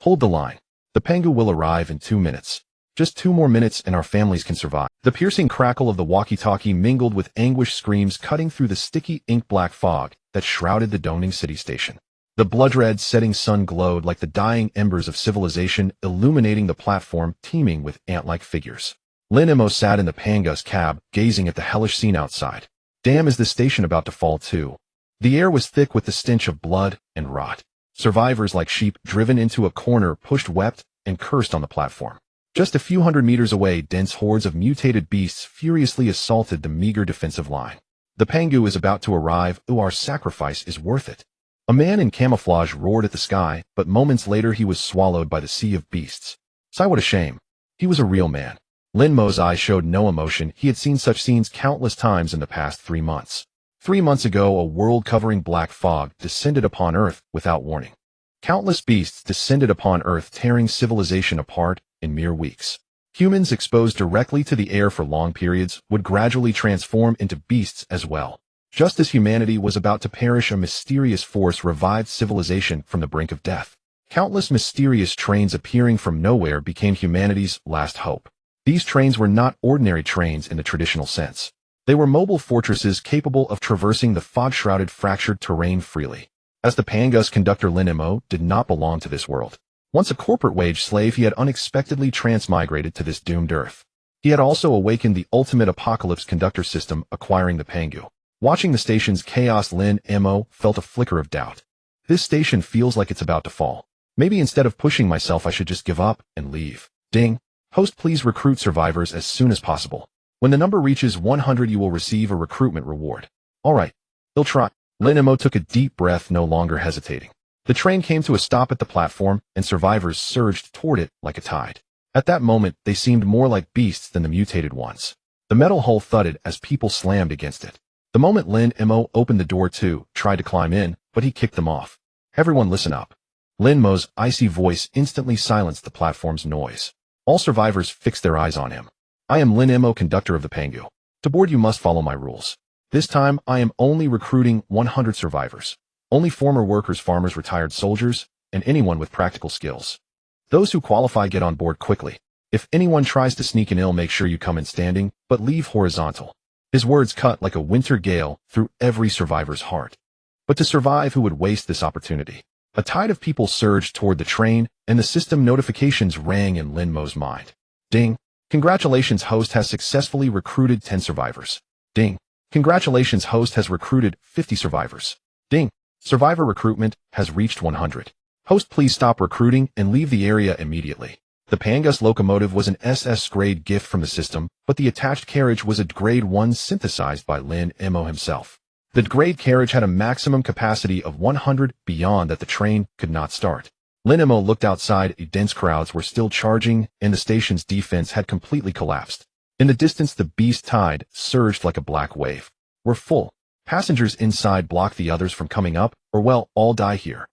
Hold the line. The Pangu will arrive in 2 minutes. Just 2 more minutes and our families can survive. The piercing crackle of the walkie-talkie mingled with anguished screams cutting through the sticky ink-black fog that shrouded the Dongning city station. The blood-red setting sun glowed like the dying embers of civilization, illuminating the platform teeming with ant-like figures. Lin Mo sat in the Pangu's cab, gazing at the hellish scene outside. Damn, is this station about to fall too? The air was thick with the stench of blood and rot. Survivors like sheep driven into a corner pushed, wept, and cursed on the platform. Just a few hundred meters away, dense hordes of mutated beasts furiously assaulted the meager defensive line. The Pangu is about to arrive. Ooh, our sacrifice is worth it. A man in camouflage roared at the sky, but moments later he was swallowed by the sea of beasts. Sigh, what a shame. He was a real man. Lin Mo's eyes showed no emotion. He had seen such scenes countless times in the past 3 months. 3 months ago, a world-covering black fog descended upon Earth without warning. Countless beasts descended upon Earth, tearing civilization apart in mere weeks. Humans exposed directly to the air for long periods would gradually transform into beasts as well. Just as humanity was about to perish, a mysterious force revived civilization from the brink of death. Countless mysterious trains appearing from nowhere became humanity's last hope. These trains were not ordinary trains in the traditional sense. They were mobile fortresses capable of traversing the fog-shrouded, fractured terrain freely. As the Pangu's conductor, Lin Mo did not belong to this world. Once a corporate wage slave, he had unexpectedly transmigrated to this doomed Earth. He had also awakened the ultimate apocalypse conductor system, acquiring the Pangu. Watching the station's chaos, Lin Mo felt a flicker of doubt. This station feels like it's about to fall. Maybe instead of pushing myself, I should just give up and leave. Ding. Host, please recruit survivors as soon as possible. When the number reaches 100, you will receive a recruitment reward. All right. They'll try. Lin Mo took a deep breath, no longer hesitating. The train came to a stop at the platform, and survivors surged toward it like a tide. At that moment, they seemed more like beasts than the mutated ones. The metal hull thudded as people slammed against it. The moment Lin Mo opened the door too, tried to climb in, but he kicked them off. Everyone listen up. Lin Mo's icy voice instantly silenced the platform's noise. All survivors fixed their eyes on him. I am Lin Mo, conductor of the Pangu. To board, you must follow my rules. This time, I am only recruiting 100 survivors. Only former workers, farmers, retired soldiers, and anyone with practical skills. Those who qualify get on board quickly. If anyone tries to sneak in, make sure you come in standing, but leave horizontal. His words cut like a winter gale through every survivor's heart. But to survive, who would waste this opportunity? A tide of people surged toward the train, and the system notifications rang in Lin Mo's mind. Ding. Congratulations, host has successfully recruited 10 survivors. Ding. Congratulations, host has recruited 50 survivors. Ding. Survivor recruitment has reached 100. Host, please stop recruiting and leave the area immediately. The Pangu's locomotive was an SS-grade gift from the system, but the attached carriage was a Grade 1 synthesized by Lin Mo himself. The grade carriage had a maximum capacity of 100, beyond that the train could not start. Lin Mo looked outside. Dense crowds were still charging, and the station's defense had completely collapsed. In the distance, the beast tide surged like a black wave. We're full. Passengers inside block the others from coming up, or well, all die here.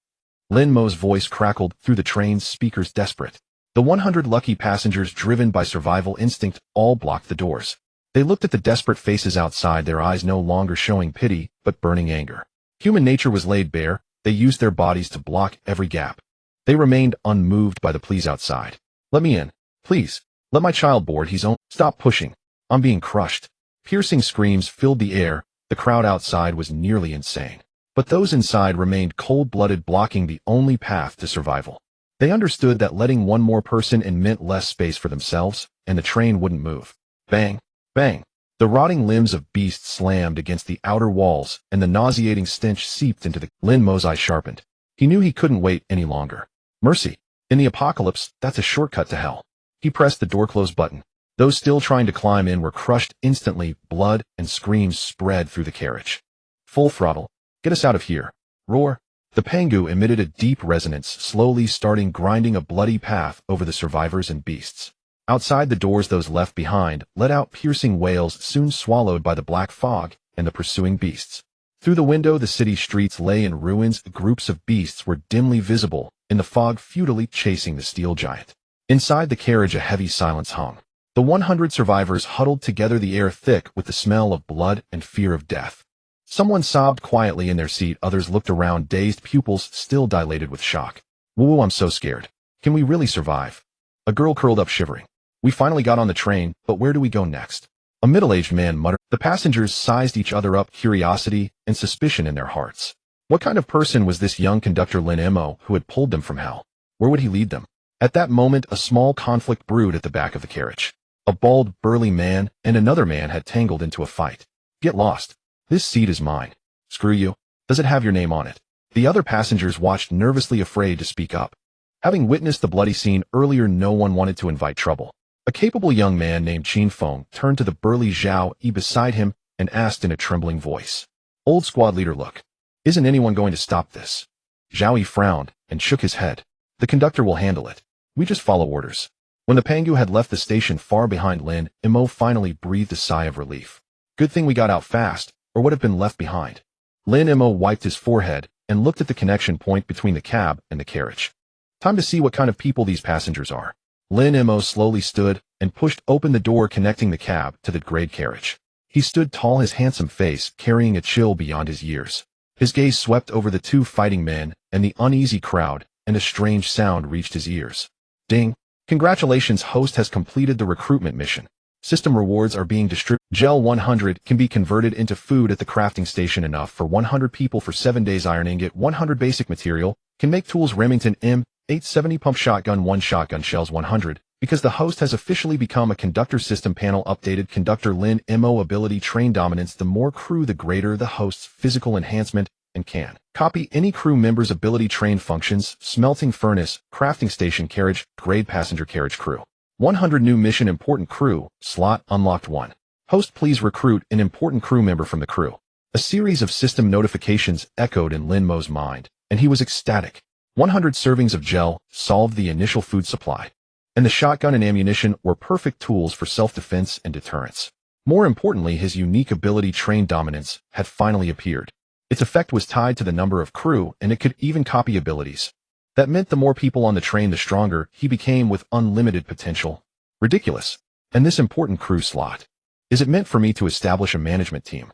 Lin Mo's voice crackled through the train's speakers, desperate. The 100 lucky passengers, driven by survival instinct, all blocked the doors. They looked at the desperate faces outside, their eyes no longer showing pity, but burning anger. Human nature was laid bare. They used their bodies to block every gap. They remained unmoved by the pleas outside. Let me in. Please. Let my child board. He's own. Stop pushing. I'm being crushed. Piercing screams filled the air. The crowd outside was nearly insane. But those inside remained cold-blooded, blocking the only path to survival. They understood that letting one more person in meant less space for themselves, and the train wouldn't move. Bang. Bang. The rotting limbs of beasts slammed against the outer walls, and the nauseating stench seeped into the... Lin Mo's eyes sharpened. He knew he couldn't wait any longer. Mercy. In the apocalypse, that's a shortcut to hell. He pressed the door close button. Those still trying to climb in were crushed instantly. Blood and screams spread through the carriage. Full throttle. Get us out of here. Roar. The Pangu emitted a deep resonance, slowly starting, grinding a bloody path over the survivors and beasts. Outside the doors, those left behind let out piercing wails, soon swallowed by the black fog and the pursuing beasts. Through the window, the city streets lay in ruins. Groups of beasts were dimly visible in the fog, futilely chasing the steel giant. Inside the carriage, a heavy silence hung. The 100 survivors huddled together, the air thick with the smell of blood and fear of death. Someone sobbed quietly in their seat. Others looked around, dazed, pupils still dilated with shock. Woo, I'm so scared. Can we really survive? A girl curled up shivering. We finally got on the train, but where do we go next? A middle-aged man muttered. The passengers sized each other up, curiosity and suspicion in their hearts. What kind of person was this young conductor Lin Mo who had pulled them from hell? Where would he lead them? At that moment, a small conflict brewed at the back of the carriage. A bald, burly man and another man had tangled into a fight. Get lost. This seat is mine. Screw you. Does it have your name on it? The other passengers watched, nervously afraid to speak up. Having witnessed the bloody scene earlier, no one wanted to invite trouble. A capable young man named Qin Feng turned to the burly Zhao Yi beside him and asked in a trembling voice. Old squad leader, look. Isn't anyone going to stop this? Zhao Yi frowned and shook his head. The conductor will handle it. We just follow orders. When the Pangu had left the station far behind, Lin Mo finally breathed a sigh of relief. Good thing we got out fast, or would have been left behind. Lin Mo wiped his forehead and looked at the connection point between the cab and the carriage. Time to see what kind of people these passengers are. Lin Mo slowly stood and pushed open the door connecting the cab to the grade carriage. He stood tall, his handsome face carrying a chill beyond his years. His gaze swept over the two fighting men and the uneasy crowd, and a strange sound reached his ears. Ding! Congratulations, host has completed the recruitment mission. System rewards are being distributed. Gel 100 can be converted into food at the crafting station, enough for 100 people for 7 days. Iron ingot 100 basic material can make tools. Remington M870 pump shotgun 1 shotgun shells 100. Because the host has officially become a conductor. System panel updated. Conductor Lin Mo ability train dominance. The more crew, the greater the host's physical enhancement, and can copy any crew member's ability. Train functions: smelting furnace, crafting station, carriage, grade passenger carriage crew. 100 new mission important crew slot unlocked. 1. Host, please recruit an important crew member from the crew. A series of system notifications echoed in Lin Mo's mind, and he was ecstatic. 100 servings of gel solved the initial food supply, and the shotgun and ammunition were perfect tools for self-defense and deterrence. More importantly, his unique ability train dominance had finally appeared. Its effect was tied to the number of crew, and it could even copy abilities. That meant the more people on the train, the stronger he became, with unlimited potential. Ridiculous. And this important crew slot. Is it meant for me to establish a management team?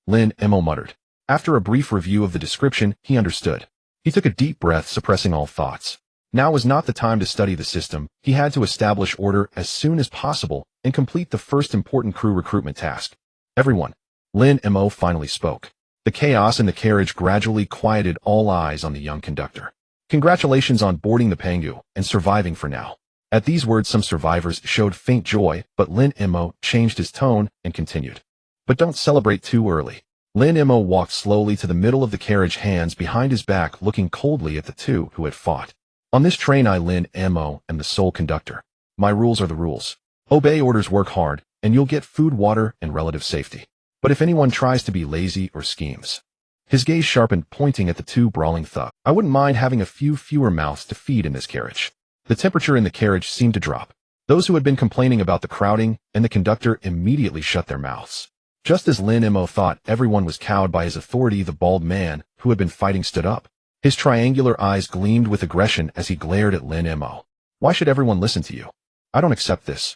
Lin Mo muttered. After a brief review of the description, he understood. He took a deep breath, suppressing all thoughts. Now was not the time to study the system. He had to establish order as soon as possible and complete the first important crew recruitment task. Everyone. Lin Mo finally spoke. The chaos in the carriage gradually quieted, all eyes on the young conductor. Congratulations on boarding the Pangu and surviving for now. At these words, some survivors showed faint joy, but Lin Mo changed his tone and continued. But don't celebrate too early. Lin Mo walked slowly to the middle of the carriage, hands behind his back, looking coldly at the two who had fought. On this train, I, Lin Mo, am the sole conductor. My rules are the rules. Obey orders, work hard, and you'll get food, water, and relative safety. But if anyone tries to be lazy or schemes. His gaze sharpened, pointing at the two brawling thugs. I wouldn't mind having a few fewer mouths to feed in this carriage. The temperature in the carriage seemed to drop. Those who had been complaining about the crowding and the conductor immediately shut their mouths. Just as Lin Mo thought everyone was cowed by his authority, the bald man who had been fighting stood up. His triangular eyes gleamed with aggression as he glared at Lin Mo. Why should everyone listen to you? I don't accept this.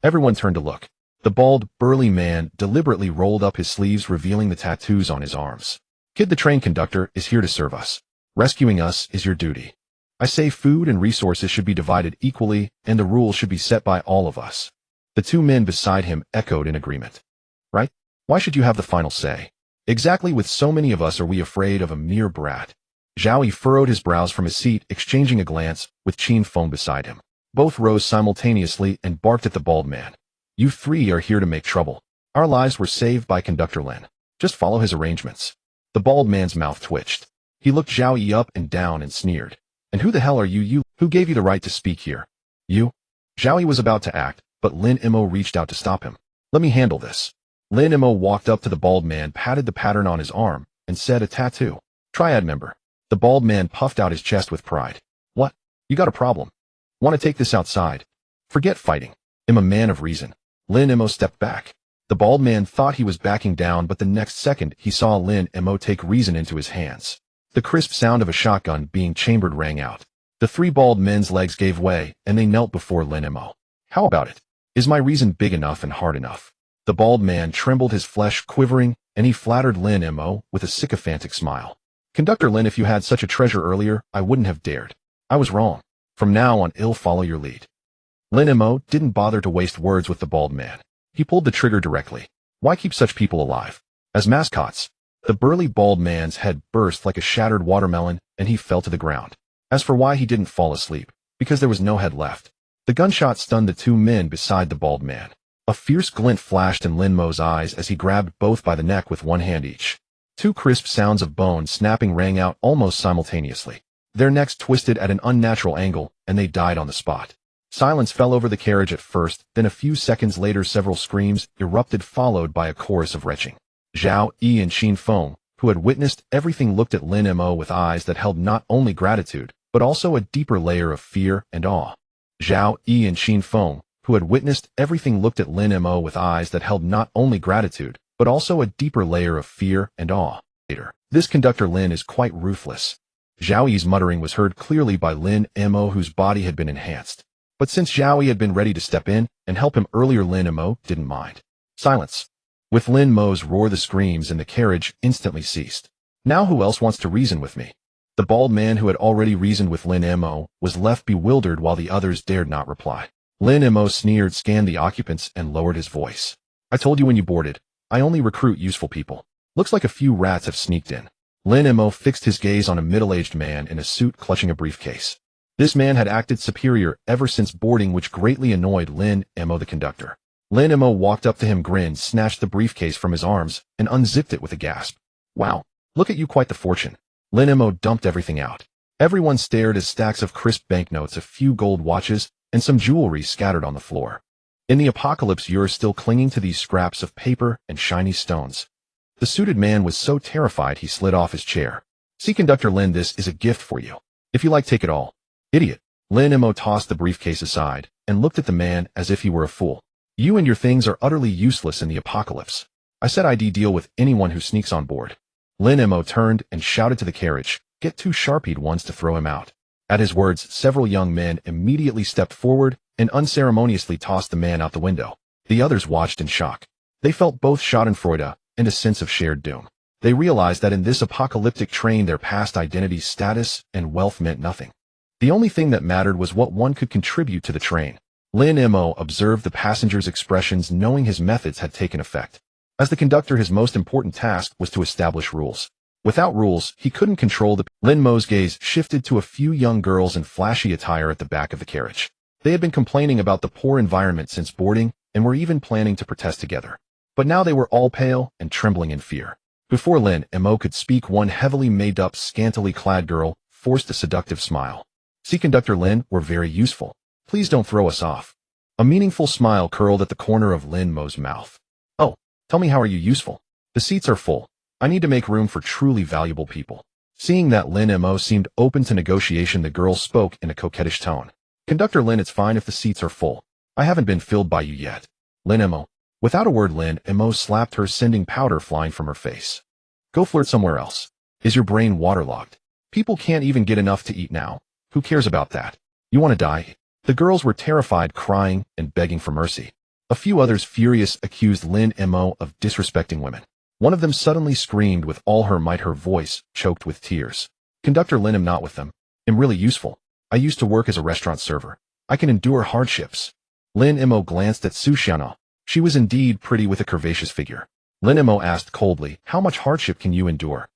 Everyone turned to look. The bald, burly man deliberately rolled up his sleeves, revealing the tattoos on his arms. Kid, the train conductor is here to serve us. Rescuing us is your duty. I say food and resources should be divided equally, and the rules should be set by all of us. The two men beside him echoed in agreement. Right? Why should you have the final say? Exactly, with so many of us, are we afraid of a mere brat? Zhao Yi furrowed his brows from his seat, exchanging a glance with Qin Feng beside him. Both rose simultaneously and barked at the bald man. You three are here to make trouble. Our lives were saved by Conductor Lin. Just follow his arrangements. The bald man's mouth twitched. He looked Zhao Yi up and down and sneered. And who the hell are you? Who gave you the right to speak here? You? Zhao Yi was about to act, but Lin Mo reached out to stop him. Let me handle this. Lin Mo walked up to the bald man, patted the pattern on his arm, and said, a tattoo. Triad member. The bald man puffed out his chest with pride. What? You got a problem? Want to take this outside? Forget fighting. I'm a man of reason. Lin Mo stepped back. The bald man thought he was backing down, but the next second he saw Lin Mo take reason into his hands. The crisp sound of a shotgun being chambered rang out. The three bald men's legs gave way, and they knelt before Lin Mo. How about it? Is my reason big enough and hard enough? The bald man trembled, his flesh quivering, and he flattered Lin Mo with a sycophantic smile. Conductor Lin, if you had such a treasure earlier, I wouldn't have dared. I was wrong. From now on, I'll follow your lead. Lin Mo didn't bother to waste words with the bald man. He pulled the trigger directly. Why keep such people alive? As mascots? The burly bald man's head burst like a shattered watermelon, and he fell to the ground. As for why he didn't fall asleep, because there was no head left. The gunshot stunned the two men beside the bald man. A fierce glint flashed in Lin Mo's eyes as he grabbed both by the neck with one hand each. Two crisp sounds of bone snapping rang out almost simultaneously. Their necks twisted at an unnatural angle, and they died on the spot. Silence fell over the carriage at first, then a few seconds later several screams erupted, followed by a chorus of retching. Zhao Yi and Xin Feng, who had witnessed everything, looked at Lin Mo with eyes that held not only gratitude, but also a deeper layer of fear and awe. Zhao Yi and Xin Feng, who had witnessed everything, looked at Lin Mo with eyes that held not only gratitude, but also a deeper layer of fear and awe. Later, this conductor Lin is quite ruthless. Zhao Yi's muttering was heard clearly by Lin Mo, whose body had been enhanced. But since Zhao Yi had been ready to step in and help him earlier, Lin Mo didn't mind. Silence. With Lin Mo's roar, the screams in the carriage instantly ceased. Now who else wants to reason with me? The bald man, who had already reasoned with Lin Mo, was left bewildered while the others dared not reply. Lin Mo sneered, scanned the occupants, and lowered his voice. I told you when you boarded, I only recruit useful people. Looks like a few rats have sneaked in. Lin Mo fixed his gaze on a middle-aged man in a suit clutching a briefcase. This man had acted superior ever since boarding, which greatly annoyed Lin Mo, the conductor. Lin Mo walked up to him, grinned, snatched the briefcase from his arms, and unzipped it with a gasp. Wow, look at you, quite the fortune. Lin Mo dumped everything out. Everyone stared as stacks of crisp banknotes, a few gold watches, and some jewelry scattered on the floor. In the apocalypse, you're still clinging to these scraps of paper and shiny stones. The suited man was so terrified he slid off his chair. See, Conductor Lin, this is a gift for you. If you like, take it all. Idiot. Lin Mo tossed the briefcase aside and looked at the man as if he were a fool. You and your things are utterly useless in the apocalypse. I said I'd deal with anyone who sneaks on board. Lin Mo turned and shouted to the carriage, get two sharp-eyed ones to throw him out. At his words, several young men immediately stepped forward and unceremoniously tossed the man out the window. The others watched in shock. They felt both schadenfreude and a sense of shared doom. They realized that in this apocalyptic train their past identity, status, and wealth meant nothing. The only thing that mattered was what one could contribute to the train. Lin Mo observed the passengers' expressions, knowing his methods had taken effect. As the conductor, his most important task was to establish rules. Without rules, he couldn't control the... Lin Mo's gaze shifted to a few young girls in flashy attire at the back of the carriage. They had been complaining about the poor environment since boarding and were even planning to protest together. But now they were all pale and trembling in fear. Before Lin Mo could speak, one heavily made-up, scantily clad girl forced a seductive smile. See, Conductor Lin, we're very useful. Please don't throw us off. A meaningful smile curled at the corner of Lin Mo's mouth. Oh, tell me, how are you useful? The seats are full. I need to make room for truly valuable people. Seeing that Lin Mo seemed open to negotiation, the girl spoke in a coquettish tone. Conductor Lin, it's fine if the seats are full. I haven't been filled by you yet. Lin Mo. Without a word, Lin Mo slapped her, sending powder flying from her face. Go flirt somewhere else. Is your brain waterlogged? People can't even get enough to eat now. Who cares about that? You want to die? The girls were terrified, crying and begging for mercy. A few others, furious, accused Lin Mo of disrespecting women. One of them suddenly screamed with all her might, her voice choked with tears. Conductor Lin, I'm not with them. I'm really useful. I used to work as a restaurant server. I can endure hardships. Lin Mo glanced at Su Xianao. She was indeed pretty with a curvaceous figure. Lin Mo asked coldly, how much hardship can you endure?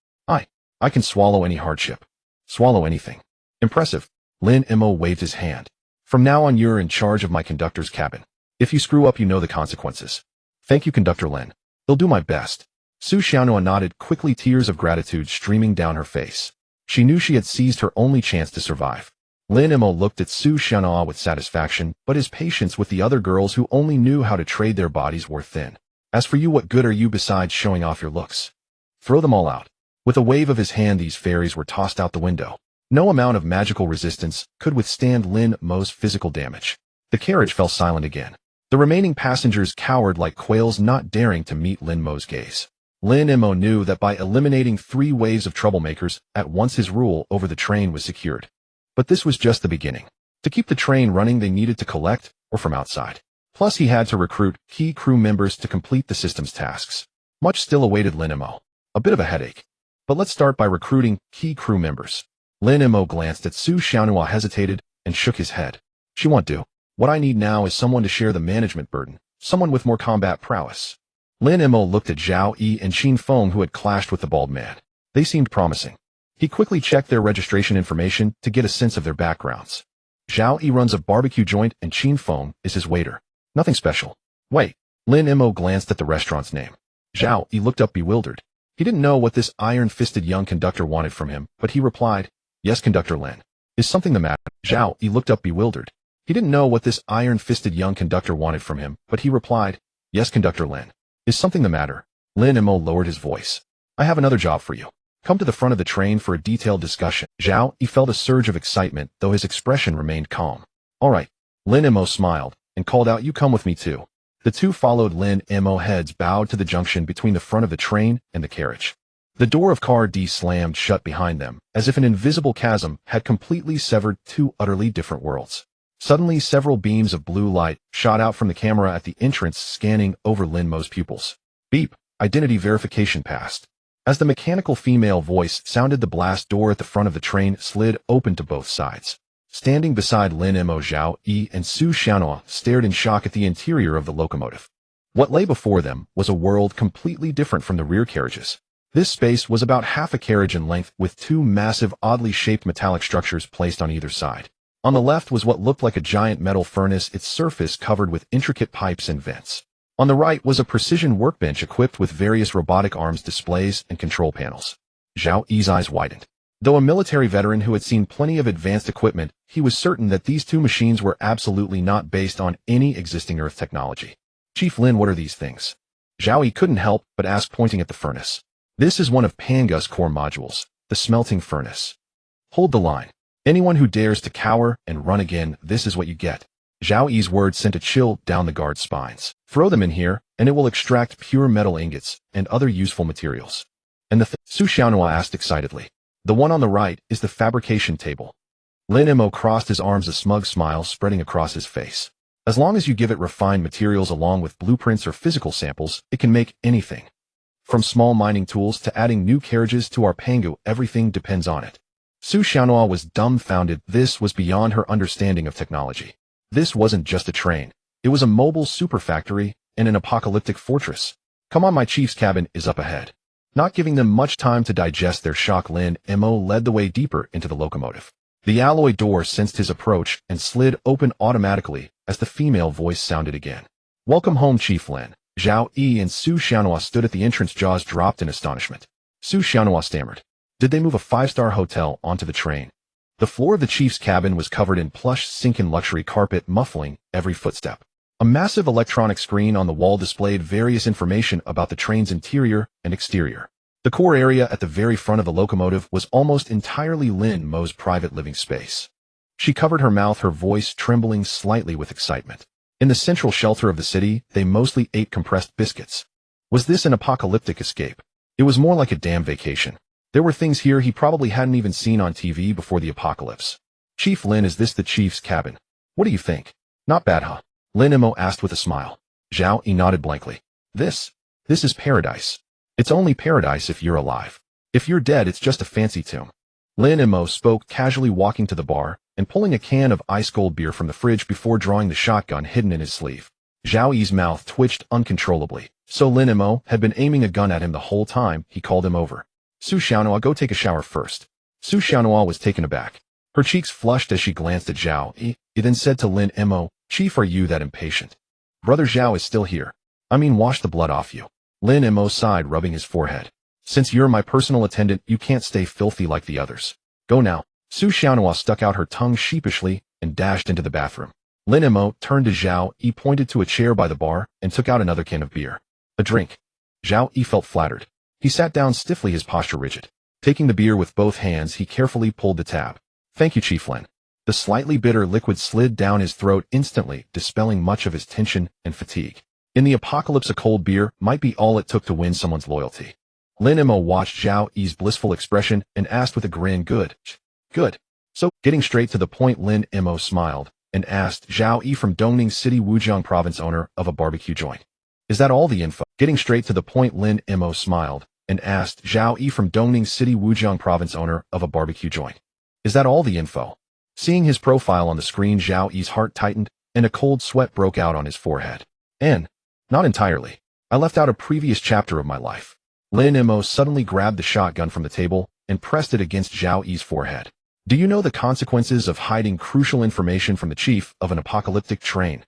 I can swallow any hardship. Swallow anything. Impressive. Lin Mo waved his hand. From now on, you're in charge of my conductor's cabin. If you screw up, you know the consequences. Thank you, Conductor Lin. I'll do my best. Su Xianao nodded quickly, tears of gratitude streaming down her face. She knew she had seized her only chance to survive. Lin Mo looked at Su Xianao with satisfaction, but his patience with the other girls who only knew how to trade their bodies wore thin. As for you, what good are you besides showing off your looks? Throw them all out. With a wave of his hand, these fairies were tossed out the window. No amount of magical resistance could withstand Lin Mo's physical damage. The carriage fell silent again. The remaining passengers cowered like quails, not daring to meet Lin Mo's gaze. Lin Mo knew that by eliminating 3 waves of troublemakers at once, his rule over the train was secured. But this was just the beginning. To keep the train running, they needed to collect, or from outside. Plus, he had to recruit key crew members to complete the system's tasks. Much still awaited Lin Mo. A bit of a headache. But let's start by recruiting key crew members. Lin Mo glanced at Su Xianao, hesitated, and shook his head. She won't do. What I need now is someone to share the management burden, someone with more combat prowess. Lin Mo looked at Zhao Yi and Qin Feng, who had clashed with the bald man. They seemed promising. He quickly checked their registration information to get a sense of their backgrounds. Zhao Yi runs a barbecue joint and Qin Feng is his waiter. Nothing special. Wait. Lin Mo glanced at the restaurant's name. Zhao Yi looked up bewildered. He didn't know what this iron-fisted young conductor wanted from him, but he replied, "Yes, Conductor Lin. Is something the matter?" Zhao Yi looked up bewildered. He didn't know what this iron-fisted young conductor wanted from him, but he replied, "Yes, Conductor Lin. Is something the matter?" Lin Mo lowered his voice. "I have another job for you. Come to the front of the train for a detailed discussion." Zhao Yi felt a surge of excitement, though his expression remained calm. "All right." Lin Mo smiled and called out, "You come with me too." The two followed. Lin Mo heads bowed to the junction between the front of the train and the carriage. The door of Car D slammed shut behind them, as if an invisible chasm had completely severed two utterly different worlds. Suddenly, several beams of blue light shot out from the camera at the entrance, scanning over Lin Mo's pupils. Beep. Identity verification passed. As the mechanical female voice sounded, the blast door at the front of the train slid open to both sides. Standing beside Lin Mo, Zhao Yi and Su Xiaonhua stared in shock at the interior of the locomotive. What lay before them was a world completely different from the rear carriages. This space was about half a carriage in length, with two massive, oddly shaped metallic structures placed on either side. On the left was what looked like a giant metal furnace, its surface covered with intricate pipes and vents. On the right was a precision workbench equipped with various robotic arms, displays, and control panels. Zhao Yi's eyes widened. Though a military veteran who had seen plenty of advanced equipment, he was certain that these two machines were absolutely not based on any existing Earth technology. "Chief Lin, what are these things?" Zhao Yi couldn't help but ask, pointing at the furnace. "This is one of Pangu's core modules, the smelting furnace. Hold the line. Anyone who dares to cower and run again, this is what you get." Zhao Yi's words sent a chill down the guards' spines. "Throw them in here, and it will extract pure metal ingots and other useful materials." "And the Su Xiaonhua asked excitedly. "The one on the right is the fabrication table." Lin Mo crossed his arms, a smug smile spreading across his face. "As long as you give it refined materials along with blueprints or physical samples, it can make anything. From small mining tools to adding new carriages to our Pangu, everything depends on it." Su Xiaonhua was dumbfounded. This was beyond her understanding of technology. This wasn't just a train. It was a mobile superfactory and an apocalyptic fortress. "Come on, my chief's cabin is up ahead." Not giving them much time to digest their shock, Lin Mo led the way deeper into the locomotive. The alloy door sensed his approach and slid open automatically as the female voice sounded again. "Welcome home, Chief Lin." Zhao Yi and Su Xiaonhua stood at the entrance, jaws dropped in astonishment. Su Xiaonhua stammered. Did they move a five-star hotel onto the train? The floor of the chief's cabin was covered in plush, silken luxury carpet, muffling every footstep. A massive electronic screen on the wall displayed various information about the train's interior and exterior. The core area at the very front of the locomotive was almost entirely Lin Mo's private living space. She covered her mouth, her voice trembling slightly with excitement. In the central shelter of the city, they mostly ate compressed biscuits. Was this an apocalyptic escape? It was more like a damn vacation. There were things here he probably hadn't even seen on TV before the apocalypse. "Chief Lin, is this the chief's cabin? What do you think?" "Not bad, huh?" Lin Mo asked with a smile. Zhao Yi nodded blankly. This is paradise. It's only paradise if you're alive. If you're dead, it's just a fancy tomb." Lin Mo spoke, casually walking to the bar and pulling a can of ice-cold beer from the fridge before drawing the shotgun hidden in his sleeve. Zhao Yi's mouth twitched uncontrollably. So Lin Mo had been aiming a gun at him the whole time. He called him over. "Su Xiaonhua, go take a shower first." Su Xiaonhua was taken aback. Her cheeks flushed as she glanced at Zhao Yi. He then said to Lin Mo, "Chief, are you that impatient? Brother Zhao is still here. I mean, wash the blood off you." Lin Mo sighed, rubbing his forehead. "Since you're my personal attendant, you can't stay filthy like the others. Go now." Su Xiaonhua stuck out her tongue sheepishly and dashed into the bathroom. Lin Mo turned to Zhao Yi, pointed to a chair by the bar, and took out another can of beer. "A drink." Zhao Yi felt flattered. He sat down stiffly, his posture rigid. Taking the beer with both hands, he carefully pulled the tab. "Thank you, Chief Lin." The slightly bitter liquid slid down his throat instantly, dispelling much of his tension and fatigue. In the apocalypse, a cold beer might be all it took to win someone's loyalty. Lin Mo watched Zhao Yi's blissful expression and asked with a grin, Good. So, getting straight to the point, Lin Mo smiled and asked, "Zhao Yi from Dongning City, Wujiang Province, owner of a barbecue joint. Is that all the info?" Getting straight to the point, Lin Mo smiled and asked, "Zhao Yi from Dongning City, Wujiang Province, owner of a barbecue joint. Is that all the info?" Seeing his profile on the screen, Zhao Yi's heart tightened, and a cold sweat broke out on his forehead. And, not entirely. I left out a previous chapter of my life. Lin Mo suddenly grabbed the shotgun from the table and pressed it against Zhao Yi's forehead. Do you know the consequences of hiding crucial information from the chief of an apocalyptic train?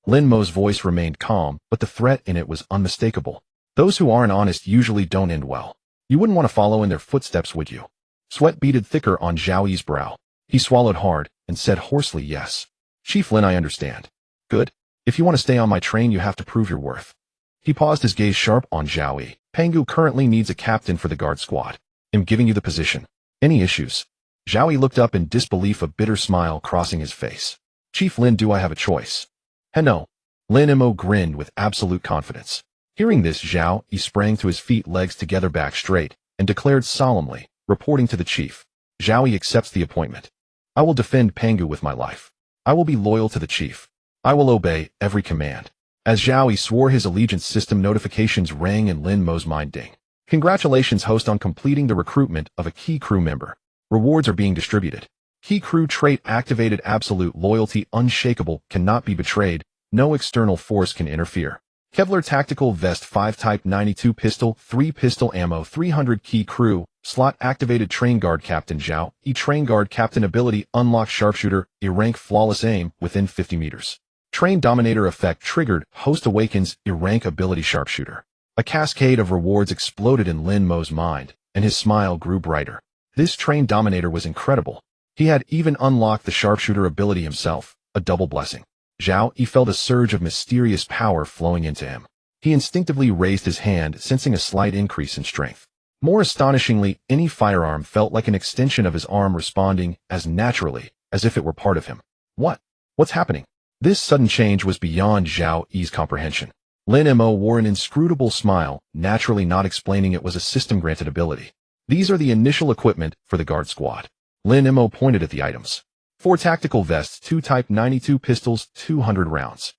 Lin Mo's voice remained calm, but the threat in it was unmistakable. Those who aren't honest usually don't end well. You wouldn't want to follow in their footsteps, would you? Sweat beaded thicker on Zhao Yi's brow. He swallowed hard and said hoarsely, yes. Chief Lin, I understand. Good. If you want to stay on my train, you have to prove your worth. He paused, his gaze sharp on Zhao Yi. Pangu currently needs a captain for the guard squad. I'm giving you the position. Any issues? Zhao Yi looked up in disbelief, a bitter smile crossing his face. Chief Lin, do I have a choice? No. Lin Mo grinned with absolute confidence. Hearing this, Zhao Yi sprang to his feet, legs together, back straight, and declared solemnly, reporting to the chief. Zhao Yi accepts the appointment. I will defend Pangu with my life. I will be loyal to the chief. I will obey every command. As Zhao Yi swore his allegiance, system notifications rang in Lin Mo's mind. Ding. Congratulations, host, on completing the recruitment of a key crew member. Rewards are being distributed. Key crew trait activated, absolute loyalty, unshakable, cannot be betrayed, no external force can interfere. Kevlar tactical vest 5 type 92 pistol, 3 pistol ammo, 300 key crew, slot activated. Train guard captain Zhao Yi. Train guard captain ability unlocked, sharpshooter, rank flawless aim within 50 meters. Train dominator effect triggered, host awakens, rank ability sharpshooter. A cascade of rewards exploded in Lin Mo's mind, and his smile grew brighter. This train dominator was incredible. He had even unlocked the sharpshooter ability himself, a double blessing. Zhao Yi felt a surge of mysterious power flowing into him. He instinctively raised his hand, sensing a slight increase in strength. More astonishingly, any firearm felt like an extension of his arm, responding as naturally as if it were part of him. What's happening? This sudden change was beyond Zhao Yi's comprehension. Lin Mo wore an inscrutable smile, naturally not explaining it was a system-granted ability. These are the initial equipment for the guard squad. Lin Mo pointed at the items. 4 tactical vests, 2 type 92 pistols, 200 rounds.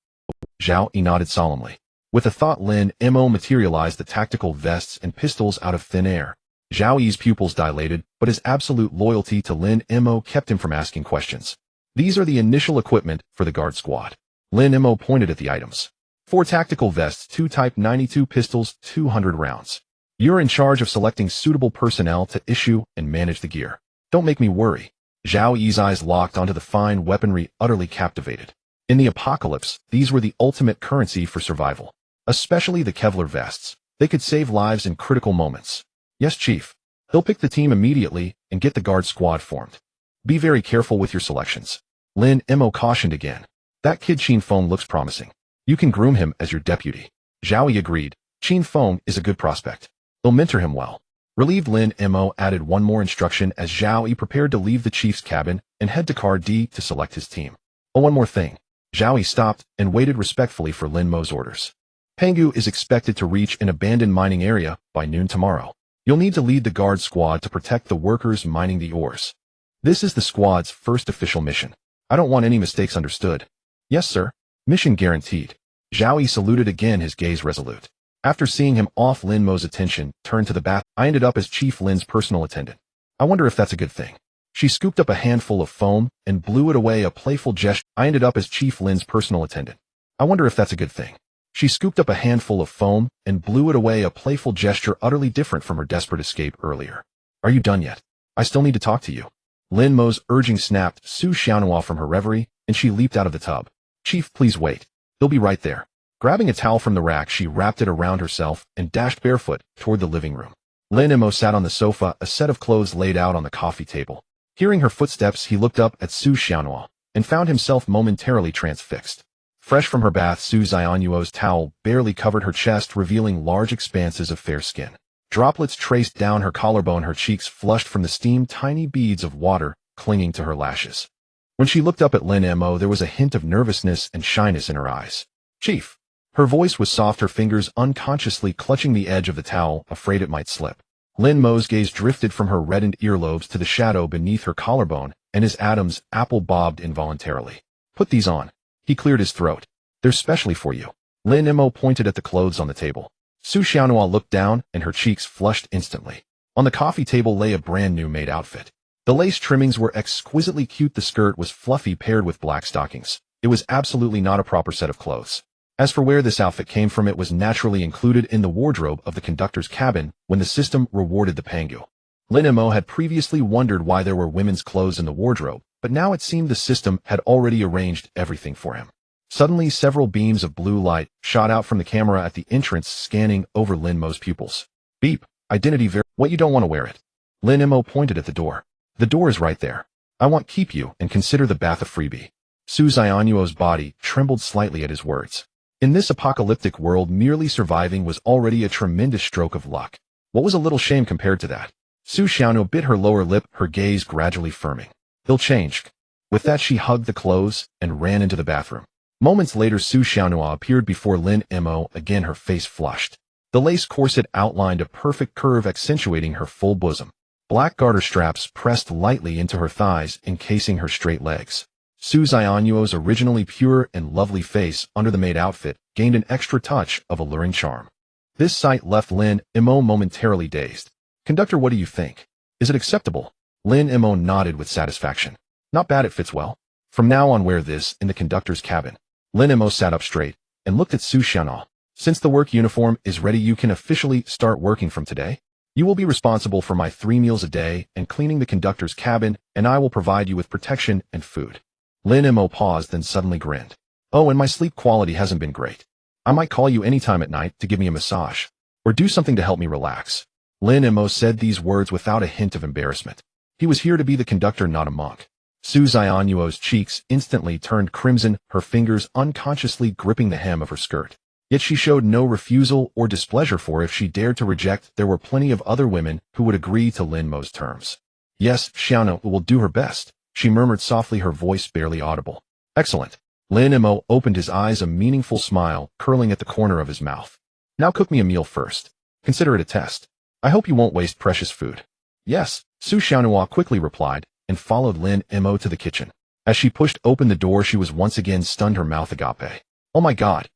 Zhao Yi nodded solemnly. With a thought, Lin Mo materialized the tactical vests and pistols out of thin air. Zhao Yi's pupils dilated, but his absolute loyalty to Lin Mo kept him from asking questions. These are the initial equipment for the guard squad. Lin Mo pointed at the items. 4 tactical vests, 2 type 92 pistols, 200 rounds. You're in charge of selecting suitable personnel to issue and manage the gear. Don't make me worry. Zhao Yi's eyes locked onto the fine weaponry, utterly captivated. In the apocalypse, these were the ultimate currency for survival. Especially the Kevlar vests. They could save lives in critical moments. Yes, Chief. He'll pick the team immediately and get the guard squad formed. Be very careful with your selections. Lin Mo cautioned again. That kid Qin Feng looks promising. You can groom him as your deputy. Zhao Yi agreed. Qin Feng is a good prospect. They'll mentor him well. Relieved, Lin Mo added one more instruction as Zhao Yi prepared to leave the chief's cabin and head to Car D to select his team. Oh, one more thing. Zhao Yi stopped and waited respectfully for Lin Mo's orders. Pangu is expected to reach an abandoned mining area by noon tomorrow. You'll need to lead the guard squad to protect the workers mining the ores. This is the squad's first official mission. I don't want any mistakes, understood? Yes, sir. Mission guaranteed. Zhao Yi saluted again, his gaze resolute. After seeing him off, Lin Mo's attention turned to the bath. I ended up as Chief Lin's personal attendant. I wonder if that's a good thing. She scooped up a handful of foam and blew it away, a playful gesture. I ended up as Chief Lin's personal attendant. I wonder if that's a good thing. She scooped up a handful of foam and blew it away, a playful gesture utterly different from her desperate escape earlier. Are you done yet? I still need to talk to you. Lin Mo's urging snapped Su Xiaonhua from her reverie, and she leaped out of the tub. Chief, please wait. He'll be right there. Grabbing a towel from the rack, she wrapped it around herself and dashed barefoot toward the living room. Lin Mo sat on the sofa, a set of clothes laid out on the coffee table. Hearing her footsteps, he looked up at Su Xiaonhua and found himself momentarily transfixed. Fresh from her bath, Su Xiaonuo's towel barely covered her chest, revealing large expanses of fair skin. Droplets traced down her collarbone, her cheeks flushed from the steam, tiny beads of water clinging to her lashes. When she looked up at Lin Mo, there was a hint of nervousness and shyness in her eyes. Chief. Her voice was soft, her fingers unconsciously clutching the edge of the towel, afraid it might slip. Lin Mo's gaze drifted from her reddened earlobes to the shadow beneath her collarbone, and his Adam's apple bobbed involuntarily. Put these on. He cleared his throat. They're specially for you. Lin Mo pointed at the clothes on the table. Su Xiaonhua looked down, and her cheeks flushed instantly. On the coffee table lay a brand new made outfit. The lace trimmings were exquisitely cute. The skirt was fluffy paired with black stockings. It was absolutely not a proper set of clothes. As for where this outfit came from, it was naturally included in the wardrobe of the conductor's cabin when the system rewarded the Pangu. Lin Mo had previously wondered why there were women's clothes in the wardrobe, but now it seemed the system had already arranged everything for him. Suddenly, several beams of blue light shot out from the camera at the entrance, scanning over Lin Mo's pupils. Beep. Identity ver— What, you don't want to wear it? Lin Mo pointed at the door. The door is right there. I want keep you and consider the bath a freebie. Su Xianyuo's body trembled slightly at his words. In this apocalyptic world, merely surviving was already a tremendous stroke of luck. What was a little shame compared to that? Su Xianyuo bit her lower lip, her gaze gradually firming. They'll change. With that, she hugged the clothes and ran into the bathroom. Moments later, Su Xianyuo appeared before Lin Mo, again her face flushed. The lace corset outlined a perfect curve, accentuating her full bosom. Black garter straps pressed lightly into her thighs, encasing her straight legs. Su Xianyuo's originally pure and lovely face under the maid outfit gained an extra touch of alluring charm. This sight left Lin Mo momentarily dazed. Conductor, what do you think? Is it acceptable? Lin Mo nodded with satisfaction. Not bad, it fits well. From now on, wear this in the conductor's cabin. Lin Mo sat up straight and looked at Su Xianyuo. Since the work uniform is ready, you can officially start working from today. You will be responsible for my 3 meals a day and cleaning the conductor's cabin, and I will provide you with protection and food. Lin Mo paused, then suddenly grinned. Oh, and my sleep quality hasn't been great. I might call you anytime at night to give me a massage, or do something to help me relax. Lin Mo said these words without a hint of embarrassment. He was here to be the conductor, not a monk. Su Xianyuo's cheeks instantly turned crimson, her fingers unconsciously gripping the hem of her skirt. Yet she showed no refusal or displeasure, for if she dared to reject, there were plenty of other women who would agree to Lin Mo's terms. Yes, Xianyuo will do her best, she murmured softly, her voice barely audible. Excellent. Lin Mo opened his eyes, a meaningful smile curling at the corner of his mouth. Now cook me a meal first. Consider it a test. I hope you won't waste precious food. Yes, Su Xianyuo quickly replied, and followed Lin Mo to the kitchen. As she pushed open the door, she was once again stunned, her mouth agape. Oh my god.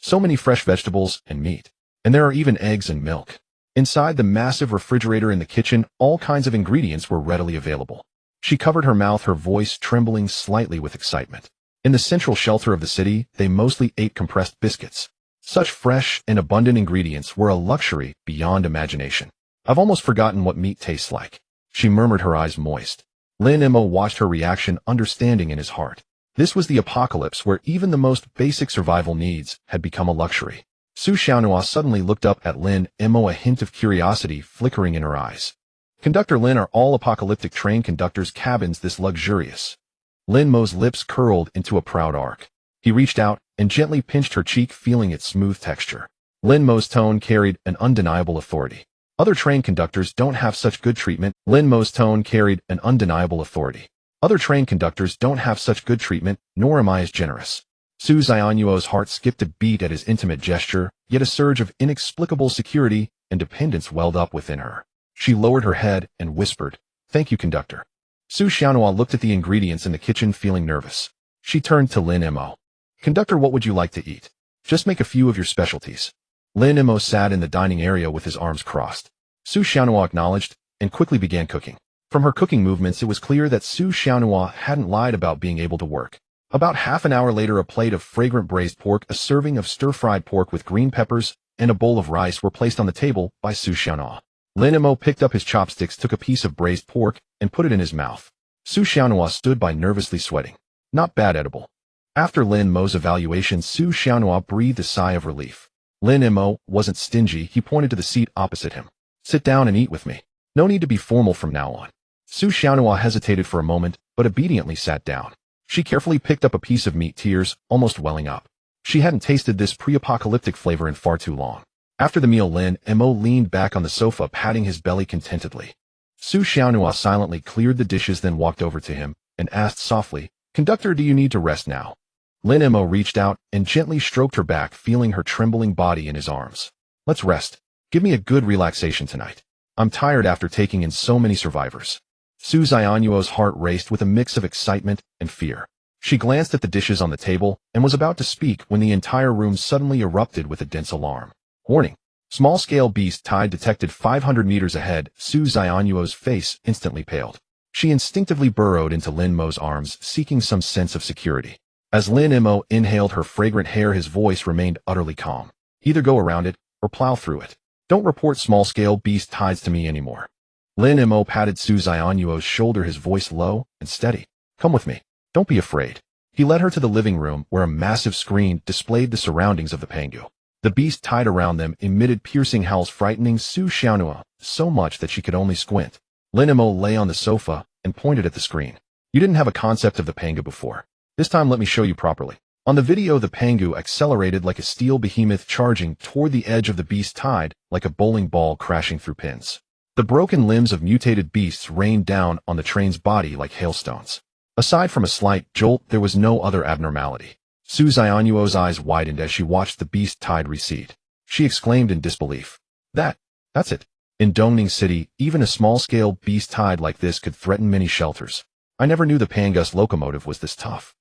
So many fresh vegetables and meat. And there are even eggs and milk. Inside the massive refrigerator in the kitchen, all kinds of ingredients were readily available. She covered her mouth, her voice trembling slightly with excitement. In the central shelter of the city, they mostly ate compressed biscuits. Such fresh and abundant ingredients were a luxury beyond imagination. I've almost forgotten what meat tastes like, she murmured, her eyes moist. Lin Mo watched her reaction, understanding in his heart. This was the apocalypse where even the most basic survival needs had become a luxury. Su Xianyuo suddenly looked up at Lin Mo, a hint of curiosity flickering in her eyes. Conductor Lin, are all apocalyptic train conductors' cabins this luxurious? Lin Mo's lips curled into a proud arc. He reached out and gently pinched her cheek, feeling its smooth texture. Lin Mo's tone carried an undeniable authority. Other train conductors don't have such good treatment. Lin Mo's tone carried an undeniable authority. Other train conductors don't have such good treatment, nor am I as generous. Su Xianyuo's heart skipped a beat at his intimate gesture, yet a surge of inexplicable security and dependence welled up within her. She lowered her head and whispered, "Thank you, conductor." Su Xianyuo looked at the ingredients in the kitchen, feeling nervous. She turned to Lin Mo. Conductor, what would you like to eat? Just make a few of your specialties. Lin Mo sat in the dining area with his arms crossed. Su Xianyuo acknowledged and quickly began cooking. From her cooking movements, it was clear that Su Xianyuo hadn't lied about being able to work. About half an hour later, a plate of fragrant braised pork, a serving of stir-fried pork with green peppers, and a bowl of rice were placed on the table by Su Xianyuo. Lin Mo picked up his chopsticks, took a piece of braised pork, and put it in his mouth. Su Xianyuo stood by, nervously sweating. Not bad, edible. After Lin Mo's evaluation, Su Xianyuo breathed a sigh of relief. Lin Mo wasn't stingy. He pointed to the seat opposite him. Sit down and eat with me. No need to be formal from now on. Su Xianyuo hesitated for a moment, but obediently sat down. She carefully picked up a piece of meat, tears almost welling up. She hadn't tasted this pre-apocalyptic flavor in far too long. After the meal, Lin Mo leaned back on the sofa, patting his belly contentedly. Su Xianyuo silently cleared the dishes, then walked over to him and asked softly, "Conductor, do you need to rest now?" Lin Mo reached out and gently stroked her back, feeling her trembling body in his arms. "Let's rest. Give me a good relaxation tonight. I'm tired after taking in so many survivors." Su Xianyuo's heart raced with a mix of excitement and fear. She glanced at the dishes on the table and was about to speak when the entire room suddenly erupted with a dense alarm. Warning. Small-scale beast tide detected 500 meters ahead. Su Xianyuo's face instantly paled. She instinctively burrowed into Lin Mo's arms, seeking some sense of security. As Lin Mo inhaled her fragrant hair, his voice remained utterly calm. Either go around it, or plow through it. Don't report small-scale beast tides to me anymore. Lin Mo patted Su Xianyuo's shoulder, his voice low and steady. Come with me. Don't be afraid. He led her to the living room, where a massive screen displayed the surroundings of the Pangu. The beast tied around them emitted piercing howls, frightening Su Xianyuo so much that she could only squint. Lin Mo lay on the sofa and pointed at the screen. You didn't have a concept of the Pangu before. This time let me show you properly. On the video, the Pangu accelerated like a steel behemoth, charging toward the edge of the beast tide like a bowling ball crashing through pins. The broken limbs of mutated beasts rained down on the train's body like hailstones. Aside from a slight jolt, there was no other abnormality. Su Xianyuo's eyes widened as she watched the beast tide recede. She exclaimed in disbelief. That's it. In Dongning City, even a small-scale beast tide like this could threaten many shelters. I never knew the Pangus locomotive was this tough.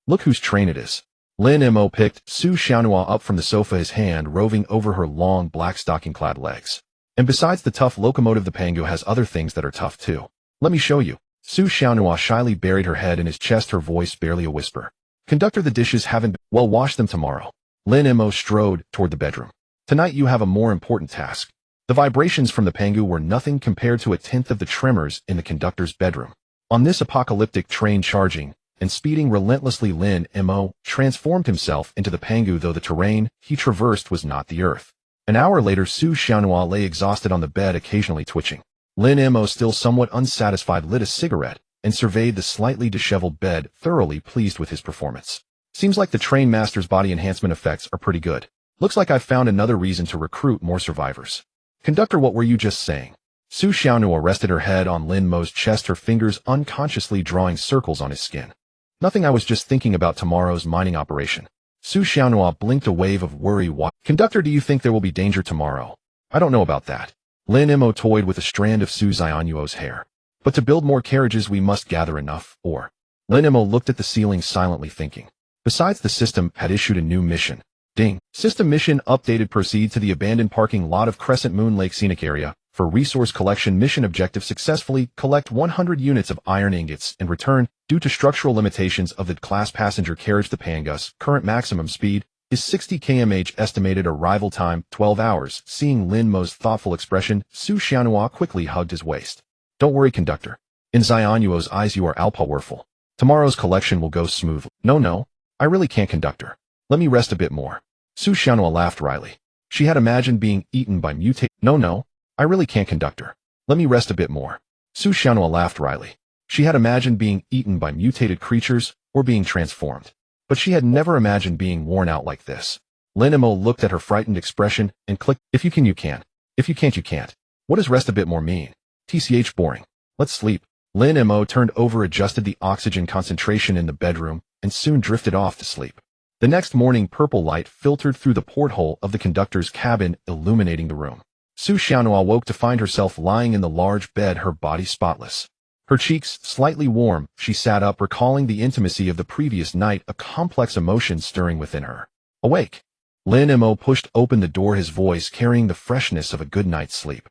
Look whose train it is. Lin Mo picked Su Xianyuo up from the sofa, his hand roving over her long black stocking-clad legs. And besides the tough locomotive, the Pangu has other things that are tough too. Let me show you. Su Xianyuo shyly buried her head in his chest, her voice barely a whisper. Conductor, the dishes haven't been well, wash them tomorrow. Lin Mo strode toward the bedroom. Tonight you have a more important task. The vibrations from the Pangu were nothing compared to a tenth of the tremors in the conductor's bedroom. On this apocalyptic train, charging and speeding relentlessly, Lin Mo transformed himself into the Pangu, though the terrain he traversed was not the earth. An hour later, Su Xianyuo lay exhausted on the bed, occasionally twitching. Lin Mo, still somewhat unsatisfied, lit a cigarette and surveyed the slightly disheveled bed, thoroughly pleased with his performance. Seems like the train master's body enhancement effects are pretty good. Looks like I've found another reason to recruit more survivors. Conductor, what were you just saying? Su Xianyuo rested her head on Lin Mo's chest, her fingers unconsciously drawing circles on his skin. Nothing, I was just thinking about tomorrow's mining operation. Su Xianyuo blinked, a wave of worry. Conductor, do you think there will be danger tomorrow? I don't know about that. Lin Mo toyed with a strand of Su Xianyuo's hair. But to build more carriages we must gather enough ore. Lin Mo looked at the ceiling silently, thinking. Besides, the system had issued a new mission. Ding. System mission updated. Proceed to the abandoned parking lot of Crescent Moon Lake Scenic Area for resource collection. Mission objective: successfully collect 100 units of iron ingots and return. Due to structural limitations of the class passenger carriage, the Pangus current maximum speed is 60 km/h. Estimated arrival time 12 hours. Seeing Lin Mo's thoughtful expression, Su Xianyuo quickly hugged his waist. Don't worry, conductor. In Xianyuo's eyes you are powerful. Tomorrow's collection will go smoothly. No, I really can't, conductor. Let me rest a bit more. Su Xianyuo laughed wryly. She had imagined being eaten by mutated. No, I really can't, conductor. Let me rest a bit more. Su Xianyuo laughed wryly. She had imagined being eaten by mutated creatures or being transformed. But she had never imagined being worn out like this. Lin Mo looked at her frightened expression and clicked. If you can, you can. If you can't, you can't. What does rest a bit more mean? TCH boring. Let's sleep. Lin Mo turned over, adjusted the oxygen concentration in the bedroom, and soon drifted off to sleep. The next morning, purple light filtered through the porthole of the conductor's cabin, illuminating the room. Su Xianyuo woke to find herself lying in the large bed, her body spotless. Her cheeks slightly warm, she sat up, recalling the intimacy of the previous night, a complex emotion stirring within her. Awake. Lin Mo pushed open the door, his voice carrying the freshness of a good night's sleep.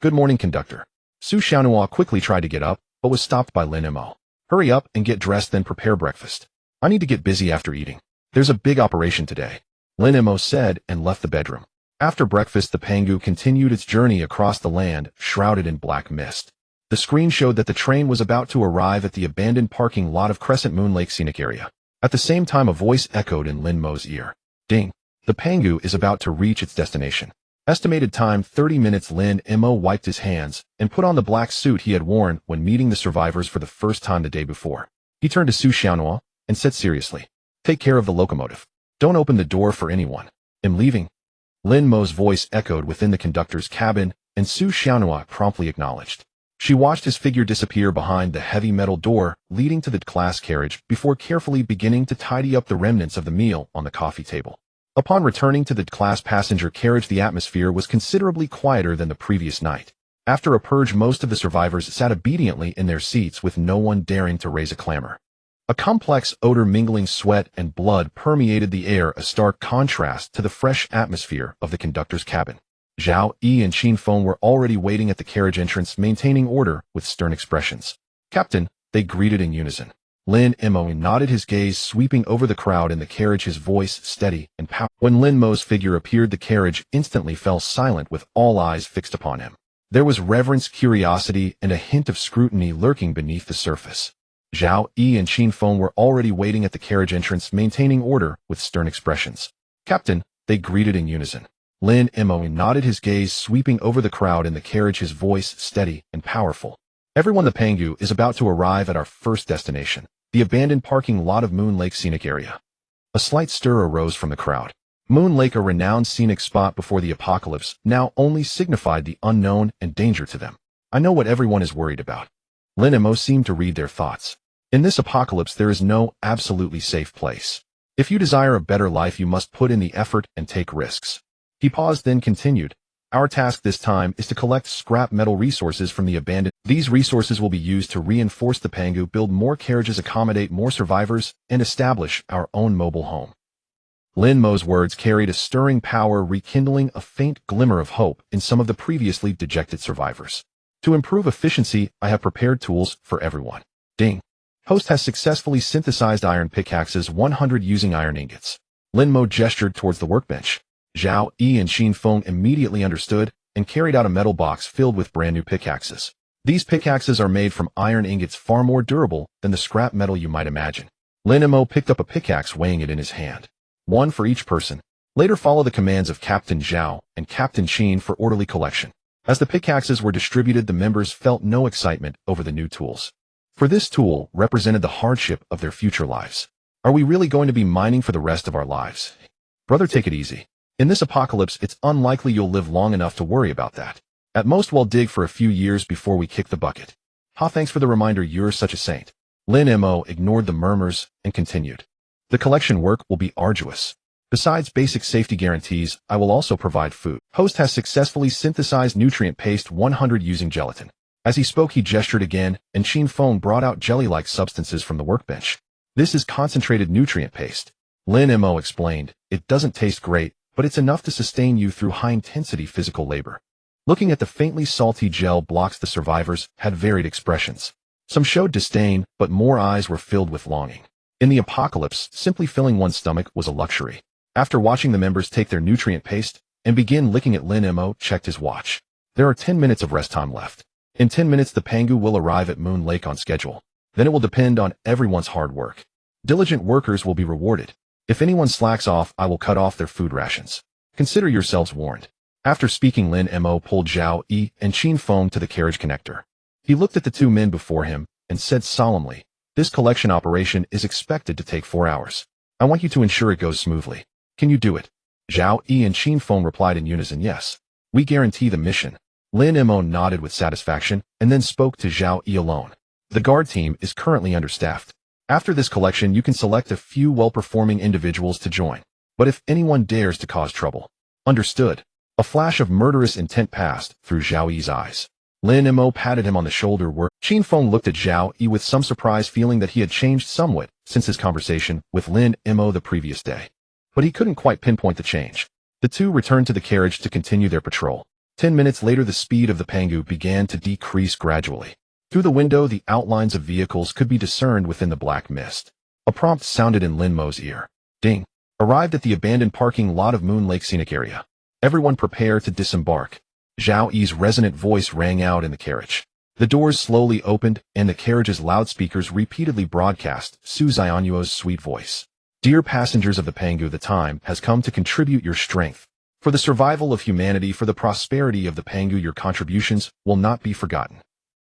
Good morning, conductor. Su Xianyuo quickly tried to get up, but was stopped by Lin Mo. Hurry up and get dressed, then prepare breakfast. I need to get busy after eating. There's a big operation today. Lin Mo said and left the bedroom. After breakfast, the Pangu continued its journey across the land, shrouded in black mist. The screen showed that the train was about to arrive at the abandoned parking lot of Crescent Moon Lake Scenic Area. At the same time, a voice echoed in Lin Mo's ear. Ding. The Pangu is about to reach its destination. Estimated time 30 minutes. Lin Mo wiped his hands and put on the black suit he had worn when meeting the survivors for the first time the day before. He turned to Su Xianyuo and said seriously, take care of the locomotive. Don't open the door for anyone. I'm leaving. Lin Mo's voice echoed within the conductor's cabin, and Su Xianyuo promptly acknowledged. She watched his figure disappear behind the heavy metal door leading to the class carriage before carefully beginning to tidy up the remnants of the meal on the coffee table. Upon returning to the class passenger carriage, the atmosphere was considerably quieter than the previous night. After a purge, most of the survivors sat obediently in their seats with no one daring to raise a clamor. A complex odor mingling sweat and blood permeated the air, a stark contrast to the fresh atmosphere of the conductor's cabin. Zhao Yi and Qin Feng were already waiting at the carriage entrance, maintaining order with stern expressions. "Captain," they greeted in unison. Lin Mo nodded, his gaze sweeping over the crowd in the carriage, his voice steady and powerful. When Lin Mo's figure appeared, the carriage instantly fell silent, with all eyes fixed upon him. There was reverence, curiosity, and a hint of scrutiny lurking beneath the surface. Zhao Yi and Qin Feng were already waiting at the carriage entrance, maintaining order with stern expressions. "Captain," they greeted in unison. Lin Mo nodded, his gaze sweeping over the crowd in the carriage, his voice steady and powerful. "Everyone, the Pangu is about to arrive at our first destination, the abandoned parking lot of Moon Lake Scenic Area." A slight stir arose from the crowd. Moon Lake, a renowned scenic spot before the apocalypse, now only signified the unknown and danger to them. "I know what everyone is worried about." Lin Mo seemed to read their thoughts. "In this apocalypse, there is no absolutely safe place. If you desire a better life, you must put in the effort and take risks." He paused, then continued. "Our task this time is to collect scrap metal resources from the abandoned. These resources will be used to reinforce the Pangu, build more carriages, accommodate more survivors, and establish our own mobile home." Lin Mo's words carried a stirring power, rekindling a faint glimmer of hope in some of the previously dejected survivors. "To improve efficiency, I have prepared tools for everyone." Ding. "Host has successfully synthesized iron pickaxes 100 using iron ingots." Lin Mo gestured towards the workbench. Zhao Yi and Qin Feng immediately understood and carried out a metal box filled with brand new pickaxes. These pickaxes are made from iron ingots, far more durable than the scrap metal you might imagine. Lin Mo picked up a pickaxe, weighing it in his hand. "One for each person." Later follow the commands of Captain Zhao and Captain Qin for orderly collection. As the pickaxes were distributed, the members felt no excitement over the new tools. For this tool represented the hardship of their future lives. "Are we really going to be mining for the rest of our lives?" "Brother, take it easy. In this apocalypse, it's unlikely you'll live long enough to worry about that. At most, we'll dig for a few years before we kick the bucket." "Ha, thanks for the reminder, you're such a saint." Lin Mo ignored the murmurs and continued. "The collection work will be arduous. Besides basic safety guarantees, I will also provide food. Host has successfully synthesized nutrient paste 100 using gelatin." As he spoke, he gestured again, and Qin Feng brought out jelly-like substances from the workbench. "This is concentrated nutrient paste." Lin Mo explained. "It doesn't taste great, but it's enough to sustain you through high-intensity physical labor." Looking at the faintly salty gel blocks, the survivors had varied expressions. Some showed disdain, but more eyes were filled with longing. In the apocalypse, simply filling one's stomach was a luxury. After watching the members take their nutrient paste and begin licking it, Lin Mo checked his watch. There are 10 minutes of rest time left. In 10 minutes, the Pangu will arrive at Moon Lake on schedule. Then it will depend on everyone's hard work. Diligent workers will be rewarded. If anyone slacks off, I will cut off their food rations. Consider yourselves warned." After speaking, Lin Mo pulled Zhao Yi and Qin Feng to the carriage connector. He looked at the two men before him and said solemnly, "This collection operation is expected to take 4 hours. I want you to ensure it goes smoothly. Can you do it?" Zhao Yi and Qin Feng replied in unison, "Yes. We guarantee the mission." Lin Mo nodded with satisfaction and then spoke to Zhao Yi alone. "The guard team is currently understaffed. After this collection, you can select a few well-performing individuals to join. But if anyone dares to cause trouble..." "Understood." A flash of murderous intent passed through Zhao Yi's eyes. Lin Mo patted him on the shoulder. Qin Feng looked at Zhao Yi with some surprise, feeling that he had changed somewhat since his conversation with Lin Mo the previous day. But he couldn't quite pinpoint the change. The two returned to the carriage to continue their patrol. 10 minutes later, the speed of the Pangu began to decrease gradually. Through the window, the outlines of vehicles could be discerned within the black mist. A prompt sounded in Lin Mo's ear. Ding. Arrived at the abandoned parking lot of Moon Lake Scenic Area. Everyone prepare to disembark. Zhao Yi's resonant voice rang out in the carriage. The doors slowly opened, and the carriage's loudspeakers repeatedly broadcast Su Xianyuo's sweet voice. "Dear passengers of the Pangu, the time has come to contribute your strength. For the survival of humanity, for the prosperity of the Pangu, your contributions will not be forgotten."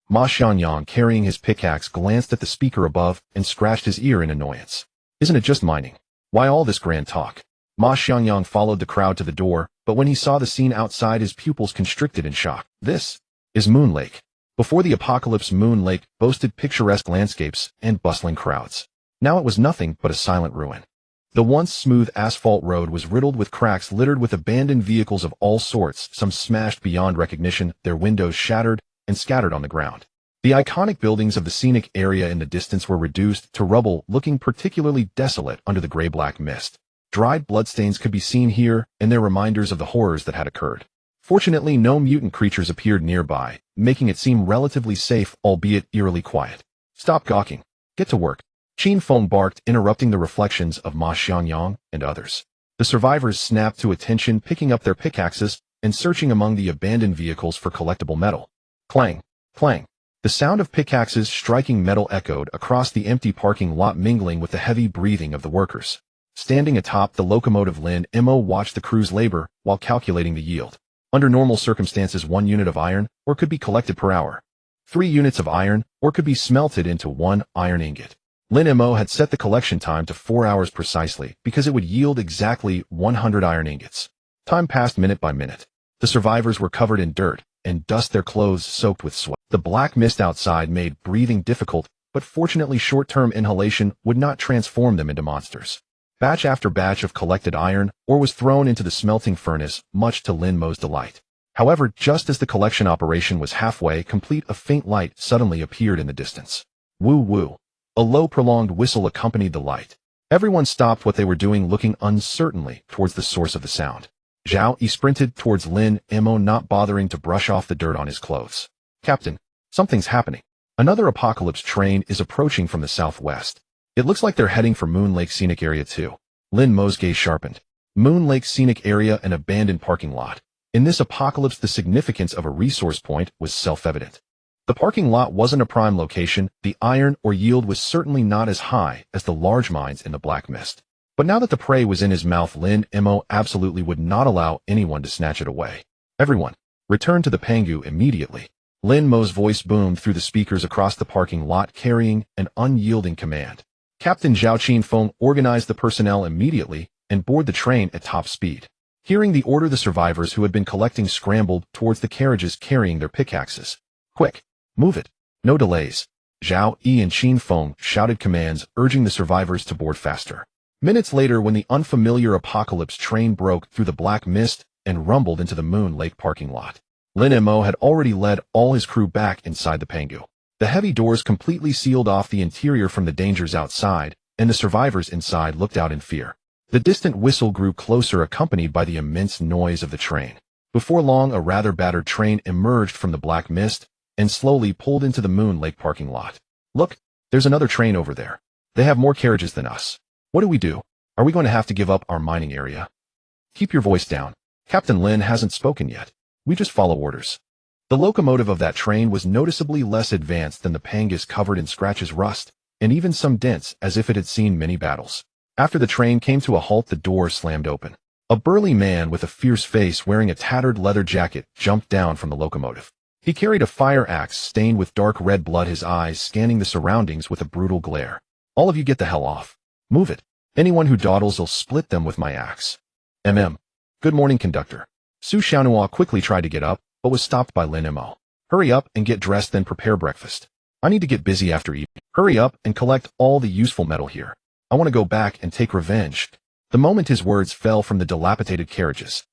Ma Xianyang, carrying his pickaxe, glanced at the speaker above and scratched his ear in annoyance. "Isn't it just mining? Why all this grand talk?" Ma Xianyang followed the crowd to the door, but when he saw the scene outside, his pupils constricted in shock. This is Moon Lake. Before the apocalypse, Moon Lake boasted picturesque landscapes and bustling crowds. Now it was nothing but a silent ruin. The once smooth asphalt road was riddled with cracks, littered with abandoned vehicles of all sorts, some smashed beyond recognition, their windows shattered and scattered on the ground. The iconic buildings of the scenic area in the distance were reduced to rubble, looking particularly desolate under the gray-black mist. Dried bloodstains could be seen here, and they're reminders of the horrors that had occurred. Fortunately, no mutant creatures appeared nearby, making it seem relatively safe, albeit eerily quiet. Stop gawking. Get to work. Qin Feng barked, interrupting the reflections of Ma Xiangyang and others. The survivors snapped to attention, picking up their pickaxes and searching among the abandoned vehicles for collectible metal. Clang, clang. The sound of pickaxes striking metal echoed across the empty parking lot, mingling with the heavy breathing of the workers. Standing atop the locomotive, Lin Mo watched the crew's labor while calculating the yield. Under normal circumstances, 1 unit of iron ore could be collected per hour. 3 units of iron ore could be smelted into 1 iron ingot. Lin Mo had set the collection time to 4 hours precisely because it would yield exactly 100 iron ingots. Time passed minute by minute. The survivors were covered in dirt and dust, their clothes soaked with sweat. The black mist outside made breathing difficult, but fortunately short-term inhalation would not transform them into monsters. Batch after batch of collected iron ore was thrown into the smelting furnace, much to Lin Mo's delight. However, just as the collection operation was halfway complete, a faint light suddenly appeared in the distance. Woo woo. A low prolonged whistle accompanied the light. Everyone stopped what they were doing, looking uncertainly towards the source of the sound. Zhao Yi sprinted towards Lin Mo, not bothering to brush off the dirt on his clothes. Captain, something's happening. Another apocalypse train is approaching from the southwest. It looks like they're heading for Moon Lake Scenic Area too. Lin Mo's gaze sharpened. Moon Lake Scenic Area, an abandoned parking lot. In this apocalypse, the significance of a resource point was self-evident. The parking lot wasn't a prime location, the iron ore yield was certainly not as high as the large mines in the black mist. But now that the prey was in his mouth, Lin Mo absolutely would not allow anyone to snatch it away. Everyone, return to the Pangu immediately. Lin Mo's voice boomed through the speakers across the parking lot, carrying an unyielding command. Captain Zhao Qinfeng organized the personnel immediately and boarded the train at top speed. Hearing the order, the survivors who had been collecting scrambled towards the carriages carrying their pickaxes. Quick, move it. No delays. Zhao Yi and Qinfeng shouted commands, urging the survivors to board faster. Minutes later, when the unfamiliar apocalypse train broke through the black mist and rumbled into the Moon Lake parking lot, Lin Mo had already led all his crew back inside the Pangu. The heavy doors completely sealed off the interior from the dangers outside, and the survivors inside looked out in fear. The distant whistle grew closer, accompanied by the immense noise of the train. Before long, a rather battered train emerged from the black mist and slowly pulled into the Moon Lake parking lot. Look, there's another train over there. They have more carriages than us. What do we do? Are we going to have to give up our mining area? Keep your voice down. Captain Lin hasn't spoken yet. We just follow orders. The locomotive of that train was noticeably less advanced than the Pangus, covered in scratches, rust, and even some dents, as if it had seen many battles. After the train came to a halt, the door slammed open. A burly man with a fierce face, wearing a tattered leather jacket, jumped down from the locomotive. He carried a fire axe stained with dark red blood, his eyes scanning the surroundings with a brutal glare. All of you, get the hell off. Move it. Anyone who dawdles, I'll split them with my axe. Good morning, conductor. Su Xiaonhua quickly tried to get up, but was stopped by Lin Mo. Hurry up and get dressed, then prepare breakfast. I need to get busy after eating. Hurry up and collect all the useful metal here. I want to go back and take revenge. The moment his words fell from the dilapidated carriages,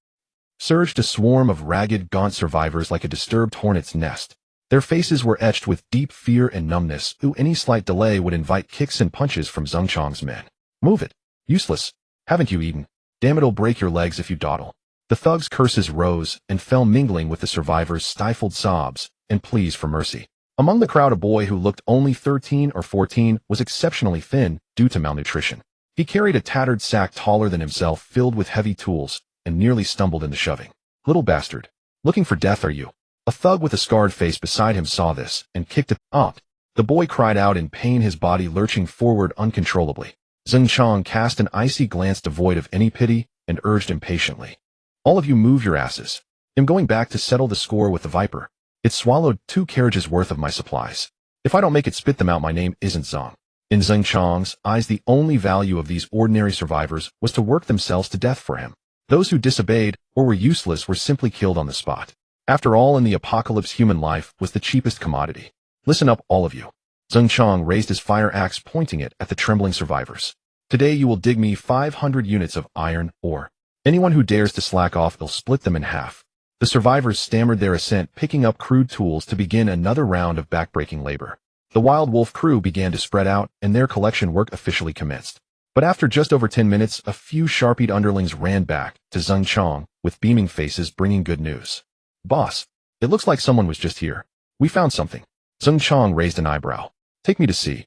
surged a swarm of ragged, gaunt survivors like a disturbed hornet's nest. Their faces were etched with deep fear and numbness, who any slight delay would invite kicks and punches from Zheng Chang's men. Move it. Useless. Haven't you eaten? Damn, it'll break your legs if you dawdle. The thugs' curses rose and fell, mingling with the survivors' stifled sobs and pleas for mercy. Among the crowd, a boy who looked only 13 or 14 was exceptionally thin due to malnutrition. He carried a tattered sack taller than himself, filled with heavy tools, and nearly stumbled in the shoving. Little bastard. Looking for death, are you? A thug with a scarred face beside him saw this and kicked it out. The boy cried out in pain, his body lurching forward uncontrollably. Zheng Chang cast an icy glance devoid of any pity and urged impatiently. All of you, move your asses. I'm going back to settle the score with the Viper. It swallowed 2 carriages worth of my supplies. If I don't make it spit them out, my name isn't Zhang. In Zheng Chang's eyes, the only value of these ordinary survivors was to work themselves to death for him. Those who disobeyed or were useless were simply killed on the spot. After all, in the apocalypse, human life was the cheapest commodity. Listen up, all of you. Zheng Chang raised his fire axe, pointing it at the trembling survivors. Today you will dig me 500 units of iron ore. Anyone who dares to slack off, I'll split them in half. The survivors stammered their ascent, picking up crude tools to begin another round of backbreaking labor. The Wild Wolf crew began to spread out, and their collection work officially commenced. But after just over 10 minutes, a few sharpied underlings ran back to Zheng Chong with beaming faces bringing good news. Boss, it looks like someone was just here. We found something. Zheng Chong raised an eyebrow. Take me to see.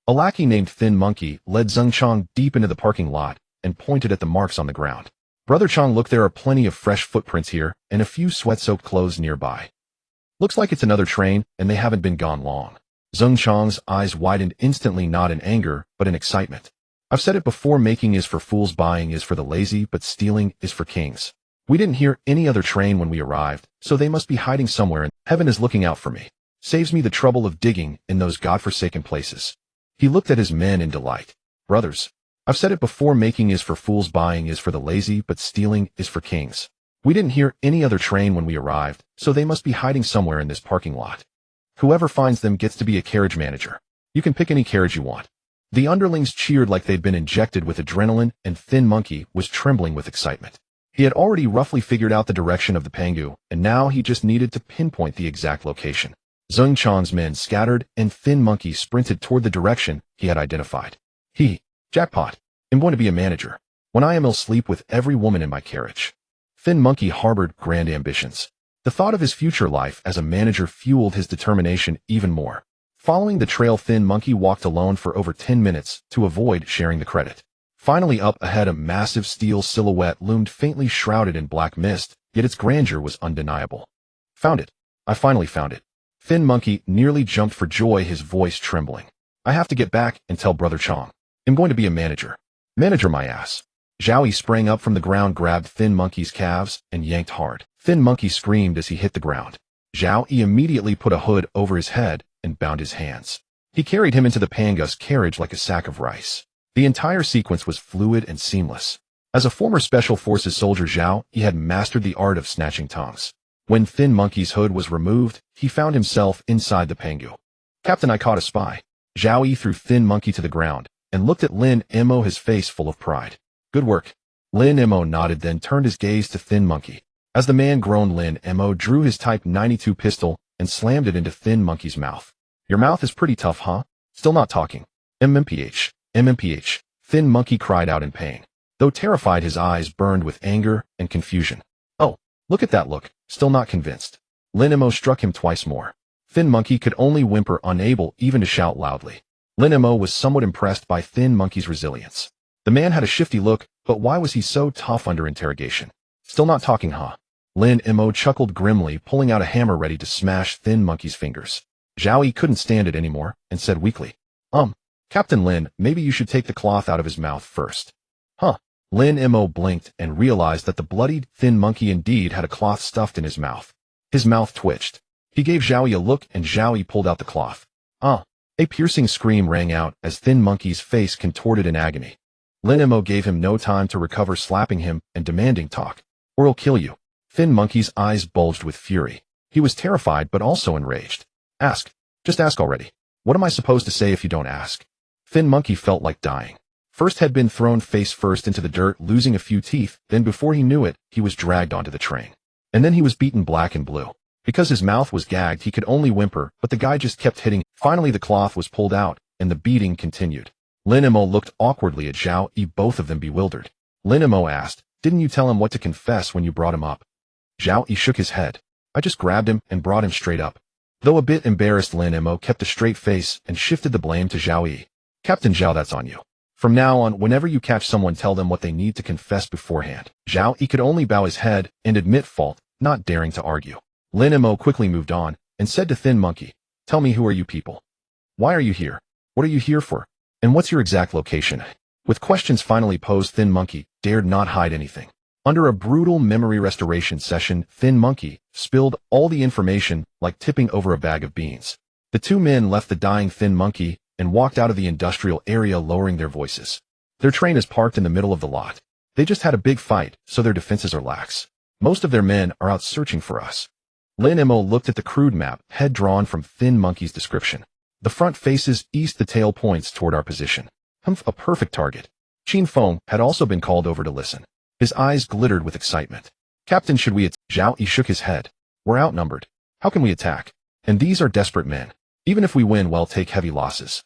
A lackey named Thin Monkey led Zheng Chong deep into the parking lot and pointed at the marks on the ground. Brother Chong, look, there are plenty of fresh footprints here and a few sweat-soaked clothes nearby. Looks like it's another train and they haven't been gone long. Zheng Chong's eyes widened instantly, not in anger, but in excitement. I've said it before, making is for fools, buying is for the lazy, but stealing is for kings. We didn't hear any other train when we arrived, so they must be hiding somewhere, and heaven is looking out for me. Saves me the trouble of digging in those godforsaken places. He looked at his men in delight. Brothers, I've said it before, making is for fools, buying is for the lazy, but stealing is for kings. We didn't hear any other train when we arrived, so they must be hiding somewhere in this parking lot. Whoever finds them gets to be a carriage manager. You can pick any carriage you want. The underlings cheered like they'd been injected with adrenaline, and Thin Monkey was trembling with excitement. He had already roughly figured out the direction of the Pangu, and now he just needed to pinpoint the exact location. Zheng Chong's men scattered, and Thin Monkey sprinted toward the direction he had identified. Jackpot. I'm going to be a manager. When I am, I'll sleep with every woman in my carriage. Thin Monkey harbored grand ambitions. The thought of his future life as a manager fueled his determination even more. Following the trail, Thin Monkey walked alone for over 10 minutes to avoid sharing the credit. Finally, up ahead, a massive steel silhouette loomed, faintly shrouded in black mist, yet its grandeur was undeniable. Found it. I finally found it. Thin Monkey nearly jumped for joy, his voice trembling. I have to get back and tell Brother Chong. I'm going to be a manager. Manager my ass. Zhao Yi sprang up from the ground, grabbed Thin Monkey's calves, and yanked hard. Thin Monkey screamed as he hit the ground. Zhao Yi immediately put a hood over his head and bound his hands. He carried him into the Pangu's carriage like a sack of rice. The entire sequence was fluid and seamless. As a former Special Forces soldier, Zhao Yi had mastered the art of snatching tongues. When Thin Monkey's hood was removed, he found himself inside the Pangu. Captain, I caught a spy. Zhao Yi threw Thin Monkey to the ground and looked at Lin Mo, his face full of pride. Good work. Lin Mo nodded, then turned his gaze to Thin Monkey. As the man groaned, Lin Mo drew his Type 92 pistol and slammed it into Thin Monkey's mouth. Your mouth is pretty tough, huh? Still not talking. MMPH. MMPH. Thin Monkey cried out in pain. Though terrified, his eyes burned with anger and confusion. Oh, look at that look. Still not convinced. Lin Mo struck him twice more. Thin Monkey could only whimper, unable even to shout loudly. Lin Mo was somewhat impressed by Thin Monkey's resilience. The man had a shifty look, but why was he so tough under interrogation? Still not talking, huh? Lin Mo chuckled grimly, pulling out a hammer ready to smash Thin Monkey's fingers. Zhao Yi couldn't stand it anymore and said weakly, Captain Lin, maybe you should take the cloth out of his mouth first. Huh? Lin Mo blinked and realized that the bloodied Thin Monkey indeed had a cloth stuffed in his mouth. His mouth twitched. He gave Zhao Yi a look, and Zhao Yi pulled out the cloth. A piercing scream rang out as Thin Monkey's face contorted in agony. Lin Mo gave him no time to recover, slapping him and demanding, talk, or I'll kill you. Thin Monkey's eyes bulged with fury. He was terrified but also enraged. Ask. Just ask already. What am I supposed to say if you don't ask? Thin Monkey felt like dying. First had been thrown face first into the dirt, losing a few teeth, then before he knew it, he was dragged onto the train. And then he was beaten black and blue. Because his mouth was gagged, he could only whimper, but the guy just kept hitting. Finally, the cloth was pulled out, and the beating continued. Lin Mo looked awkwardly at Zhao Yi, both of them bewildered. Lin Mo asked, didn't you tell him what to confess when you brought him up? Zhao Yi shook his head. I just grabbed him and brought him straight up. Though a bit embarrassed, Lin Mo kept a straight face and shifted the blame to Zhao Yi. Captain Zhao, that's on you. From now on, whenever you catch someone, tell them what they need to confess beforehand. Zhao Yi could only bow his head and admit fault, not daring to argue. Lin Mo quickly moved on and said to Thin Monkey, tell me, who are you people? Why are you here? What are you here for? And what's your exact location? With questions finally posed, Thin Monkey dared not hide anything. Under a brutal memory restoration session, Thin Monkey spilled all the information like tipping over a bag of beans. The two men left the dying Thin Monkey and walked out of the industrial area, lowering their voices. Their train is parked in the middle of the lot. They just had a big fight, so their defenses are lax. Most of their men are out searching for us. Lin Mo looked at the crude map, head drawn from Thin Monkey's description. The front faces east, the tail points toward our position. A perfect target. Qin Feng had also been called over to listen. His eyes glittered with excitement. Captain, should we attack? Zhao Yi shook his head. We're outnumbered. How can we attack? And these are desperate men. Even if we win, we'll take heavy losses.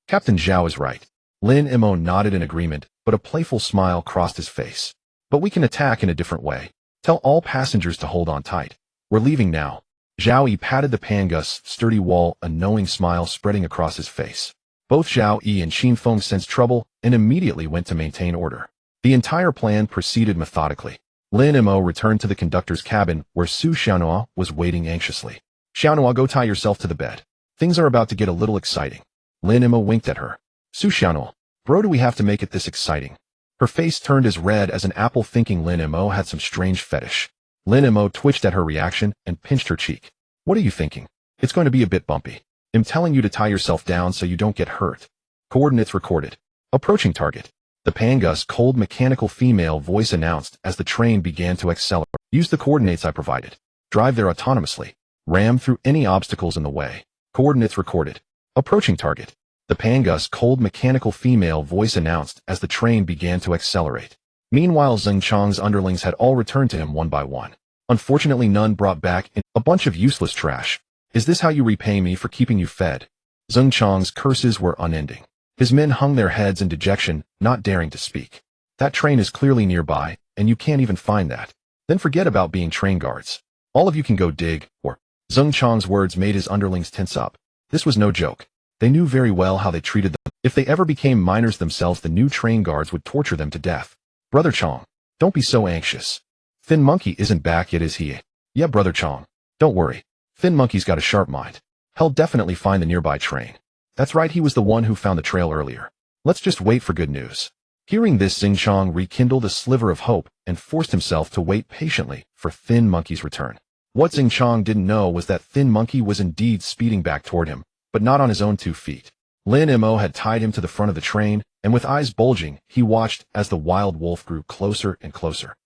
Captain Zhao is right. Lin Mo nodded in agreement, but a playful smile crossed his face. But we can attack in a different way. Tell all passengers to hold on tight. We're leaving now. Zhao Yi patted the Pangu's sturdy wall, a knowing smile spreading across his face. Both Zhao Yi and Xin Feng sensed trouble and immediately went to maintain order. The entire plan proceeded methodically. Lin Mo returned to the conductor's cabin where Su Xiaonhua was waiting anxiously. Xiaonhua, go tie yourself to the bed. Things are about to get a little exciting. Lin Mo winked at her. Su Xiaonhua, bro, do we have to make it this exciting? Her face turned as red as an apple, thinking Lin Mo had some strange fetish. Lin Mo twitched at her reaction and pinched her cheek. What are you thinking? It's going to be a bit bumpy. I'm telling you to tie yourself down so you don't get hurt. Coordinates recorded. Approaching target. The Pangu's cold mechanical female voice announced as the train began to accelerate. Use the coordinates I provided. Drive there autonomously. Ram through any obstacles in the way. Coordinates recorded. Approaching target. The Pangu's cold mechanical female voice announced as the train began to accelerate. Meanwhile, Zheng Chang's underlings had all returned to him one by one. Unfortunately, none brought back a bunch of useless trash. Is this how you repay me for keeping you fed? Zheng Chang's curses were unending. His men hung their heads in dejection, not daring to speak. That train is clearly nearby, and you can't even find that. Then forget about being train guards. All of you can go dig, or... Zheng Chang's words made his underlings tense up. This was no joke. They knew very well how they treated them. If they ever became minors themselves, the new train guards would torture them to death. Brother Chong, don't be so anxious. Thin Monkey isn't back yet, is he? Yeah, Brother Chong. Don't worry. Thin Monkey's got a sharp mind. He'll definitely find the nearby train. That's right, he was the one who found the trail earlier. Let's just wait for good news. Hearing this, Xing Chong rekindled a sliver of hope and forced himself to wait patiently for Thin Monkey's return. What Xing Chong didn't know was that Thin Monkey was indeed speeding back toward him, but not on his own 2 feet. Lin Mo had tied him to the front of the train, and with eyes bulging, he watched as the wild wolf grew closer and closer.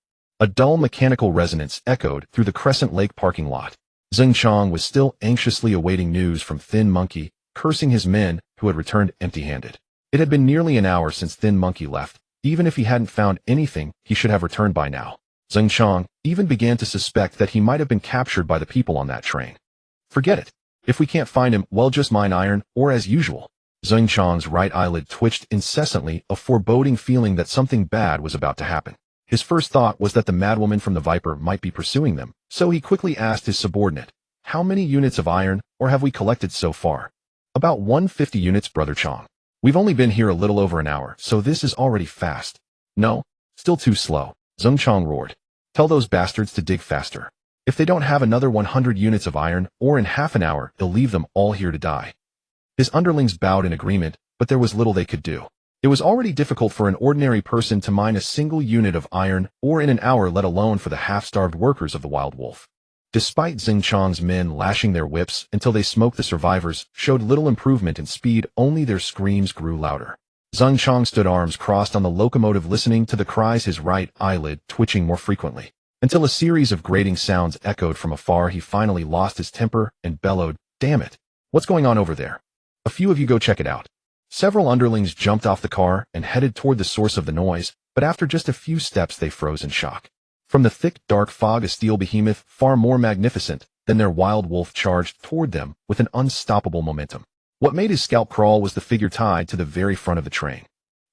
A dull mechanical resonance echoed through the Crescent Lake parking lot. Xing Chong was still anxiously awaiting news from Thin Monkey, cursing his men who had returned empty-handed. It had been nearly an hour since Thin Monkey left. Even if he hadn't found anything, he should have returned by now. Xing Chong even began to suspect that he might have been captured by the people on that train. Forget it. If we can't find him, well, just mine iron, or as usual. Xing Chong's right eyelid twitched incessantly, a foreboding feeling that something bad was about to happen. His first thought was that the madwoman from the Viper might be pursuing them, so he quickly asked his subordinate, "How many units of iron, or have we collected so far?" "About 150 units, Brother Chong. We've only been here a little over an hour, so this is already fast." "No, still too slow," Xing Chong roared. "Tell those bastards to dig faster. If they don't have another 100 units of iron, or in half an hour, they'll leave them all here to die." His underlings bowed in agreement, but there was little they could do. It was already difficult for an ordinary person to mine a single unit of iron, or in an hour, let alone for the half-starved workers of the Wild Wolf. Despite Xing Chong's men lashing their whips until they smoked, the survivors showed little improvement in speed, only their screams grew louder. Xing Chong stood arms crossed on the locomotive, listening to the cries, his right eyelid twitching more frequently. Until a series of grating sounds echoed from afar, he finally lost his temper and bellowed, "Damn it! What's going on over there? A few of you go check it out." Several underlings jumped off the car and headed toward the source of the noise, but after just a few steps they froze in shock. From the thick, dark fog, a steel behemoth, far more magnificent than their wild wolf, charged toward them with an unstoppable momentum. What made his scalp crawl was the figure tied to the very front of the train.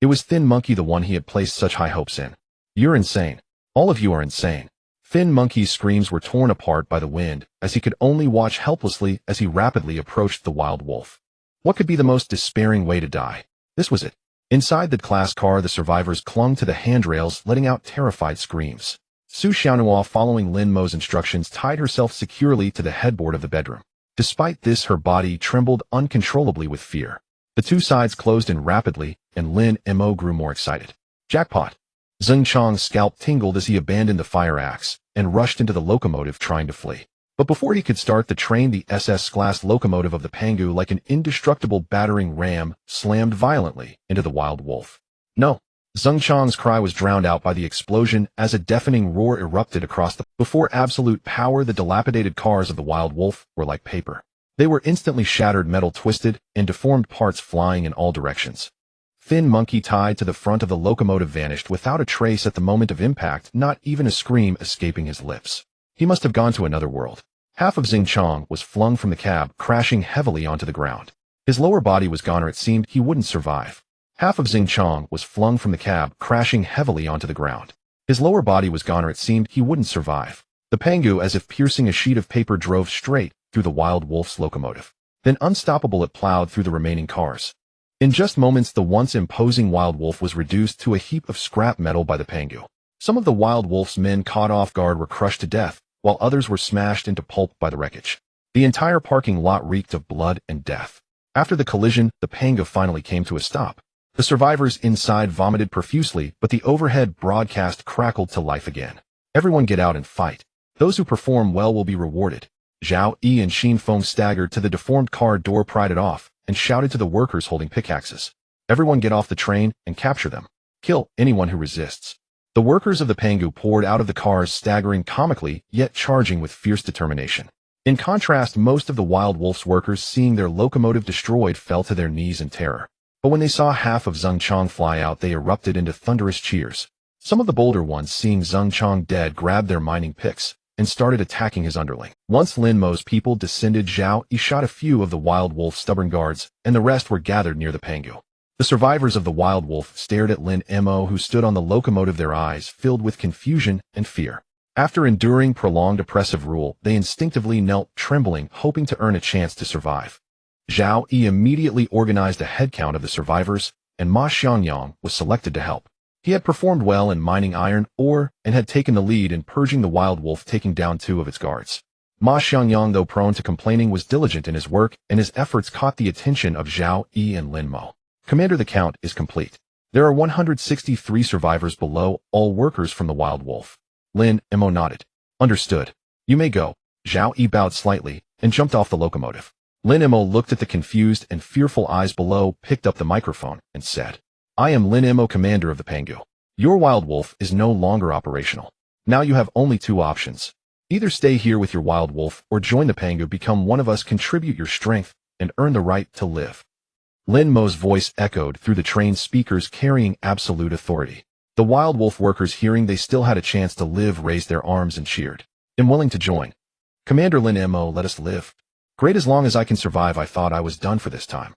It was Thin Monkey, the one he had placed such high hopes in. "You're insane. All of you are insane." Thin Monkey's screams were torn apart by the wind, as he could only watch helplessly as he rapidly approached the wild wolf. What could be the most despairing way to die? This was it. Inside the class car, the survivors clung to the handrails, letting out terrified screams. Su Xiaonhua, following Lin Mo's instructions, tied herself securely to the headboard of the bedroom. Despite this, her body trembled uncontrollably with fear. The two sides closed in rapidly, and Lin Mo grew more excited. Jackpot! Xing Chong's scalp tingled as he abandoned the fire axe and rushed into the locomotive, trying to flee. But before he could start the train, the SS-class locomotive of the Pangu, like an indestructible battering ram, slammed violently into the wild wolf. "No!" Xing Chong's cry was drowned out by the explosion as a deafening roar erupted across the... Before absolute power, the dilapidated cars of the wild wolf were like paper. They were instantly shattered, metal twisted, and deformed parts flying in all directions. thin monkey tied to the front of the locomotive vanished without a trace at the moment of impact, not even a scream escaping his lips. He must have gone to another world. Half of Xingchong was flung from the cab, crashing heavily onto the ground. His lower body was gone, or it seemed he wouldn't survive. Half of Xingchong was flung from the cab, crashing heavily onto the ground. His lower body was gone, or it seemed he wouldn't survive. The Pangu, as if piercing a sheet of paper, drove straight through the Wild Wolf's locomotive. Then unstoppable, it plowed through the remaining cars. In just moments, the once imposing Wild Wolf was reduced to a heap of scrap metal by the Pangu. Some of the Wild Wolf's men caught off guard were crushed to death, while others were smashed into pulp by the wreckage. The entire parking lot reeked of blood and death. After the collision, the Pangu finally came to a stop. The survivors inside vomited profusely, but the overhead broadcast crackled to life again. Everyone get out and fight. Those who perform well will be rewarded. Zhao Yi and Xin Feng staggered to the deformed car door, pried it off, and shouted to the workers holding pickaxes. Everyone get off the train and capture them. Kill anyone who resists. The workers of the Pangu poured out of the cars, staggering comically, yet charging with fierce determination. In contrast, most of the Wild Wolf's workers, seeing their locomotive destroyed, fell to their knees in terror. But when they saw half of Xingchong fly out, they erupted into thunderous cheers. Some of the bolder ones, seeing Xingchong dead, grabbed their mining picks and started attacking his underling. Once Lin Mo's people descended, Zhao Yi shot a few of the Wild Wolf's stubborn guards, and the rest were gathered near the Pangu. The survivors of the Wild Wolf stared at Lin Mo, who stood on the locomotive, their eyes filled with confusion and fear. After enduring prolonged oppressive rule, they instinctively knelt, trembling, hoping to earn a chance to survive. Zhao Yi immediately organized a headcount of the survivors, and Ma Xiangyang was selected to help. He had performed well in mining iron ore and had taken the lead in purging the Wild Wolf, taking down 2 of its guards. Ma Xiangyang, though prone to complaining, was diligent in his work, and his efforts caught the attention of Zhao Yi and Lin Mo. Commander, the count is complete. There are 163 survivors below, all workers from the Wild Wolf. Lin Mo nodded. Understood. You may go. Zhao Yi bowed slightly and jumped off the locomotive. Lin Mo looked at the confused and fearful eyes below, picked up the microphone, and said, I am Lin Mo, commander of the Pangu. Your Wild Wolf is no longer operational. Now you have only 2 options. Either stay here with your Wild Wolf or join the Pangu, become one of us, contribute your strength, and earn the right to live. Lin Mo's voice echoed through the train speakers, carrying absolute authority. The Wild Wolf workers, hearing they still had a chance to live, raised their arms and cheered. I'm willing to join. Commander Lin Mo, let us live. Great, as long as I can survive. I thought I was done for this time.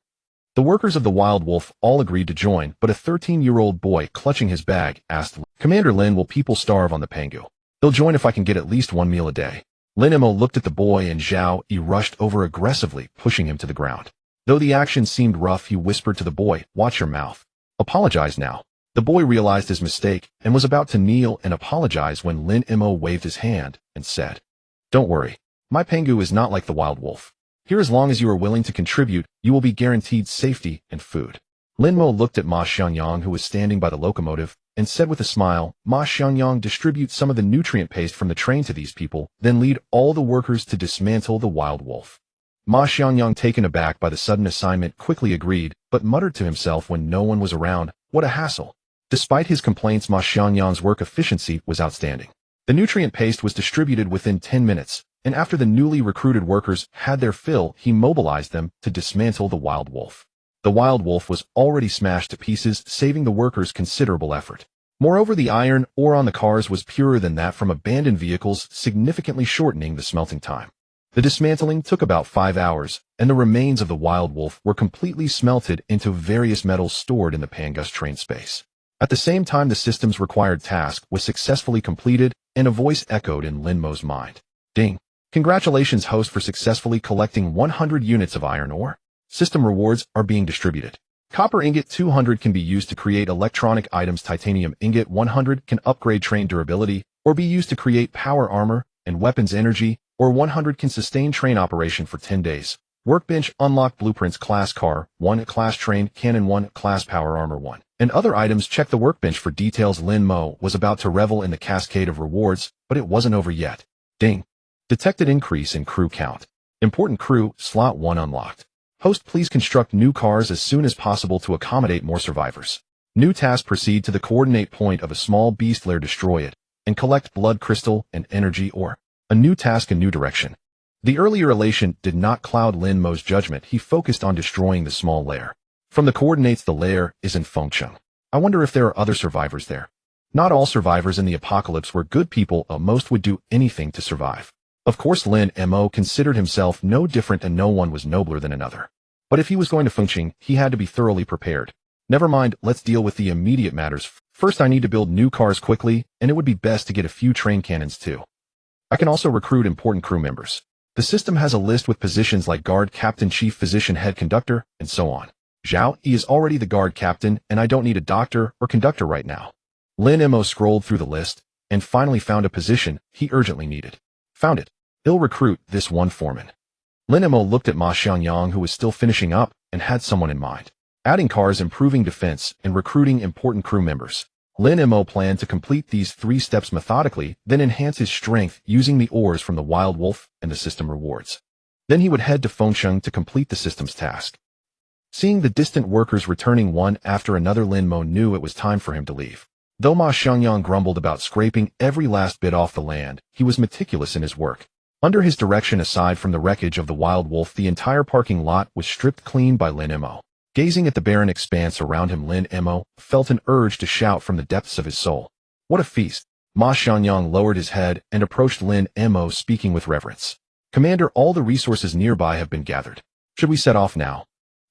The workers of the Wild Wolf all agreed to join, but a 13-year-old boy, clutching his bag, asked, Commander Lin, will people starve on the Pangu? They'll join if I can get at least 1 meal a day. Lin Mo looked at the boy, and Zhao Yi rushed over aggressively, pushing him to the ground. Though the action seemed rough, he whispered to the boy, watch your mouth. Apologize now. The boy realized his mistake and was about to kneel and apologize when Lin Mo waved his hand and said, Don't worry. My Pangu is not like the Wild Wolf. Here, as long as you are willing to contribute, you will be guaranteed safety and food. Lin Mo looked at Ma Xiangyang, who was standing by the locomotive, and said with a smile, Ma Xiangyang, distribute some of the nutrient paste from the train to these people, then lead all the workers to dismantle the Wild Wolf. Ma Xiangyang, taken aback by the sudden assignment, quickly agreed, but muttered to himself when no one was around, what a hassle. Despite his complaints, Ma Xiangyang's work efficiency was outstanding. The nutrient paste was distributed within 10 minutes, and after the newly recruited workers had their fill, he mobilized them to dismantle the Wild Wolf. The Wild Wolf was already smashed to pieces, saving the workers considerable effort. Moreover, the iron ore on the cars was purer than that from abandoned vehicles, significantly shortening the smelting time. The dismantling took about 5 hours, and the remains of the Wild Wolf were completely smelted into various metals stored in the Pangu train space. At the same time, the system's required task was successfully completed, and a voice echoed in Lin Mo's mind. Ding! Congratulations, host, for successfully collecting 100 units of iron ore. System rewards are being distributed. Copper ingot 200 can be used to create electronic items. Titanium ingot 100 can upgrade train durability, or be used to create power armor and weapons. Energy, or 100 can sustain train operation for 10 days. Workbench unlock blueprints. Class car 1, class train cannon 1, class power armor 1. And other items. Check the workbench for details. Lin Mo was about to revel in the cascade of rewards, but it wasn't over yet. Ding! Detected increase in crew count. Important crew, slot 1 unlocked. Host, please construct new cars as soon as possible to accommodate more survivors. New task, proceed to the coordinate point of a small beast lair, destroy it, and collect blood crystal and energy ore. A new task, a new direction. The earlier elation did not cloud Lin Mo's judgment. He focused on destroying the small lair. From the coordinates, the lair is in Fengcheng. I wonder if there are other survivors there. Not all survivors in the apocalypse were good people, most would do anything to survive. Of course, Lin Mo considered himself no different and no one was nobler than another. But if he was going to Fengcheng, he had to be thoroughly prepared. Never mind, let's deal with the immediate matters. First, I need to build new cars quickly, and it would be best to get a few train cannons too. I can also recruit important crew members. The system has a list with positions like guard captain, chief physician, head conductor, and so on. Zhao Yi is already the guard captain, and I don't need a doctor or conductor right now. Lin Mo scrolled through the list, and finally found a position he urgently needed. Found it. He'll recruit this one foreman. Lin Mo looked at Ma Xiangyang, who was still finishing up, and had someone in mind. Adding cars, improving defense, and recruiting important crew members. Lin Mo planned to complete these 3 steps methodically, then enhance his strength using the ores from the Wild Wolf and the system rewards. Then he would head to Fengcheng to complete the system's task. Seeing the distant workers returning one after another, Lin Mo knew it was time for him to leave. Though Ma Xiangyang grumbled about scraping every last bit off the land, he was meticulous in his work. Under his direction, aside from the wreckage of the Wild Wolf, the entire parking lot was stripped clean by Lin Mo. Gazing at the barren expanse around him, Lin Mo felt an urge to shout from the depths of his soul. What a feast! Ma Xiangyang lowered his head and approached Lin Mo, speaking with reverence. Commander, all the resources nearby have been gathered. Should we set off now?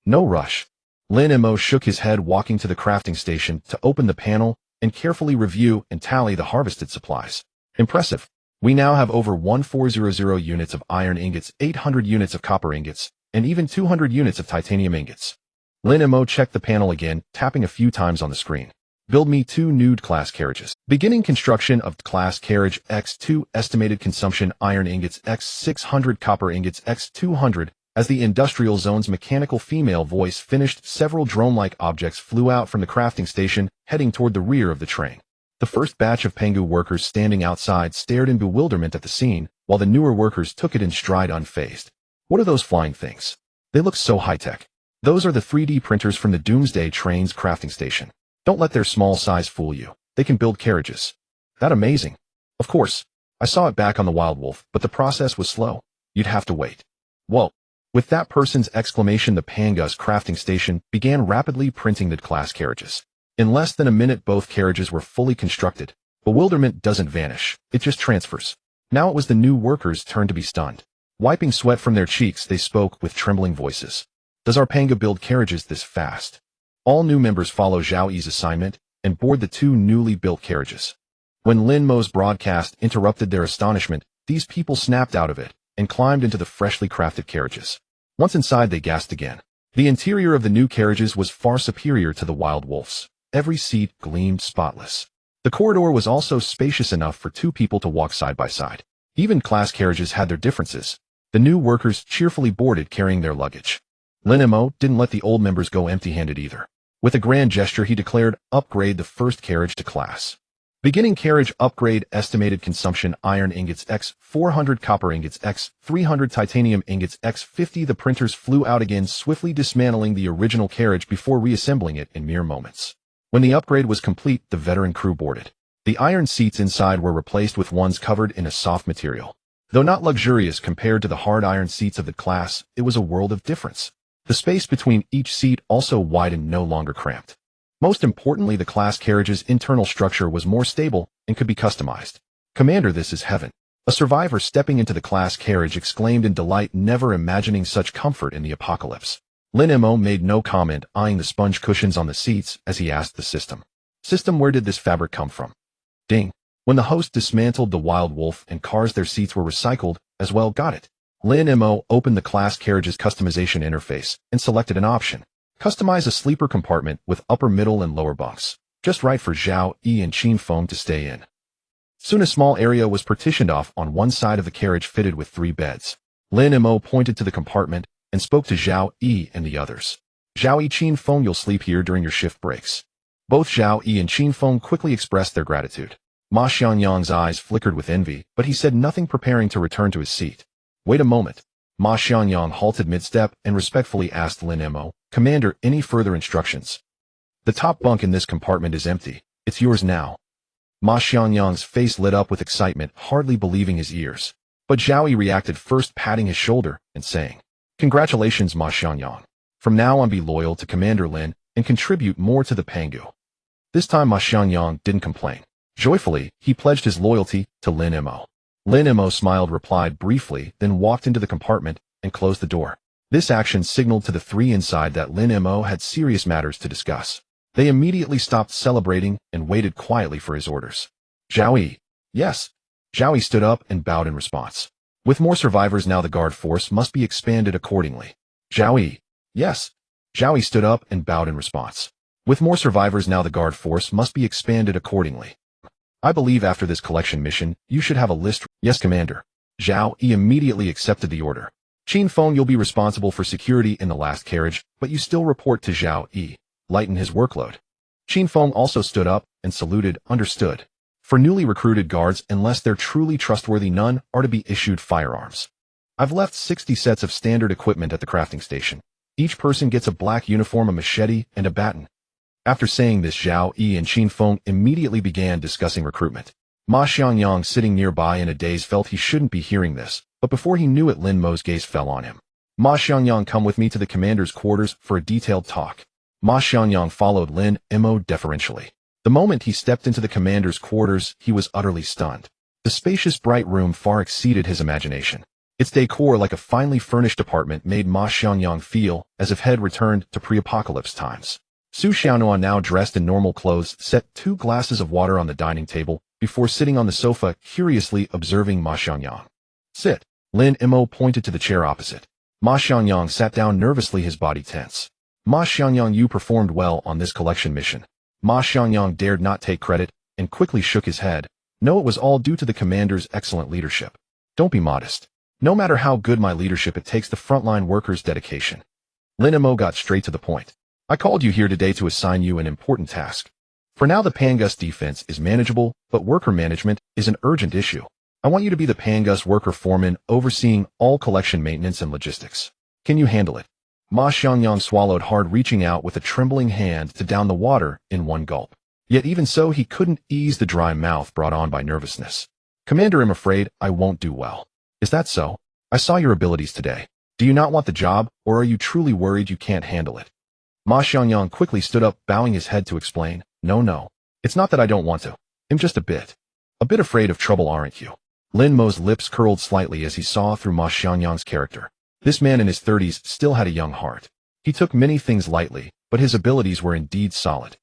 No rush. Lin Mo shook his head, walking to the crafting station to open the panel and carefully review and tally the harvested supplies. Impressive. We now have over 1400 units of iron ingots, 800 units of copper ingots, and even 200 units of titanium ingots. Lin Mo checked the panel again, tapping a few times on the screen. Build me 2 nude class carriages. Beginning construction of class carriage X2, estimated consumption iron ingots X600, copper ingots X200. As the industrial zone's mechanical female voice finished, several drone-like objects flew out from the crafting station, heading toward the rear of the train. The first batch of Pangu workers standing outside stared in bewilderment at the scene, while the newer workers took it in stride unfazed. What are those flying things? They look so high-tech. Those are the 3D printers from the Doomsday Train's crafting station. Don't let their small size fool you. They can build carriages. That amazing. Of course. I saw it back on the Wild Wolf, but the process was slow. You'd have to wait. Whoa. With that person's exclamation, the Pangu's crafting station began rapidly printing the class carriages. In less than a minute, both carriages were fully constructed. Bewilderment doesn't vanish. It just transfers. Now it was the new workers' turn to be stunned. Wiping sweat from their cheeks, they spoke with trembling voices. Does our Pangu build carriages this fast? All new members follow Zhao Yi's assignment and board the 2 newly built carriages. When Lin Mo's broadcast interrupted their astonishment, these people snapped out of it and climbed into the freshly crafted carriages. Once inside, they gasped again. The interior of the new carriages was far superior to the Wild Wolf's. Every seat gleamed spotless. The corridor was also spacious enough for 2 people to walk side by side. Even class carriages had their differences. The new workers cheerfully boarded, carrying their luggage. Lin Mo didn't let the old members go empty-handed either. With a grand gesture, he declared, upgrade the first carriage to class. Beginning carriage upgrade, estimated consumption iron ingots X400, copper ingots X300, titanium ingots X50. The printers flew out again, swiftly dismantling the original carriage before reassembling it in mere moments. When the upgrade was complete, the veteran crew boarded. The iron seats inside were replaced with ones covered in a soft material. Though not luxurious compared to the hard iron seats of the class, it was a world of difference. The space between each seat also widened, no longer cramped. Most importantly, the class carriage's internal structure was more stable and could be customized. Commander, this is heaven. A survivor stepping into the class carriage exclaimed in delight, never imagining such comfort in the apocalypse. Lin Mo made no comment, eyeing the sponge cushions on the seats as he asked the system. System, where did this fabric come from? Ding. When the host dismantled the Wild Wolf and cars, their seats were recycled as well. Got it. Lin Mo opened the class carriage's customization interface and selected an option. Customize a sleeper compartment with upper, middle, and lower bunks. Just right for Zhao Yi and Qin Feng to stay in. Soon a small area was partitioned off on one side of the carriage, fitted with 3 beds. Lin Mo pointed to the compartment and spoke to Zhao Yi and the others. Zhao Yi, Qin Feng, you'll sleep here during your shift breaks. Both Zhao Yi and Qin Feng quickly expressed their gratitude. Ma Xiangyang's eyes flickered with envy, but he said nothing, preparing to return to his seat. Wait a moment. Ma Xiangyang halted mid-step and respectfully asked Lin Mo, Commander, any further instructions? The top bunk in this compartment is empty. It's yours now. Ma Xiangyang's face lit up with excitement, hardly believing his ears. But Zhao Yi reacted first, patting his shoulder and saying, Congratulations, Ma Xiangyang. From now on be loyal to Commander Lin and contribute more to the Pangu. This time Ma Xiangyang didn't complain. Joyfully, he pledged his loyalty to Lin Mo. Lin Mo smiled, replied briefly, then walked into the compartment and closed the door. This action signaled to the three inside that Lin Mo had serious matters to discuss. They immediately stopped celebrating and waited quietly for his orders. Zhao Yi. Yes. Zhao Yi stood up and bowed in response. With more survivors now, the guard force must be expanded accordingly. Zhao Yi. Yes. Zhao Yi stood up and bowed in response. With more survivors now, the guard force must be expanded accordingly. I believe after this collection mission, you should have a list. Yes, Commander. Zhao Yi immediately accepted the order. Qin Feng, you'll be responsible for security in the last carriage, but you still report to Zhao Yi. Lighten his workload. Qin Feng also stood up and saluted. Understood. For newly recruited guards, unless they're truly trustworthy, none are to be issued firearms. I've left 60 sets of standard equipment at the crafting station. Each person gets a black uniform, a machete, and a baton. After saying this, Zhao Yi and Qin Feng immediately began discussing recruitment. Ma Xiangyang, sitting nearby in a daze, felt he shouldn't be hearing this, but before he knew it, Lin Mo's gaze fell on him. Ma Xiangyang, come with me to the commander's quarters for a detailed talk. Ma Xiangyang followed Lin Mo deferentially. The moment he stepped into the commander's quarters, he was utterly stunned. The spacious, bright room far exceeded his imagination. Its decor, like a finely furnished apartment, made Ma Xiangyang feel as if had returned to pre-apocalypse times. Su Xiaonuan, now dressed in normal clothes, set 2 glasses of water on the dining table before sitting on the sofa, curiously observing Ma Xiangyang. Sit. Lin Mo pointed to the chair opposite. Ma Xiangyang sat down nervously, his body tense. Ma Xiangyang, you performed well on this collection mission. Ma Xiangyang dared not take credit and quickly shook his head. No, it was all due to the commander's excellent leadership. Don't be modest. No matter how good my leadership, it takes the frontline workers' dedication. Lin Mo got straight to the point. I called you here today to assign you an important task. For now, the Pangus defense is manageable, but worker management is an urgent issue. I want you to be the Pangus worker foreman, overseeing all collection maintenance and logistics. Can you handle it? Ma Xiangyang swallowed hard, reaching out with a trembling hand to down the water in one gulp. Yet even so, he couldn't ease the dry mouth brought on by nervousness. Commander, I'm afraid I won't do well. Is that so? I saw your abilities today. Do you not want the job, or are you truly worried you can't handle it? Ma Xiangyang quickly stood up, bowing his head to explain. No. It's not that I don't want to. I'm just a bit afraid of trouble, aren't you? Lin Mo's lips curled slightly as he saw through Ma Xiangyang's character. This man in his 30s still had a young heart. He took many things lightly, but his abilities were indeed solid.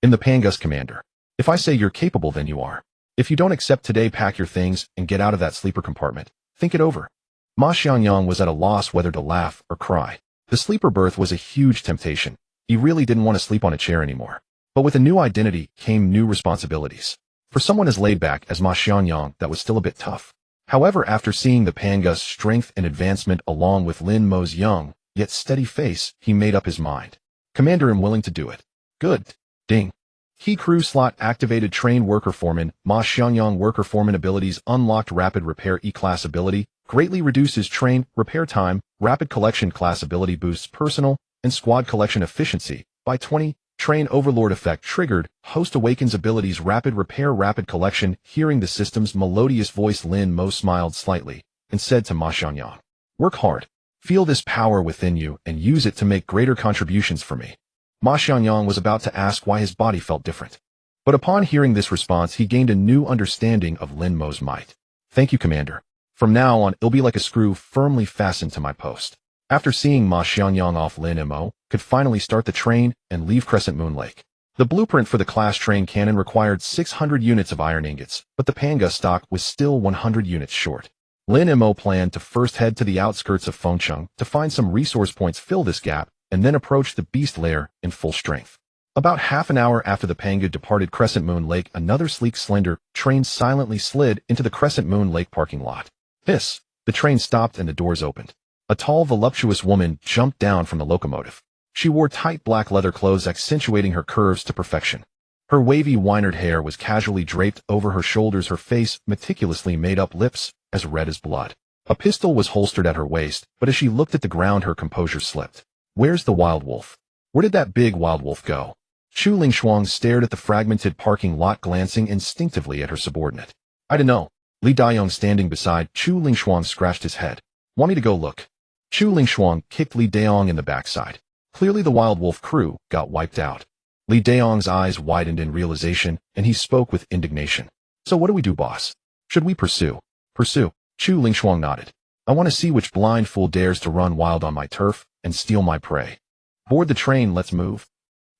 In the Pangus, Commander. If I say you're capable, then you are. If you don't accept today, pack your things and get out of that sleeper compartment. Think it over. Ma Xiangyang was at a loss whether to laugh or cry. The sleeper berth was a huge temptation. He really didn't want to sleep on a chair anymore. But with a new identity came new responsibilities. For someone as laid back as Ma Xiangyang, that was still a bit tough. However, after seeing the Pangus' strength and advancement along with Lin Mo's young, yet steady face, he made up his mind. Commander, I'm willing to do it. Good. Ding. Key crew slot activated. Train worker foreman. Ma Xiangyang worker foreman abilities unlocked. Rapid repair E-class ability greatly reduces train repair time. Rapid collection class ability boosts personal and squad collection efficiency by 20. Train Overlord effect triggered. Host awakens abilities. Rapid repair, rapid collection. Hearing the system's melodious voice, Lin Mo smiled slightly and said to Ma Xiangyang, work hard. Feel this power within you and use it to make greater contributions for me. Ma Xiangyang was about to ask why his body felt different. But upon hearing this response, he gained a new understanding of Lin Mo's might. Thank you, Commander. From now on, it'll be like a screw firmly fastened to my post. After seeing Ma Xiangyang off, Lin Mo could finally start the train and leave Crescent Moon Lake. The blueprint for the class train cannon required 600 units of iron ingots, but the Pangus stock was still 100 units short. Lin Mo planned to first head to the outskirts of Fengcheng to find some resource points, fill this gap, and then approach the beast lair in full strength. About half an hour after the Pangu departed Crescent Moon Lake, another sleek, slender train silently slid into the Crescent Moon Lake parking lot. Hiss! The train stopped and the doors opened. A tall, voluptuous woman jumped down from the locomotive. She wore tight black leather clothes, accentuating her curves to perfection. Her wavy, winded hair was casually draped over her shoulders, her face meticulously made up, lips as red as blood. A pistol was holstered at her waist, but as she looked at the ground, her composure slipped. Where's the wild wolf? Where did that big wild wolf go? Chu Lingshuang stared at the fragmented parking lot, glancing instinctively at her subordinate. I don't know. Li Dayong, standing beside Chu Lingshuang, scratched his head. Want me to go look? Chu Lingshuang kicked Li Dayong in the backside. Clearly the Wild Wolf crew got wiped out. Li Daong's eyes widened in realization, and he spoke with indignation. So what do we do, boss? Should we pursue? Pursue? Chu Lingshuang nodded. I want to see which blind fool dares to run wild on my turf and steal my prey. Board the train, let's move.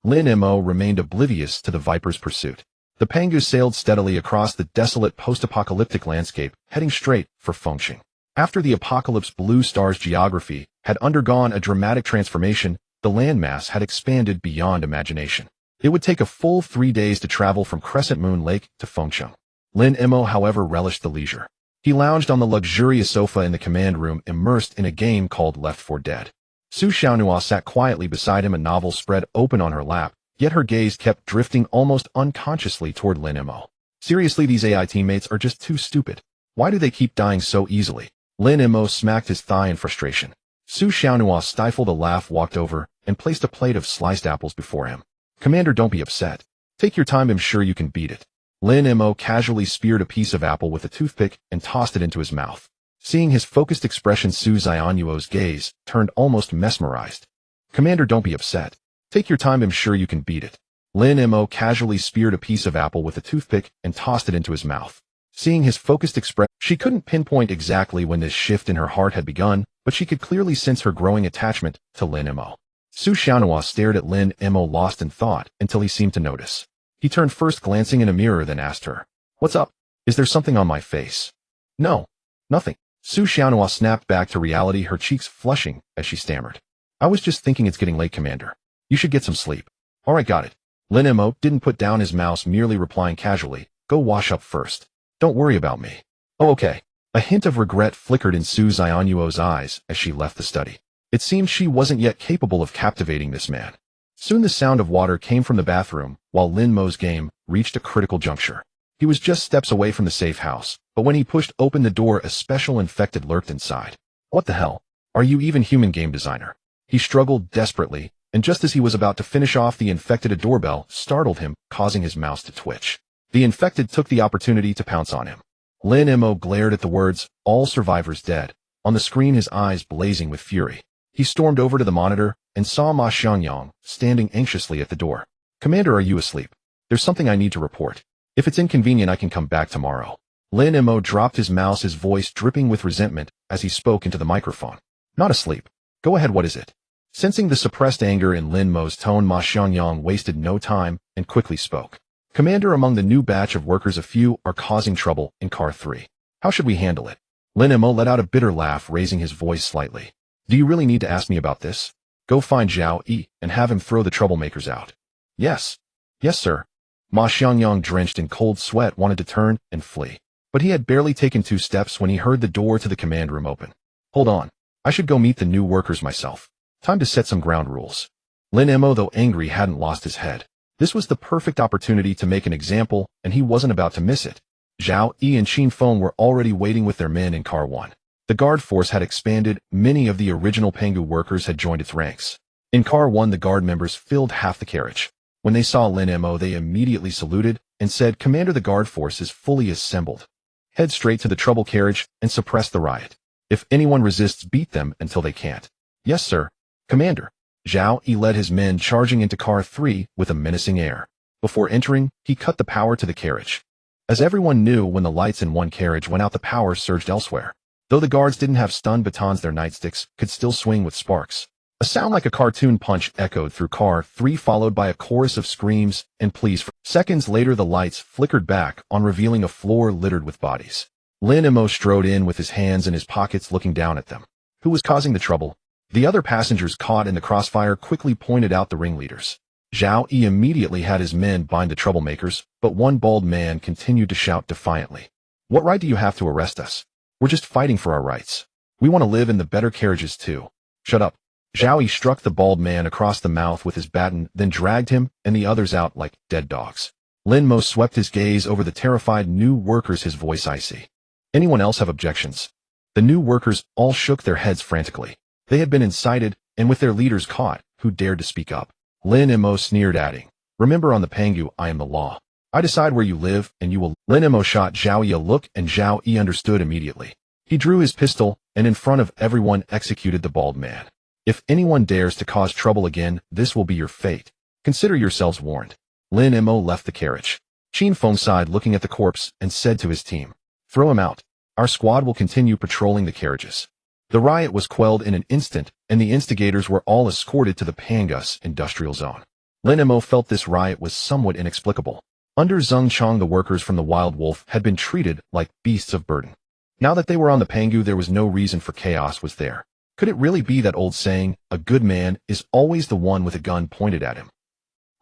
Lin Mo remained oblivious to the Viper's pursuit. The Pangu sailed steadily across the desolate post-apocalyptic landscape, heading straight for Fengxing. After the apocalypse, Blue Star's geography had undergone a dramatic transformation. The landmass had expanded beyond imagination. It would take a full 3 days to travel from Crescent Moon Lake to Fengxing. Lin Mo, however, relished the leisure. He lounged on the luxurious sofa in the command room, immersed in a game called Left 4 Dead. Su Xiaonhua sat quietly beside him, a novel spread open on her lap, yet her gaze kept drifting almost unconsciously toward Lin Mo. Seriously, these AI teammates are just too stupid. Why do they keep dying so easily? Lin Mo smacked his thigh in frustration. Su Xiaonhua stifled a laugh, walked over, and placed a plate of sliced apples before him. Commander, don't be upset. Take your time, I'm sure you can beat it. Lin Mo casually speared a piece of apple with a toothpick and tossed it into his mouth. Seeing his focused expression, Su Xianyuo's gaze turned almost mesmerized. Commander, don't be upset. Take your time, I'm sure you can beat it. Lin Mo casually speared a piece of apple with a toothpick and tossed it into his mouth. Seeing his focused expression, she couldn't pinpoint exactly when this shift in her heart had begun, but she could clearly sense her growing attachment to Lin Mo. Su Xiaonhua stared at Lin Mo, lost in thought, until he seemed to notice. He turned, first glancing in a mirror, then asked her, "What's up? Is there something on my face?" "No. Nothing." Su Xiaonhua snapped back to reality, her cheeks flushing as she stammered. "I was just thinking it's getting late, Commander. You should get some sleep." "Alright, got it." Lin Mo didn't put down his mouse, merely replying casually, "Go wash up first. Don't worry about me." "Oh, okay." A hint of regret flickered in Su Xianyuo's eyes as she left the study. It seemed she wasn't yet capable of captivating this man. Soon the sound of water came from the bathroom, while Lin Mo's game reached a critical juncture. He was just steps away from the safe house, but when he pushed open the door, a special infected lurked inside. "What the hell? Are you even human, game designer?" He struggled desperately, and just as he was about to finish off the infected, a doorbell startled him, causing his mouse to twitch. The infected took the opportunity to pounce on him. Lin Mo glared at the words, "All survivors dead," on the screen, his eyes blazing with fury. He stormed over to the monitor and saw Ma Xiangyang standing anxiously at the door. "Commander, are you asleep? There's something I need to report. If it's inconvenient, I can come back tomorrow." Lin Mo dropped his mouse, his voice dripping with resentment as he spoke into the microphone. "Not asleep. Go ahead, what is it?" Sensing the suppressed anger in Lin Mo's tone, Ma Xiangyang wasted no time and quickly spoke. "Commander, among the new batch of workers, a few are causing trouble in Car 3. How should we handle it?" Lin Mo let out a bitter laugh, raising his voice slightly. "Do you really need to ask me about this? Go find Zhao Yi and have him throw the troublemakers out." "Yes. Yes, sir." Ma Xiangyang, drenched in cold sweat, wanted to turn and flee. But he had barely taken 2 steps when he heard the door to the command room open. "Hold on. I should go meet the new workers myself. Time to set some ground rules." Lin Mo, though angry, hadn't lost his head. This was the perfect opportunity to make an example, and he wasn't about to miss it. Zhao Yi and Qin Feng were already waiting with their men in Car 1. The guard force had expanded, many of the original Pangu workers had joined its ranks. In Car 1, the guard members filled half the carriage. When they saw Lin Mo, they immediately saluted and said, "Commander, the guard force is fully assembled. Head straight to the trouble carriage and suppress the riot. If anyone resists, beat them until they can't." "Yes, sir." "Commander." Zhao Yi led his men charging into Car 3 with a menacing air. Before entering, he cut the power to the carriage. As everyone knew, when the lights in one carriage went out, the power surged elsewhere. Though the guards didn't have stun batons, their nightsticks could still swing with sparks. A sound like a cartoon punch echoed through Car 3, followed by a chorus of screams and pleas. Seconds later, the lights flickered back on, revealing a floor littered with bodies. Lin Mo strode in with his hands in his pockets, looking down at them. Who was causing the trouble? The other passengers caught in the crossfire quickly pointed out the ringleaders. Zhao Yi immediately had his men bind the troublemakers, but one bald man continued to shout defiantly, "What right do you have to arrest us? We're just fighting for our rights. We want to live in the better carriages too." "Shut up." Zhao Yi struck the bald man across the mouth with his baton, then dragged him and the others out like dead dogs. Lin Mo swept his gaze over the terrified new workers, his voice icy. "Anyone else have objections?" The new workers all shook their heads frantically. They had been incited, and with their leaders caught, who dared to speak up? Lin Mo sneered, adding, "Remember, on the Pangu, I am the law. I decide where you live, and you will." Lin Mo shot Zhao Yi a look, and Zhao Yi understood immediately. He drew his pistol, and in front of everyone executed the bald man. If anyone dares to cause trouble again, this will be your fate. Consider yourselves warned. Lin Mo left the carriage. Qin Feng sighed looking at the corpse and said to his team, "Throw him out. Our squad will continue patrolling the carriages." The riot was quelled in an instant, and the instigators were all escorted to the Pangu industrial zone. Lin Mo felt this riot was somewhat inexplicable. Under Zheng Chong, the workers from the Wild Wolf had been treated like beasts of burden. Now that they were on the Pangu, there was no reason for chaos was there. Could it really be that old saying, a good man is always the one with a gun pointed at him?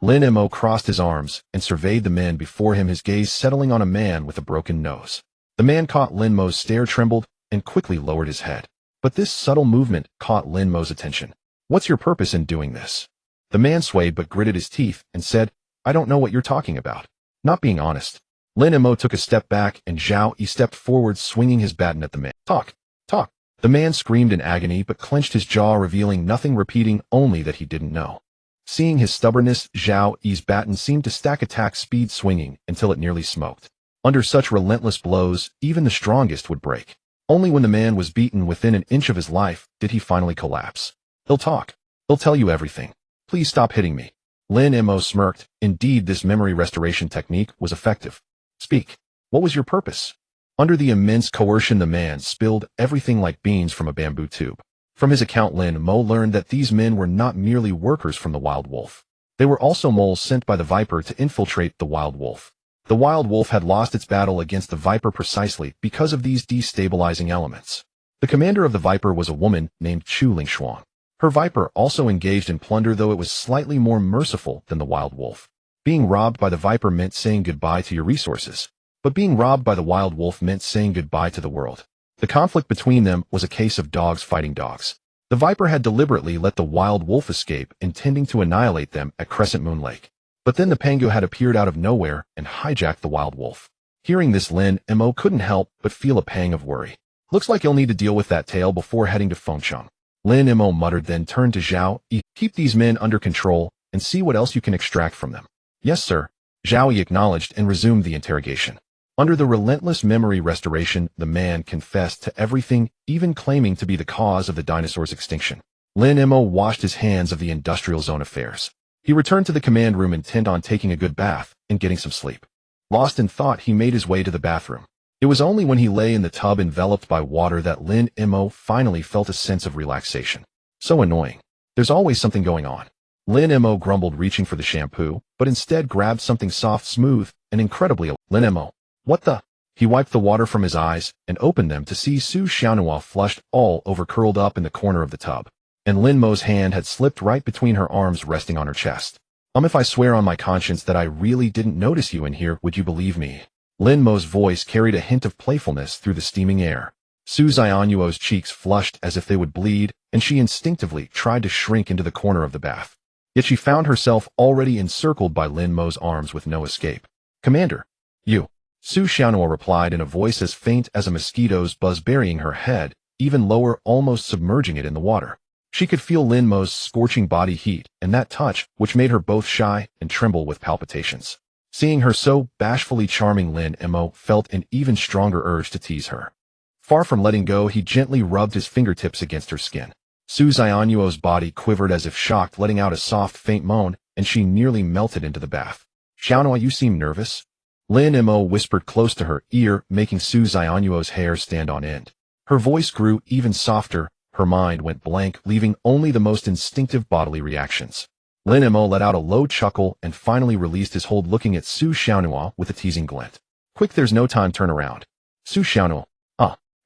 Lin Mo crossed his arms and surveyed the men before him, his gaze settling on a man with a broken nose. The man caught Lin Mo's stare, trembled, and quickly lowered his head. But this subtle movement caught Lin Mo's attention. "What's your purpose in doing this?" The man swayed but gritted his teeth and said, "I don't know what you're talking about." Not being honest. Lin Mo took a step back and Zhao Yi stepped forward, swinging his baton at the man. Talk. Talk. The man screamed in agony but clenched his jaw, revealing nothing, repeating only that he didn't know. Seeing his stubbornness, Zhao Yi's baton seemed to stack attack speed, swinging until it nearly smoked. Under such relentless blows, even the strongest would break. Only when the man was beaten within an inch of his life did he finally collapse. "He'll talk. He'll tell you everything. Please stop hitting me." Lin Mo smirked. Indeed, this memory restoration technique was effective. "Speak. What was your purpose?" Under the immense coercion, the man spilled everything like beans from a bamboo tube. From his account, Lin Mo learned that these men were not merely workers from the Wild Wolf. They were also moles sent by the Viper to infiltrate the Wild Wolf. The Wild Wolf had lost its battle against the Viper precisely because of these destabilizing elements. The commander of the Viper was a woman named Chu Lingshuang. Her Viper also engaged in plunder, though it was slightly more merciful than the Wild Wolf. Being robbed by the Viper meant saying goodbye to your resources, but being robbed by the Wild Wolf meant saying goodbye to the world. The conflict between them was a case of dogs fighting dogs. The Viper had deliberately let the Wild Wolf escape, intending to annihilate them at Crescent Moon Lake. But then the Pangu had appeared out of nowhere and hijacked the Wild Wolf. Hearing this, Lin Mo couldn't help but feel a pang of worry. "Looks like you'll need to deal with that tail before heading to Fengcheng." Lin Mo muttered, then turned to Zhao Yi. "Keep these men under control and see what else you can extract from them." "Yes, sir." Zhao Yi acknowledged and resumed the interrogation. Under the relentless memory restoration, the man confessed to everything, even claiming to be the cause of the dinosaur's extinction. Lin Mo washed his hands of the industrial zone affairs. He returned to the command room, intent on taking a good bath and getting some sleep. Lost in thought, he made his way to the bathroom. It was only when he lay in the tub enveloped by water that Lin Mo finally felt a sense of relaxation. So annoying. There's always something going on. Lin Mo grumbled, reaching for the shampoo, but instead grabbed something soft, smooth, and incredibly Lin Mo. "What the?" He wiped the water from his eyes and opened them to see Su Xiaonhua flushed all over, curled up in the corner of the tub. And Lin Mo's hand had slipped right between her arms, resting on her chest. If I swear on my conscience that I really didn't notice you in here, would you believe me?" Lin Mo's voice carried a hint of playfulness through the steaming air. Su Xiaonyuo's cheeks flushed as if they would bleed, and she instinctively tried to shrink into the corner of the bath. Yet she found herself already encircled by Lin Mo's arms with no escape. "Commander." "You." Su Xiaonhua replied in a voice as faint as a mosquito's buzz, burying her head even lower, almost submerging it in the water. She could feel Lin Mo's scorching body heat and that touch which made her both shy and tremble with palpitations. Seeing her so bashfully charming, Lin Mo felt an even stronger urge to tease her. Far from letting go, he gently rubbed his fingertips against her skin. Su Xianyuo's body quivered as if shocked, letting out a soft, faint moan, and she nearly melted into the bath. "Xiaonhua, you seem nervous." Lin Mo whispered close to her ear, making Su Xianyuo's hair stand on end. Her voice grew even softer. Her mind went blank, leaving only the most instinctive bodily reactions. Lin Mo let out a low chuckle and finally released his hold, looking at Su Xiaonhua with a teasing glint. "Quick, there's no time, turn around." Su Xiaonhua.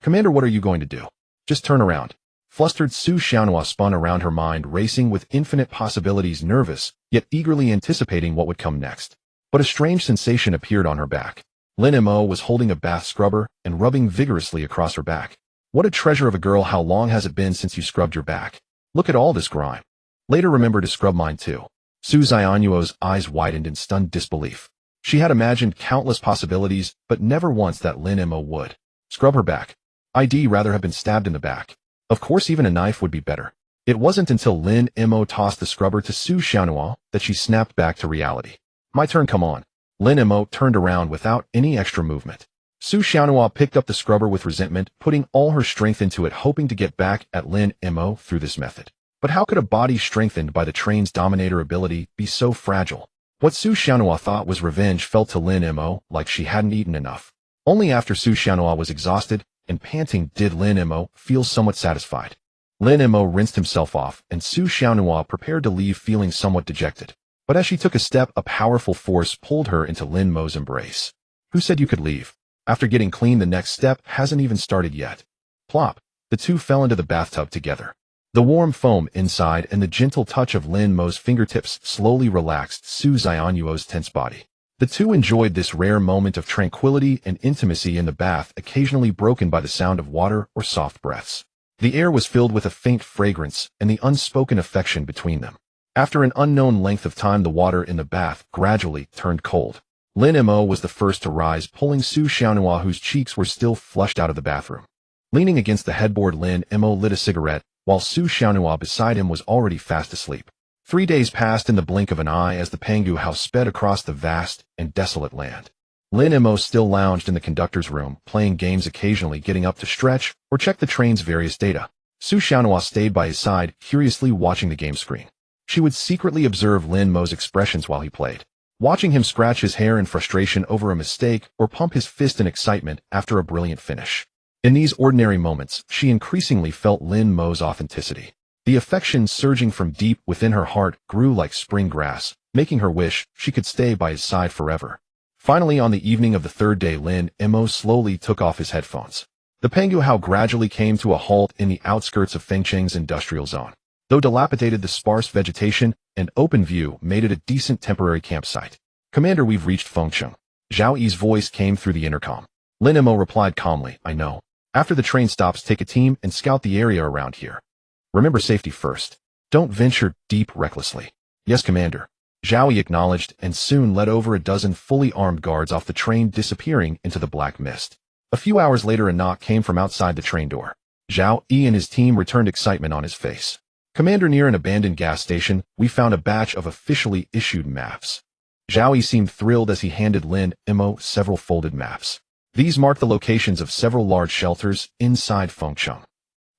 Commander, what are you going to do?" "Just turn around." Flustered, Su Xiaonhua spun around, her mind racing with infinite possibilities, nervous, yet eagerly anticipating what would come next. But a strange sensation appeared on her back. Lin Mo was holding a bath scrubber and rubbing vigorously across her back. "What a treasure of a girl. How long has it been since you scrubbed your back? Look at all this grime. Later remember to scrub mine too." Su Xianyuo's eyes widened in stunned disbelief. She had imagined countless possibilities, but never once that Lin Mo would scrub her back. I'd rather have been stabbed in the back. Of course, even a knife would be better. It wasn't until Lin Mo tossed the scrubber to Su Xiaonhua that she snapped back to reality. "My turn, come on." Lin Mo turned around without any extra movement. Su Xiaonhua picked up the scrubber with resentment, putting all her strength into it, hoping to get back at Lin Mo through this method. But how could a body strengthened by the train's dominator ability be so fragile? What Su Xianhua thought was revenge felt to Lin Mo like she hadn't eaten enough. Only after Su Xianhua was exhausted and panting did Lin Mo feel somewhat satisfied. Lin Mo rinsed himself off, and Su Xianhua prepared to leave feeling somewhat dejected. But as she took a step, a powerful force pulled her into Lin Mo's embrace. Who said you could leave? After getting clean, the next step hasn't even started yet. Plop. The two fell into the bathtub together. The warm foam inside and the gentle touch of Lin Mo's fingertips slowly relaxed Su Xianyuo's tense body. The two enjoyed this rare moment of tranquility and intimacy in the bath, occasionally broken by the sound of water or soft breaths. The air was filled with a faint fragrance and the unspoken affection between them. After an unknown length of time, the water in the bath gradually turned cold. Lin Mo was the first to rise, pulling Su Xianhua, whose cheeks were still flushed, out of the bathroom. Leaning against the headboard, Lin Mo lit a cigarette, while Su Xianhua beside him was already fast asleep. 3 days passed in the blink of an eye as the Pangu house sped across the vast and desolate land. Lin Mo still lounged in the conductor's room, playing games, occasionally getting up to stretch or check the train's various data. Su Xianhua stayed by his side, curiously watching the game screen. She would secretly observe Lin Mo's expressions while he played, watching him scratch his hair in frustration over a mistake or pump his fist in excitement after a brilliant finish. In these ordinary moments, she increasingly felt Lin Mo's authenticity. The affection surging from deep within her heart grew like spring grass, making her wish she could stay by his side forever. Finally, on the evening of the third day, Lin Mo slowly took off his headphones. The Pangu house gradually came to a halt in the outskirts of Fengcheng's industrial zone. Though dilapidated, the sparse vegetation and open view made it a decent temporary campsite. "Commander, we've reached Fengcheng." Zhao Yi's voice came through the intercom. Lin Mo replied calmly, "I know. After the train stops, take a team and scout the area around here. Remember safety first. Don't venture deep recklessly." "Yes, Commander." Zhao Yi acknowledged and soon led over a dozen fully armed guards off the train, disappearing into the black mist. A few hours later, a knock came from outside the train door. Zhao Yi and his team returned, excitement on his face. "Commander, near an abandoned gas station, we found a batch of officially issued maps." Zhao Yi seemed thrilled as he handed Lin Mo several folded maps. These marked the locations of several large shelters inside Fengcheng.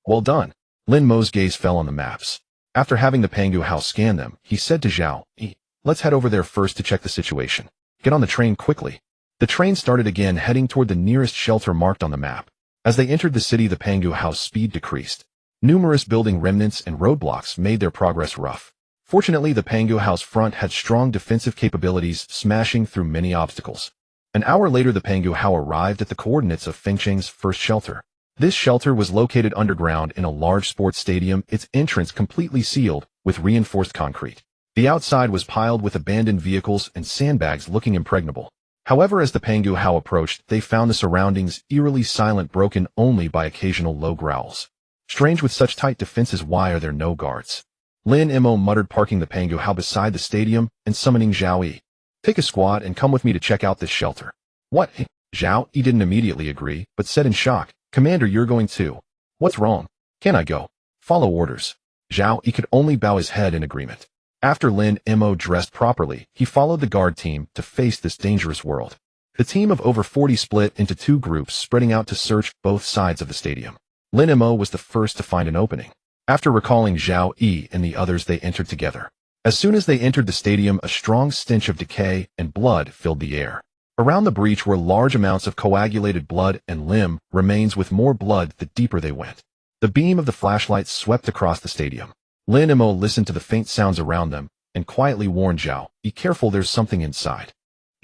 "Well done." Lin Mo's gaze fell on the maps. After having the Pangu house scan them, he said to Zhao Yi, "Let's head over there first to check the situation. Get on the train quickly." The train started again, heading toward the nearest shelter marked on the map. As they entered the city, the Pangu house speed decreased. Numerous building remnants and roadblocks made their progress rough. Fortunately, the Pangu house front had strong defensive capabilities, smashing through many obstacles. An hour later, the Pangu house arrived at the coordinates of Fengcheng's first shelter. This shelter was located underground in a large sports stadium, its entrance completely sealed with reinforced concrete. The outside was piled with abandoned vehicles and sandbags, looking impregnable. However, as the Pangu house approached, they found the surroundings eerily silent, broken only by occasional low growls. "Strange, with such tight defenses, why are there no guards?" Lin Mo muttered, parking the Pangu house beside the stadium and summoning Zhao Yi. "Take a squad and come with me to check out this shelter." "What?" Zhao Yi didn't immediately agree, but said in shock, "Commander, you're going too. What's wrong?" "Can I go?" "Follow orders." Zhao Yi could only bow his head in agreement. After Lin Mo dressed properly, he followed the guard team to face this dangerous world. The team of over 40 split into 2 groups, spreading out to search both sides of the stadium. Lin Mo was the first to find an opening. After recalling Zhao Yi and the others, they entered together. As soon as they entered the stadium, a strong stench of decay and blood filled the air. Around the breach were large amounts of coagulated blood and limb remains, with more blood the deeper they went. The beam of the flashlight swept across the stadium. Lin Mo listened to the faint sounds around them and quietly warned Zhao, "Be careful, there's something inside."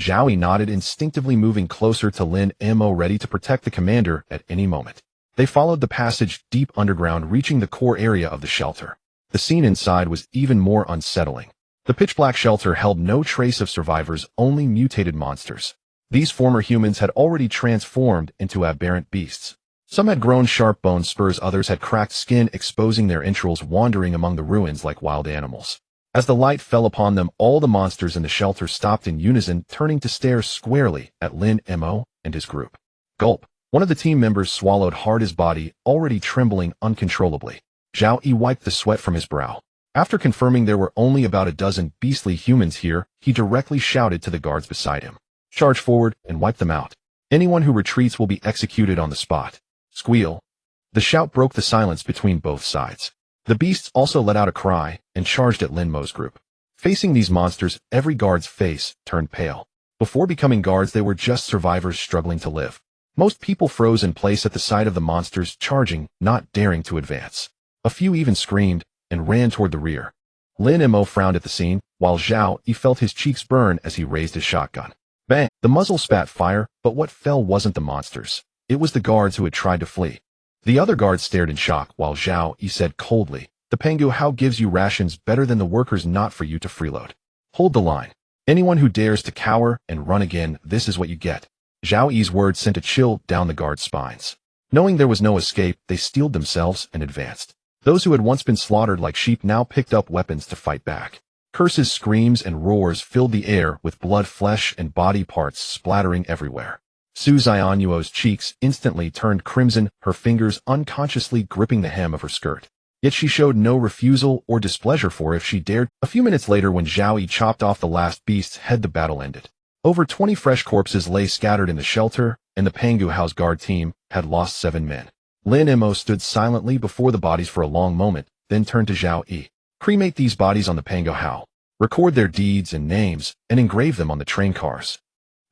Zhao Yi nodded, instinctively moving closer to Lin Mo, ready to protect the commander at any moment. They followed the passage deep underground, reaching the core area of the shelter. The scene inside was even more unsettling. The pitch-black shelter held no trace of survivors, only mutated monsters. These former humans had already transformed into aberrant beasts. Some had grown sharp bone spurs, others had cracked skin, exposing their entrails, wandering among the ruins like wild animals. As the light fell upon them, all the monsters in the shelter stopped in unison, turning to stare squarely at Lin Mo and his group. Gulp. One of the team members swallowed hard, his body already trembling uncontrollably. Zhao Yi wiped the sweat from his brow. After confirming there were only about a dozen beastly humans here, he directly shouted to the guards beside him, "Charge forward and wipe them out. Anyone who retreats will be executed on the spot." Squeal. The shout broke the silence between both sides. The beasts also let out a cry and charged at Lin Mo's group. Facing these monsters, every guard's face turned pale. Before becoming guards, they were just survivors struggling to live. Most people froze in place at the sight of the monsters charging, not daring to advance. A few even screamed and ran toward the rear. Lin Mo frowned at the scene, while Zhao Yi felt his cheeks burn as he raised his shotgun. Bang! The muzzle spat fire, but what fell wasn't the monsters. It was the guards who had tried to flee. The other guards stared in shock, while Zhao Yi said coldly, "The Pangu How gives you rations better than the workers not for you to freeload. Hold the line. Anyone who dares to cower and run again, this is what you get." Zhao Yi's words sent a chill down the guards' spines. Knowing there was no escape, they steeled themselves and advanced. Those who had once been slaughtered like sheep now picked up weapons to fight back. Curses, screams, and roars filled the air with blood, flesh, and body parts splattering everywhere. Su Xianyuo's cheeks instantly turned crimson, her fingers unconsciously gripping the hem of her skirt. Yet she showed no refusal or displeasure, for if she dared. A few minutes later, when Zhao Yi chopped off the last beast's head, the battle ended. Over 20 fresh corpses lay scattered in the shelter, and the Pangu House guard team had lost 7 men. Lin Mo stood silently before the bodies for a long moment, then turned to Zhao Yi. "Cremate these bodies on the Pangu House. Record their deeds and names, and engrave them on the train cars."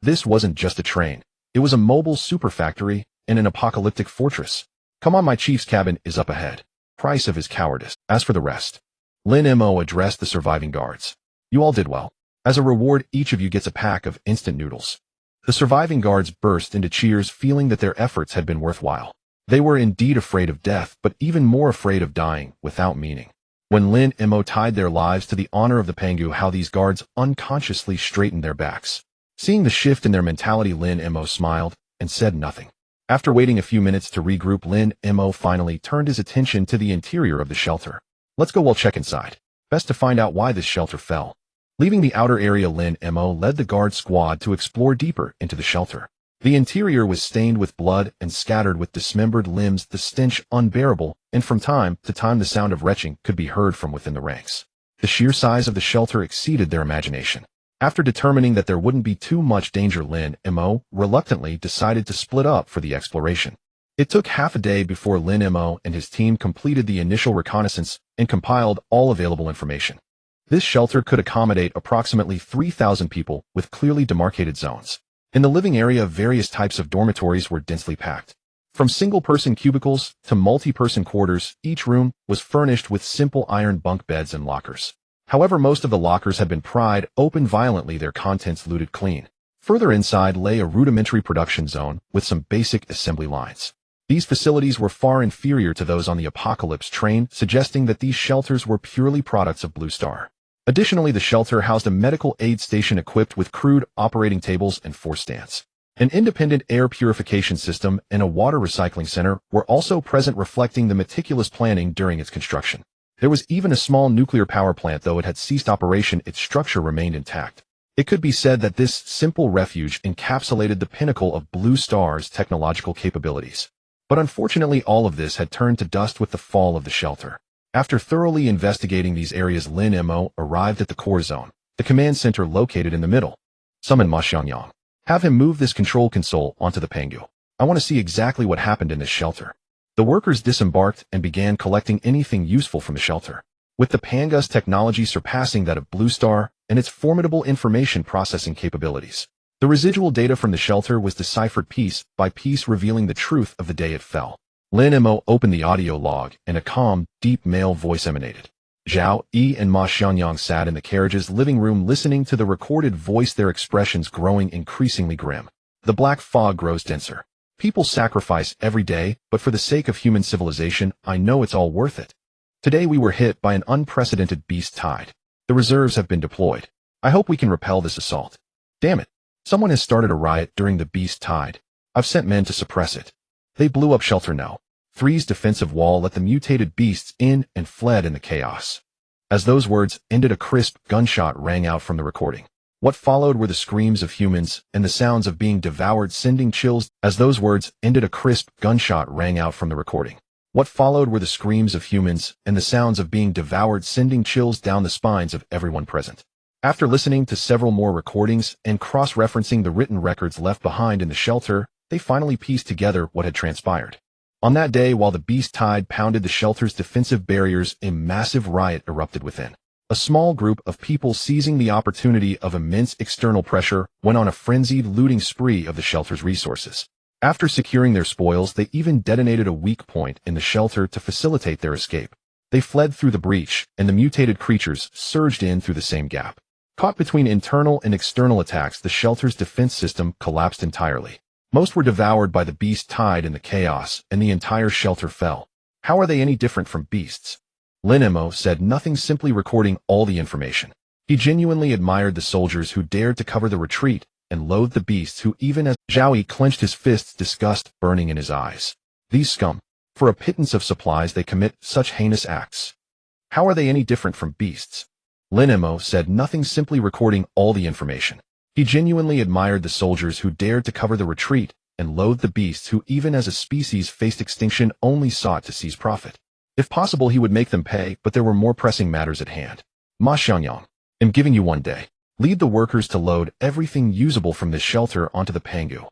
This wasn't just a train. It was a mobile super factory and an apocalyptic fortress. "Come on, my chief's cabin is up ahead." Price of his cowardice. As for the rest, Lin Mo addressed the surviving guards. "You all did well. As a reward, each of you gets a pack of instant noodles." The surviving guards burst into cheers, feeling that their efforts had been worthwhile. They were indeed afraid of death, but even more afraid of dying without meaning. When Lin Mo tied their lives to the honor of the Pangu, how these guards unconsciously straightened their backs. Seeing the shift in their mentality, Lin Mo smiled and said nothing. After waiting a few minutes to regroup, Lin Mo finally turned his attention to the interior of the shelter. "Let's go, we'll check inside. Best to find out why this shelter fell." Leaving the outer area, Lin Mo led the guard squad to explore deeper into the shelter. The interior was stained with blood and scattered with dismembered limbs, the stench unbearable, and from time to time the sound of retching could be heard from within the ranks. The sheer size of the shelter exceeded their imagination. After determining that there wouldn't be too much danger, Lin Mo reluctantly decided to split up for the exploration. It took half a day before Lin Mo and his team completed the initial reconnaissance and compiled all available information. This shelter could accommodate approximately 3,000 people with clearly demarcated zones. In the living area, various types of dormitories were densely packed. From single-person cubicles to multi-person quarters, each room was furnished with simple iron bunk beds and lockers. However, most of the lockers had been pried open violently, their contents looted clean. Further inside lay a rudimentary production zone with some basic assembly lines. These facilities were far inferior to those on the Apocalypse train, suggesting that these shelters were purely products of Blue Star. Additionally, the shelter housed a medical aid station equipped with crude operating tables and 4 stands. An independent air purification system and a water recycling center were also present, reflecting the meticulous planning during its construction. There was even a small nuclear power plant. Though it had ceased operation, its structure remained intact. It could be said that this simple refuge encapsulated the pinnacle of Blue Star's technological capabilities. But unfortunately, all of this had turned to dust with the fall of the shelter. After thoroughly investigating these areas, Lin Mo arrived at the core zone, the command center located in the middle. "Summon Ma Xiangyang. Have him move this control console onto the Pangu. I want to see exactly what happened in this shelter." The workers disembarked and began collecting anything useful from the shelter. With the Pangu's technology surpassing that of Blue Star and its formidable information processing capabilities, the residual data from the shelter was deciphered piece by piece, revealing the truth of the day it fell. Lin Mo opened the audio log, and a calm, deep male voice emanated. Zhao Yi and Ma Xiangyang sat in the carriage's living room listening to the recorded voice, their expressions growing increasingly grim. "The black fog grows denser. People sacrifice every day, but for the sake of human civilization, I know it's all worth it. Today we were hit by an unprecedented beast tide. The reserves have been deployed. I hope we can repel this assault. Damn it. Someone has started a riot during the beast tide. I've sent men to suppress it. They blew up Shelter No. 3's defensive wall, let the mutated beasts in, and fled in the chaos." As those words ended, a crisp gunshot rang out from the recording. What followed were the screams of humans and the sounds of being devoured, sending chills. As those words ended, a crisp gunshot rang out from the recording. What followed were the screams of humans and the sounds of being devoured, sending chills down the spines of everyone present. After listening to several more recordings and cross-referencing the written records left behind in the shelter, they finally pieced together what had transpired. On that day, while the beast tide pounded the shelter's defensive barriers, a massive riot erupted within. A small group of people, seizing the opportunity of immense external pressure, went on a frenzied looting spree of the shelter's resources. After securing their spoils, they even detonated a weak point in the shelter to facilitate their escape. They fled through the breach, and the mutated creatures surged in through the same gap. Caught between internal and external attacks, the shelter's defense system collapsed entirely. Most were devoured by the beast tide in the chaos, and the entire shelter fell. How are they any different from beasts? Lin Mo said nothing, simply recording all the information. He genuinely admired the soldiers who dared to cover the retreat, and loathed the beasts who, even as Zhao Yi clenched his fists, disgust burning in his eyes. These scum. For a pittance of supplies they commit such heinous acts. How are they any different from beasts? Lin Mo said nothing, simply recording all the information. He genuinely admired the soldiers who dared to cover the retreat, and loathed the beasts who, even as a species faced extinction, only sought to seize profit. If possible, he would make them pay, but there were more pressing matters at hand. Ma Xiangyang, I'm giving you 1 day. Lead the workers to load everything usable from this shelter onto the Pangu.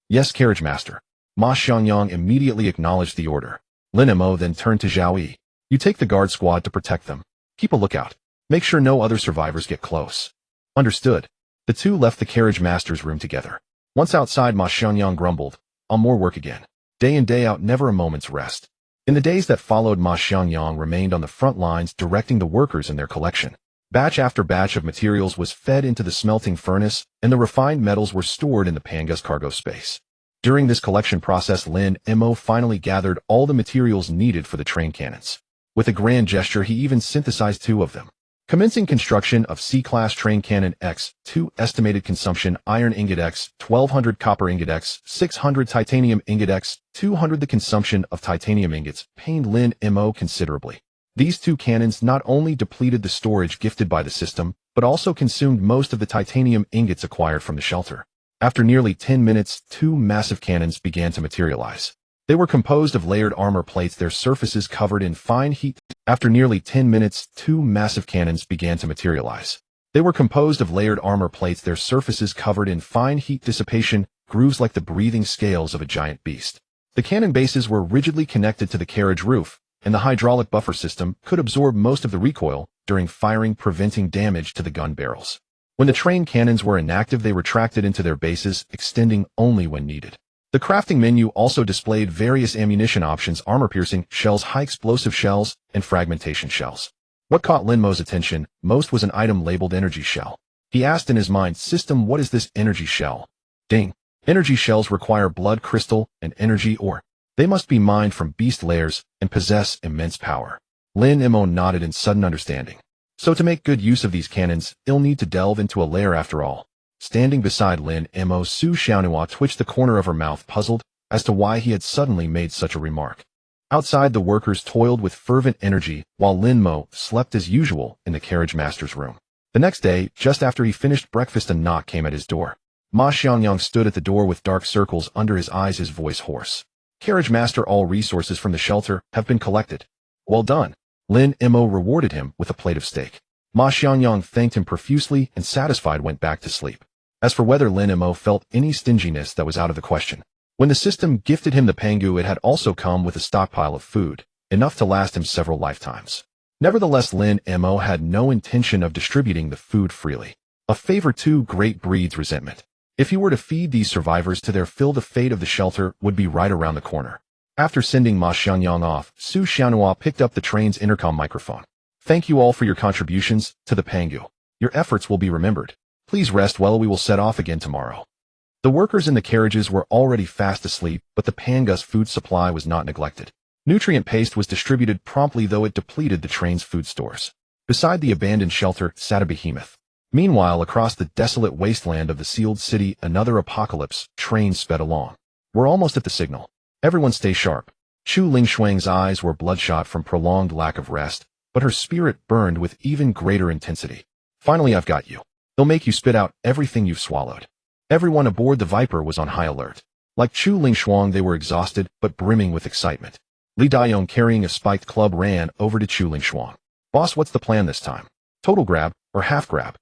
Yes, carriage master. Ma Xiangyang immediately acknowledged the order. Lin Mo then turned to Zhao Yi. You take the guard squad to protect them. Keep a lookout. Make sure no other survivors get close. Understood. The two left the carriage master's room together. Once outside, Ma Xiangyang grumbled, "On more work again. Day in day out, never a moment's rest." In the days that followed, Ma Xiangyang remained on the front lines, directing the workers in their collection. Batch after batch of materials was fed into the smelting furnace, and the refined metals were stored in the Pangu's cargo space. During this collection process, Lin Mo finally gathered all the materials needed for the train cannons. With a grand gesture, he even synthesized 2 of them. Commencing construction of C-Class Train Cannon X2, estimated consumption iron ingot X, 1200 copper ingot X, 600 titanium ingot X, 200. The consumption of titanium ingots pained Lin Mo considerably. These 2 cannons not only depleted the storage gifted by the system, but also consumed most of the titanium ingots acquired from the shelter. After nearly 10 minutes, 2 massive cannons began to materialize. They were composed of layered armor plates, their surfaces covered in fine heat. After nearly 10 minutes, 2 massive cannons began to materialize. They were composed of layered armor plates, their surfaces covered in fine heat dissipation, grooves like the breathing scales of a giant beast. The cannon bases were rigidly connected to the carriage roof, and the hydraulic buffer system could absorb most of the recoil during firing, preventing damage to the gun barrels. When the train cannons were inactive, they retracted into their bases, extending only when needed. The crafting menu also displayed various ammunition options: armor-piercing shells, high-explosive shells, and fragmentation shells. What caught Lin Mo's attention most was an item labeled energy shell. He asked in his mind, "System, what is this energy shell?" Ding. Energy shells require blood crystal and energy ore. They must be mined from beast layers and possess immense power. Lin Mo nodded in sudden understanding. So to make good use of these cannons, he'll need to delve into a lair after all. Standing beside Lin Mo, Su Xiaonhua twitched the corner of her mouth, puzzled as to why he had suddenly made such a remark. Outside, the workers toiled with fervent energy, while Lin Mo slept as usual in the carriage master's room. The next day, just after he finished breakfast, a knock came at his door. Ma Xiangyang stood at the door with dark circles under his eyes, his voice hoarse. "Carriage master, all resources from the shelter have been collected." "Well done." Lin Mo rewarded him with a plate of steak. Ma Xiangyang thanked him profusely and, satisfied, went back to sleep. As for whether Lin Mo felt any stinginess, that was out of the question. When the system gifted him the Pangu, it had also come with a stockpile of food, enough to last him several lifetimes. Nevertheless, Lin Mo had no intention of distributing the food freely. A favor too great breeds resentment. If he were to feed these survivors to their fill, the fate of the shelter would be right around the corner. After sending Ma Xiangyang off, Su Xiaonhua picked up the train's intercom microphone. "Thank you all for your contributions to the Pangu. Your efforts will be remembered. Please rest well, we will set off again tomorrow." The workers in the carriages were already fast asleep, but the Pangu's food supply was not neglected. Nutrient paste was distributed promptly, though it depleted the train's food stores. Beside the abandoned shelter sat a behemoth. Meanwhile, across the desolate wasteland of the sealed city, another apocalypse train sped along. "We're almost at the signal. Everyone stay sharp." Chu Lingshuang's eyes were bloodshot from prolonged lack of rest, but her spirit burned with even greater intensity. "Finally, I've got you. They'll make you spit out everything you've swallowed." Everyone aboard the Viper was on high alert. Like Chu Lingshuang, they were exhausted but brimming with excitement. Li Dayong, carrying a spiked club, ran over to Chu Lingshuang. "Boss, what's the plan this time? Total grab or half grab?"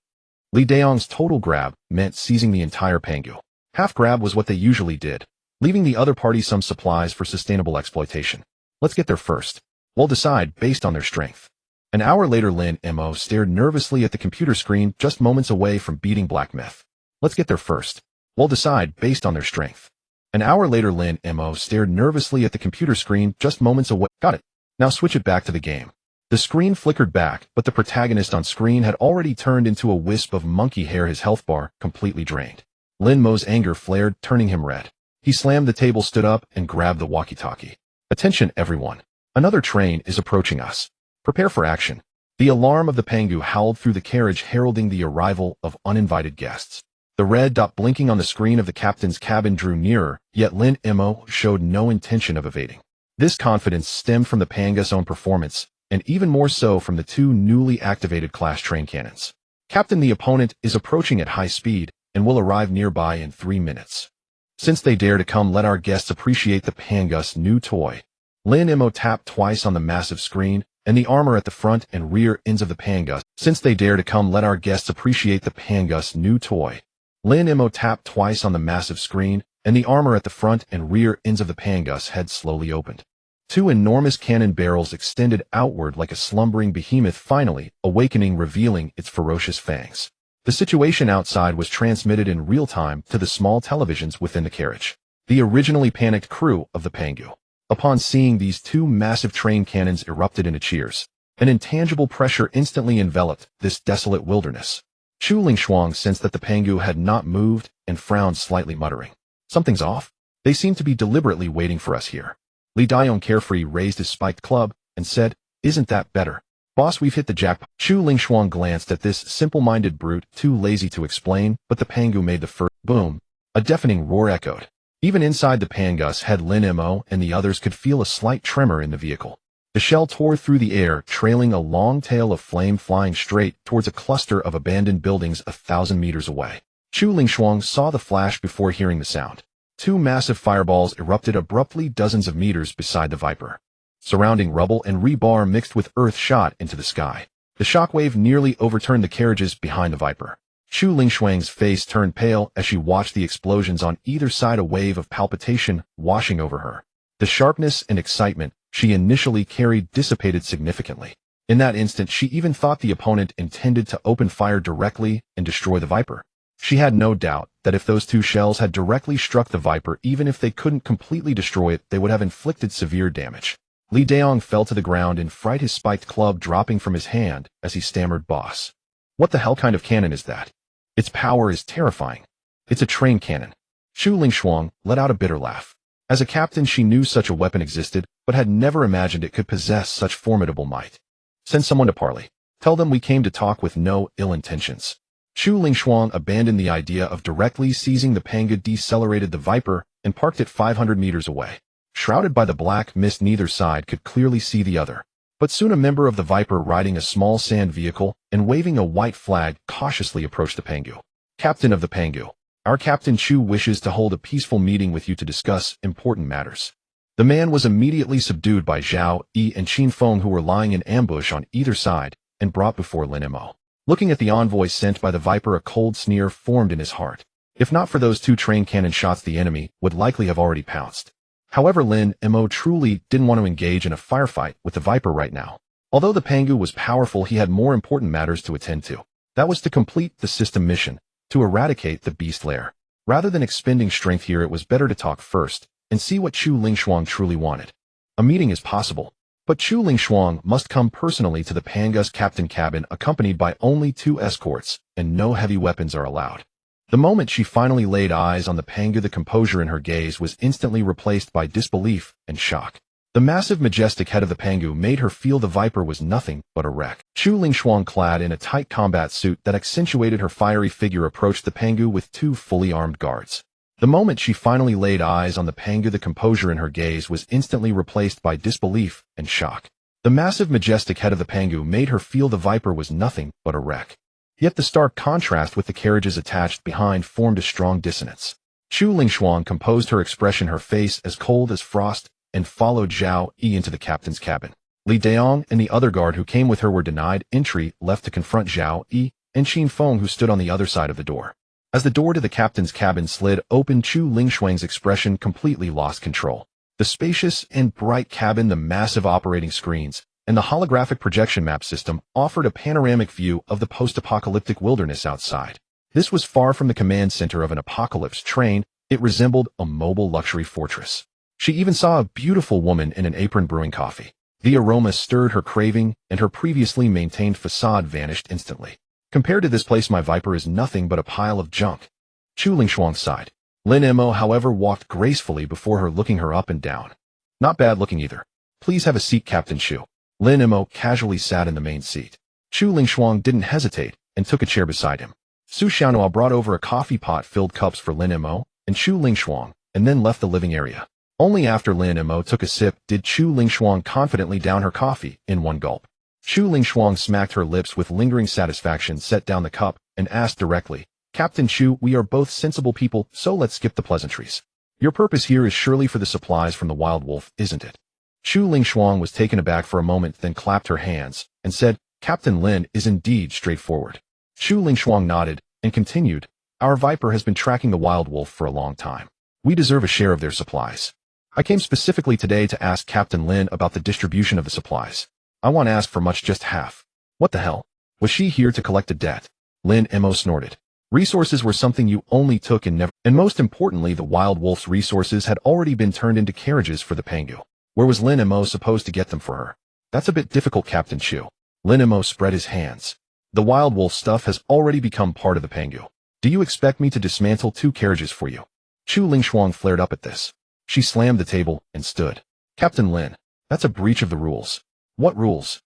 Li Dayong's total grab meant seizing the entire Pangu. Half grab was what they usually did. leaving the other party some supplies for sustainable exploitation. Let's get there first. We'll decide based on their strength. An hour later, Lin Mo stared nervously at the computer screen just moments away from beating Black Myth. Let's get there first. We'll decide based on their strength. An hour later, Lin Mo stared nervously at the computer screen just moments away. Got it. Now switch it back to the game. The screen flickered back, but the protagonist on screen had already turned into a wisp of monkey hair, his health bar completely drained. Lin Mo's anger flared, turning him red. He slammed the table, stood up, and grabbed the walkie-talkie. Attention, everyone. Another train is approaching us. Prepare for action. The alarm of the Pangu howled through the carriage, heralding the arrival of uninvited guests. The red dot blinking on the screen of the captain's cabin drew nearer, yet Lin Mo showed no intention of evading. This confidence stemmed from the Pangu's own performance, and even more so from the two newly activated class train cannons. Captain, the opponent is approaching at high speed and will arrive nearby in 3 minutes. Since they dare to come, let our guests appreciate the Pangu's new toy. Lin Mo tapped twice on the massive screen, and the armor at the front and rear ends of the Pangu. Since they dare to come, let our guests appreciate the Pangu's new toy. Lin Mo tapped twice on the massive screen, and the armor at the front and rear ends of the Pangu's head slowly opened. Two enormous cannon barrels extended outward like a slumbering behemoth, finally awakening, revealing its ferocious fangs. The situation outside was transmitted in real time to the small televisions within the carriage. The originally panicked crew of the Pangu, upon seeing these two massive train cannons, erupted into cheers. An intangible pressure instantly enveloped this desolate wilderness. Chu Lingshuang sensed that the Pangu had not moved and frowned slightly, muttering, "Something's off. They seem to be deliberately waiting for us here." Li Daiyong carefree raised his spiked club and said, "Isn't that better? Boss, we've hit the jackpot." Chu Lingshuang glanced at this simple-minded brute, too lazy to explain, but the Pangu made the first boom. A deafening roar echoed. Even inside the Pangu's head, Lin Mo and the others could feel a slight tremor in the vehicle. The shell tore through the air, trailing a long tail of flame, flying straight towards a cluster of abandoned buildings 1,000 meters away. Chu Lingshuang saw the flash before hearing the sound. Two massive fireballs erupted abruptly dozens of meters beside the Viper. Surrounding rubble and rebar mixed with earth shot into the sky. The shockwave nearly overturned the carriages behind the Viper. Chu Lingshuang's face turned pale as she watched the explosions on either side, a wave of palpitation washing over her. The sharpness and excitement she initially carried dissipated significantly. In that instant, she even thought the opponent intended to open fire directly and destroy the Viper. She had no doubt that if those two shells had directly struck the Viper, even if they couldn't completely destroy it, they would have inflicted severe damage. Li Daiyong fell to the ground in fright, his spiked club dropping from his hand as he stammered, "Boss, what the hell kind of cannon is that? Its power is terrifying. It's a train cannon." Chu Lingshuang let out a bitter laugh. As a captain, she knew such a weapon existed, but had never imagined it could possess such formidable might. "Send someone to parley. Tell them we came to talk with no ill intentions." Chu Lingshuang abandoned the idea of directly seizing the Pangu, decelerated the Viper, and parked it 500 meters away. Shrouded by the black mist, neither side could clearly see the other. But soon a member of the Viper, riding a small sand vehicle and waving a white flag, cautiously approached the Pangu. "Captain of the Pangu, our Captain Chu wishes to hold a peaceful meeting with you to discuss important matters." The man was immediately subdued by Zhao Yi and Qin Feng, who were lying in ambush on either side, and brought before Lin Mo. Looking at the envoy sent by the Viper, a cold sneer formed in his heart. If not for those two train cannon shots, the enemy would likely have already pounced. However, Lin Mo truly didn't want to engage in a firefight with the Viper right now. Although the Pangu was powerful, he had more important matters to attend to. That was to complete the system mission, to eradicate the beast lair. Rather than expending strength here, it was better to talk first and see what Chu Lingshuang truly wanted. A meeting is possible, but Chu Lingshuang must come personally to the Pangu's captain cabin, accompanied by only 2 escorts, and no heavy weapons are allowed. The moment she finally laid eyes on the Pangu, the composure in her gaze was instantly replaced by disbelief and shock. The massive, majestic head of the Pangu made her feel the Viper was nothing but a wreck. Chu Lingshuang, clad in a tight combat suit that accentuated her fiery figure, approached the Pangu with 2 fully armed guards. The moment she finally laid eyes on the Pangu, the composure in her gaze was instantly replaced by disbelief and shock. The massive, majestic head of the Pangu made her feel the Viper was nothing but a wreck. Yet the stark contrast with the carriages attached behind formed a strong dissonance. Chu Lingshuang composed her expression, her face as cold as frost, and followed Zhao Yi into the captain's cabin. Li Daiyong and the other guard who came with her were denied entry, left to confront Zhao Yi and Qin Feng, who stood on the other side of the door. As the door to the captain's cabin slid open, Chu Lingshuang's expression completely lost control. The spacious and bright cabin, the massive operating screens, and the holographic projection map system offered a panoramic view of the post-apocalyptic wilderness outside. This was far from the command center of an apocalypse train. It resembled a mobile luxury fortress. She even saw a beautiful woman in an apron brewing coffee. The aroma stirred her craving, and her previously maintained facade vanished instantly. Compared to this place, my Viper is nothing but a pile of junk. Chu Lingshuang sighed. Lin Mo, however, walked gracefully before her, looking her up and down. Not bad looking either. Please have a seat, Captain Chu. Lin Mo casually sat in the main seat. Chu Lingshuang didn't hesitate and took a chair beside him. Su Xiaonhua brought over a coffee pot, filled cups for Lin Mo and Chu Lingshuang, and then left the living area. Only after Lin Mo took a sip did Chu Lingshuang confidently down her coffee in one gulp. Chu Lingshuang smacked her lips with lingering satisfaction, set down the cup, and asked directly, Captain Chu, we are both sensible people, so let's skip the pleasantries. Your purpose here is surely for the supplies from the wild wolf, isn't it? Chu Lingshuang was taken aback for a moment, then clapped her hands and said, Captain Lin is indeed straightforward. Chu Lingshuang nodded and continued, Our Viper has been tracking the wild wolf for a long time. We deserve a share of their supplies. I came specifically today to ask Captain Lin about the distribution of the supplies. I won't ask for much, just half. What the hell? Was she here to collect a debt? Lin Mo snorted. Resources were something you only took and never, and most importantly, the wild wolf's resources had already been turned into carriages for the Pangu. Where was Lin Mo supposed to get them for her? That's a bit difficult, Captain Chu. Lin Mo spread his hands. The wild wolf stuff has already become part of the Pangu. Do you expect me to dismantle 2 carriages for you? Chu Lingshuang flared up at this. She slammed the table and stood. Captain Lin, that's a breach of the rules. What rules?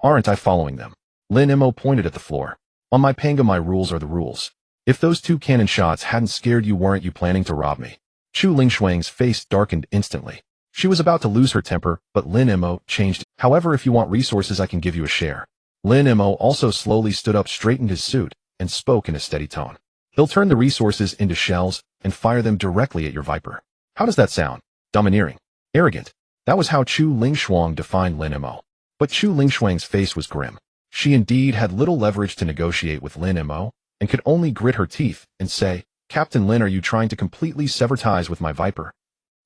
Aren't I following them? Lin Mo pointed at the floor. On my Pangu, my rules are the rules. If those 2 cannon shots hadn't scared you, weren't you planning to rob me? Chu Lingshuang's face darkened instantly. She was about to lose her temper, but Lin Mo changed. However, if you want resources, I can give you a share. Lin Mo also slowly stood up, straightened his suit, and spoke in a steady tone. They'll turn the resources into shells and fire them directly at your Viper. How does that sound? Domineering. Arrogant. That was how Chu Lingshuang defined Lin Mo. But Chu Lingshuang's face was grim. She indeed had little leverage to negotiate with Lin Mo, and could only grit her teeth and say, Captain Lin, are you trying to completely sever ties with my Viper?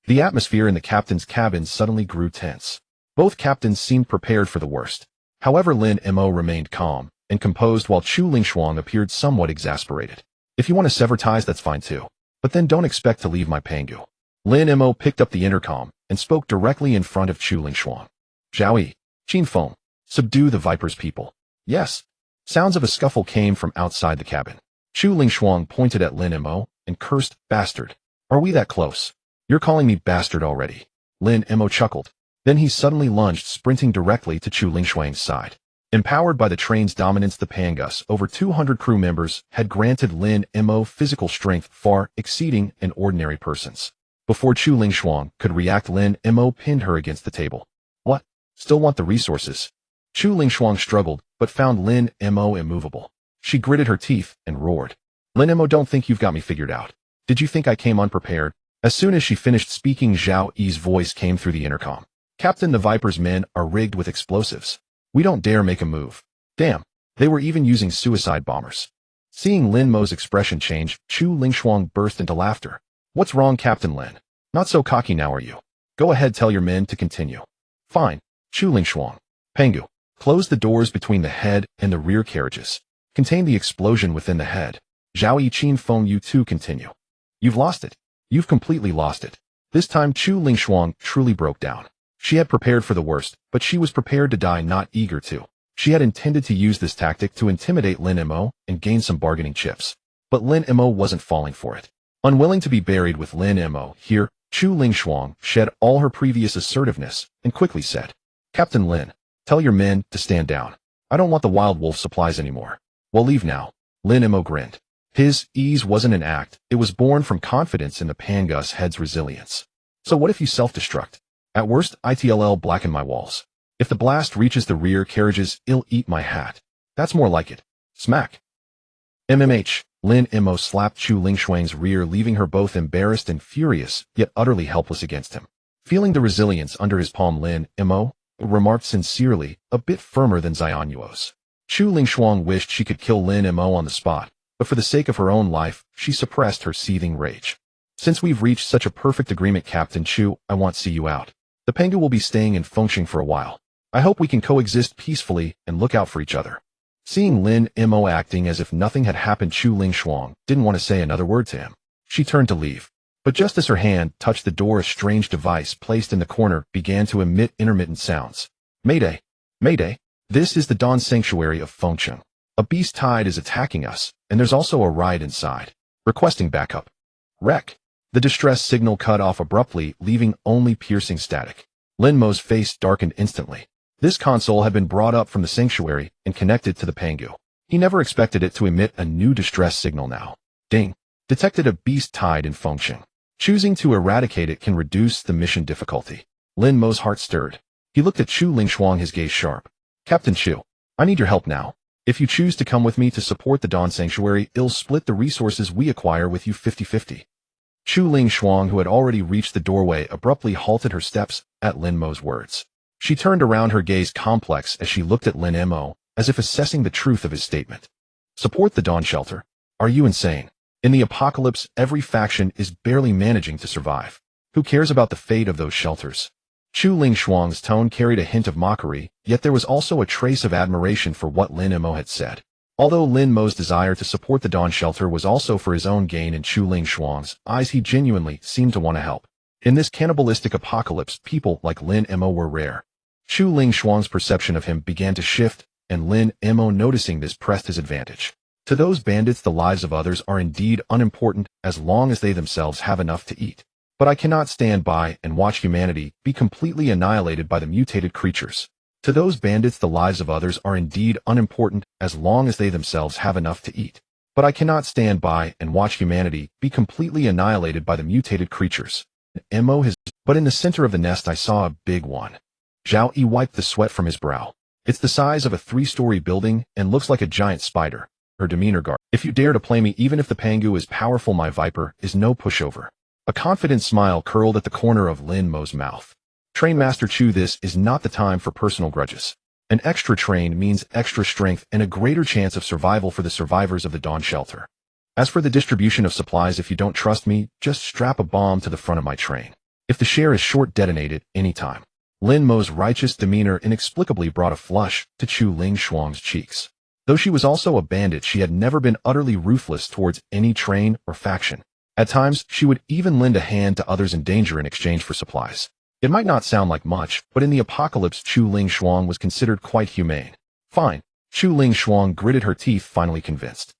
The atmosphere in the captain's cabin suddenly grew tense. Both captains seemed prepared for the worst. However, Lin Mo remained calm and composed while Chu Lingshuang appeared somewhat exasperated. If you want to sever ties, that's fine too. But then don't expect to leave my Pangu. Lin Mo picked up the intercom and spoke directly in front of Chu Lingshuang. Zhao Qin Feng, subdue the Viper's people. Yes. Sounds of a scuffle came from outside the cabin. Chu Lingshuang pointed at Lin Mo and cursed, Bastard. Are we that close? You're calling me bastard already. Lin Mo chuckled. Then he suddenly lunged, sprinting directly to Chu Lingshuang's side. Empowered by the train's dominance, the Pangus, over 200 crew members, had granted Lin Mo physical strength far exceeding an ordinary person's. Before Chu Lingshuang could react, Lin Mo pinned her against the table. What? Still want the resources? Chu Lingshuang struggled, but found Lin Mo immovable. She gritted her teeth and roared. Lin Mo, don't think you've got me figured out. Did you think I came unprepared? As soon as she finished speaking, Zhao Yi's voice came through the intercom. Captain, the Viper's men are rigged with explosives. We don't dare make a move. Damn, they were even using suicide bombers. Seeing Lin Mo's expression change, Chu Lingshuang burst into laughter. What's wrong, Captain Lin? Not so cocky now, are you? Go ahead, tell your men to continue. Fine. Chu Lingshuang. Pangu. Close the doors between the head and the rear carriages. Contain the explosion within the head. Zhao Qin Feng, you too continue. You've lost it. You've completely lost it. This time Chu Lingshuang truly broke down. She had prepared for the worst, but she was prepared to die, not eager to. She had intended to use this tactic to intimidate Lin Mo and gain some bargaining chips. But Lin Mo wasn't falling for it. Unwilling to be buried with Lin Mo here, Chu Lingshuang shed all her previous assertiveness and quickly said, Captain Lin, tell your men to stand down. I don't want the wild wolf supplies anymore. Well, leave now. Lin Mo grinned. His ease wasn't an act, it was born from confidence in the Pangus head's resilience. So what if you self-destruct? At worst, ITLL blacken my walls. If the blast reaches the rear carriages, it'll eat my hat. That's more like it. Smack. MMH. Lin Mo slapped Chu Lingshuang's rear, leaving her both embarrassed and furious, yet utterly helpless against him. Feeling the resilience under his palm, Lin Mo remarked sincerely, a bit firmer than Xianyuo's. Chu Lingshuang wished she could kill Lin Mo on the spot, but for the sake of her own life, she suppressed her seething rage. Since we've reached such a perfect agreement, Captain Chu, I want to see you out. The Pangu will be staying in Fengsheng for a while. I hope we can coexist peacefully and look out for each other. Seeing Lin Mo acting as if nothing had happened, Chu Lingshuang didn't want to say another word to him. She turned to leave. But just as her hand touched the door, a strange device placed in the corner began to emit intermittent sounds. Mayday! Mayday! This is the Dawn Sanctuary of Fengsheng. A beast tide is attacking us, and there's also a riot inside. Requesting backup. Wreck! The distress signal cut off abruptly, leaving only piercing static. Lin Mo's face darkened instantly. This console had been brought up from the sanctuary and connected to the Pangu. He never expected it to emit a new distress signal now. Ding! Detected a beast tide in Fengsheng. Choosing to eradicate it can reduce the mission difficulty. Lin Mo's heart stirred. He looked at Chu Lingshuang, his gaze sharp. Captain Chu, I need your help now. If you choose to come with me to support the Dawn Sanctuary, I'll split the resources we acquire with you 50-50. Chu Lingshuang, who had already reached the doorway, abruptly halted her steps at Lin Mo's words. She turned around, her gaze complex as she looked at Lin Mo, as if assessing the truth of his statement. Support the Dawn Shelter? Are you insane? In the apocalypse, every faction is barely managing to survive. Who cares about the fate of those shelters? Chu Lingshuang's tone carried a hint of mockery, yet there was also a trace of admiration for what Lin Mo had said. Although Lin Mo's desire to support the Dawn Shelter was also for his own gain, in Chu Lingshuang's eyes he genuinely seemed to want to help. In this cannibalistic apocalypse, people like Lin Mo were rare. Chu Lingshuang's perception of him began to shift, and Lin Mo, noticing this, pressed his advantage. To those bandits, the lives of others are indeed unimportant as long as they themselves have enough to eat. But I cannot stand by and watch humanity be completely annihilated by the mutated creatures. To those bandits, the lives of others are indeed unimportant as long as they themselves have enough to eat. But I cannot stand by and watch humanity be completely annihilated by the mutated creatures. But in the center of the nest I saw a big one. Zhao Yi wiped the sweat from his brow. It's the size of a 3-story building and looks like a giant spider. Her demeanor guard. If you dare to play me, even if the Pangu is powerful, my viper is no pushover. A confident smile curled at the corner of Lin Mo's mouth. Train Master Chu, this is not the time for personal grudges. An extra train means extra strength and a greater chance of survival for the survivors of the Dawn Shelter. As for the distribution of supplies, if you don't trust me, just strap a bomb to the front of my train. If the share is short, detonate it anytime. Lin Mo's righteous demeanor inexplicably brought a flush to Chu Lingshuang's cheeks. Though she was also a bandit, she had never been utterly ruthless towards any train or faction. At times, she would even lend a hand to others in danger in exchange for supplies. It might not sound like much, but in the apocalypse, Chu Lingshuang was considered quite humane. Fine. Chu Lingshuang gritted her teeth, finally convinced.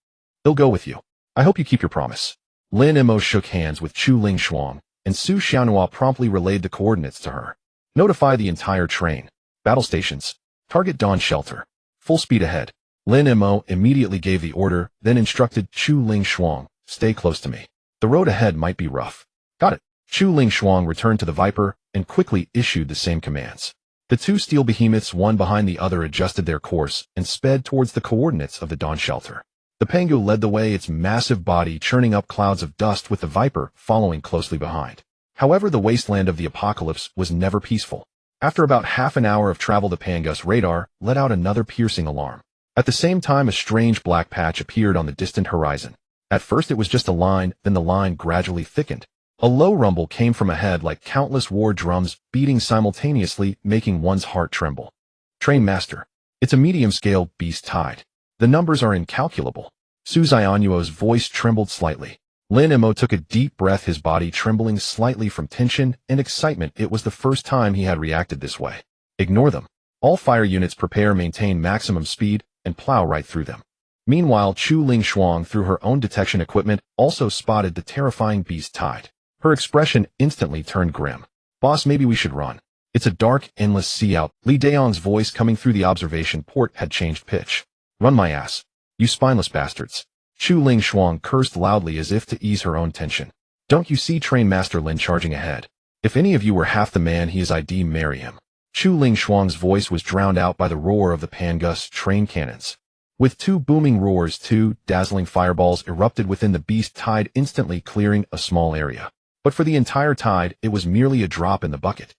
They'll go with you. I hope you keep your promise. Lin Mo shook hands with Chu Lingshuang, and Su Xiaonhua promptly relayed the coordinates to her. Notify the entire train. Battle stations. Target Dawn Shelter. Full speed ahead. Lin Mo immediately gave the order, then instructed Chu Lingshuang, stay close to me. The road ahead might be rough. Got it. Chu Lingshuang returned to the Viper and quickly issued the same commands. The two steel behemoths, one behind the other, adjusted their course and sped towards the coordinates of the Dawn Shelter. The Pangu led the way, its massive body churning up clouds of dust, with the Viper following closely behind. However, the wasteland of the apocalypse was never peaceful. After about half an hour of travel, the Pangu's radar let out another piercing alarm. At the same time, a strange black patch appeared on the distant horizon. At first it was just a line, then the line gradually thickened. A low rumble came from ahead, like countless war drums beating simultaneously, making one's heart tremble. Train Master. It's a medium-scale beast tide. The numbers are incalculable. Su Xianyuo's voice trembled slightly. Lin Mo took a deep breath, his body trembling slightly from tension and excitement. It was the first time he had reacted this way. Ignore them. All fire units prepare, maintain maximum speed, and plow right through them. Meanwhile, Chu Lingshuang, through her own detection equipment, also spotted the terrifying beast tide. Her expression instantly turned grim. Boss, maybe we should run. It's a dark, endless sea out. Li Daong's voice coming through the observation port had changed pitch. Run my ass. You spineless bastards. Chu Lingshuang cursed loudly as if to ease her own tension. Don't you see Train Master Lin charging ahead? If any of you were half the man he is, I'd marry him. Chu Lingshuang's voice was drowned out by the roar of the Pangu's train cannons. With two booming roars, two dazzling fireballs erupted within the beast tide, instantly clearing a small area. But for the entire tide, it was merely a drop in the bucket.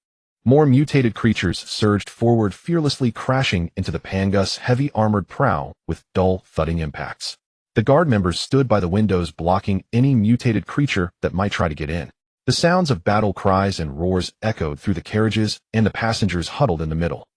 More mutated creatures surged forward, fearlessly crashing into the Pangu's heavy armored prow with dull, thudding impacts. The guard members stood by the windows blocking any mutated creature that might try to get in. The sounds of battle cries and roars echoed through the carriages, and the passengers huddled in the middle.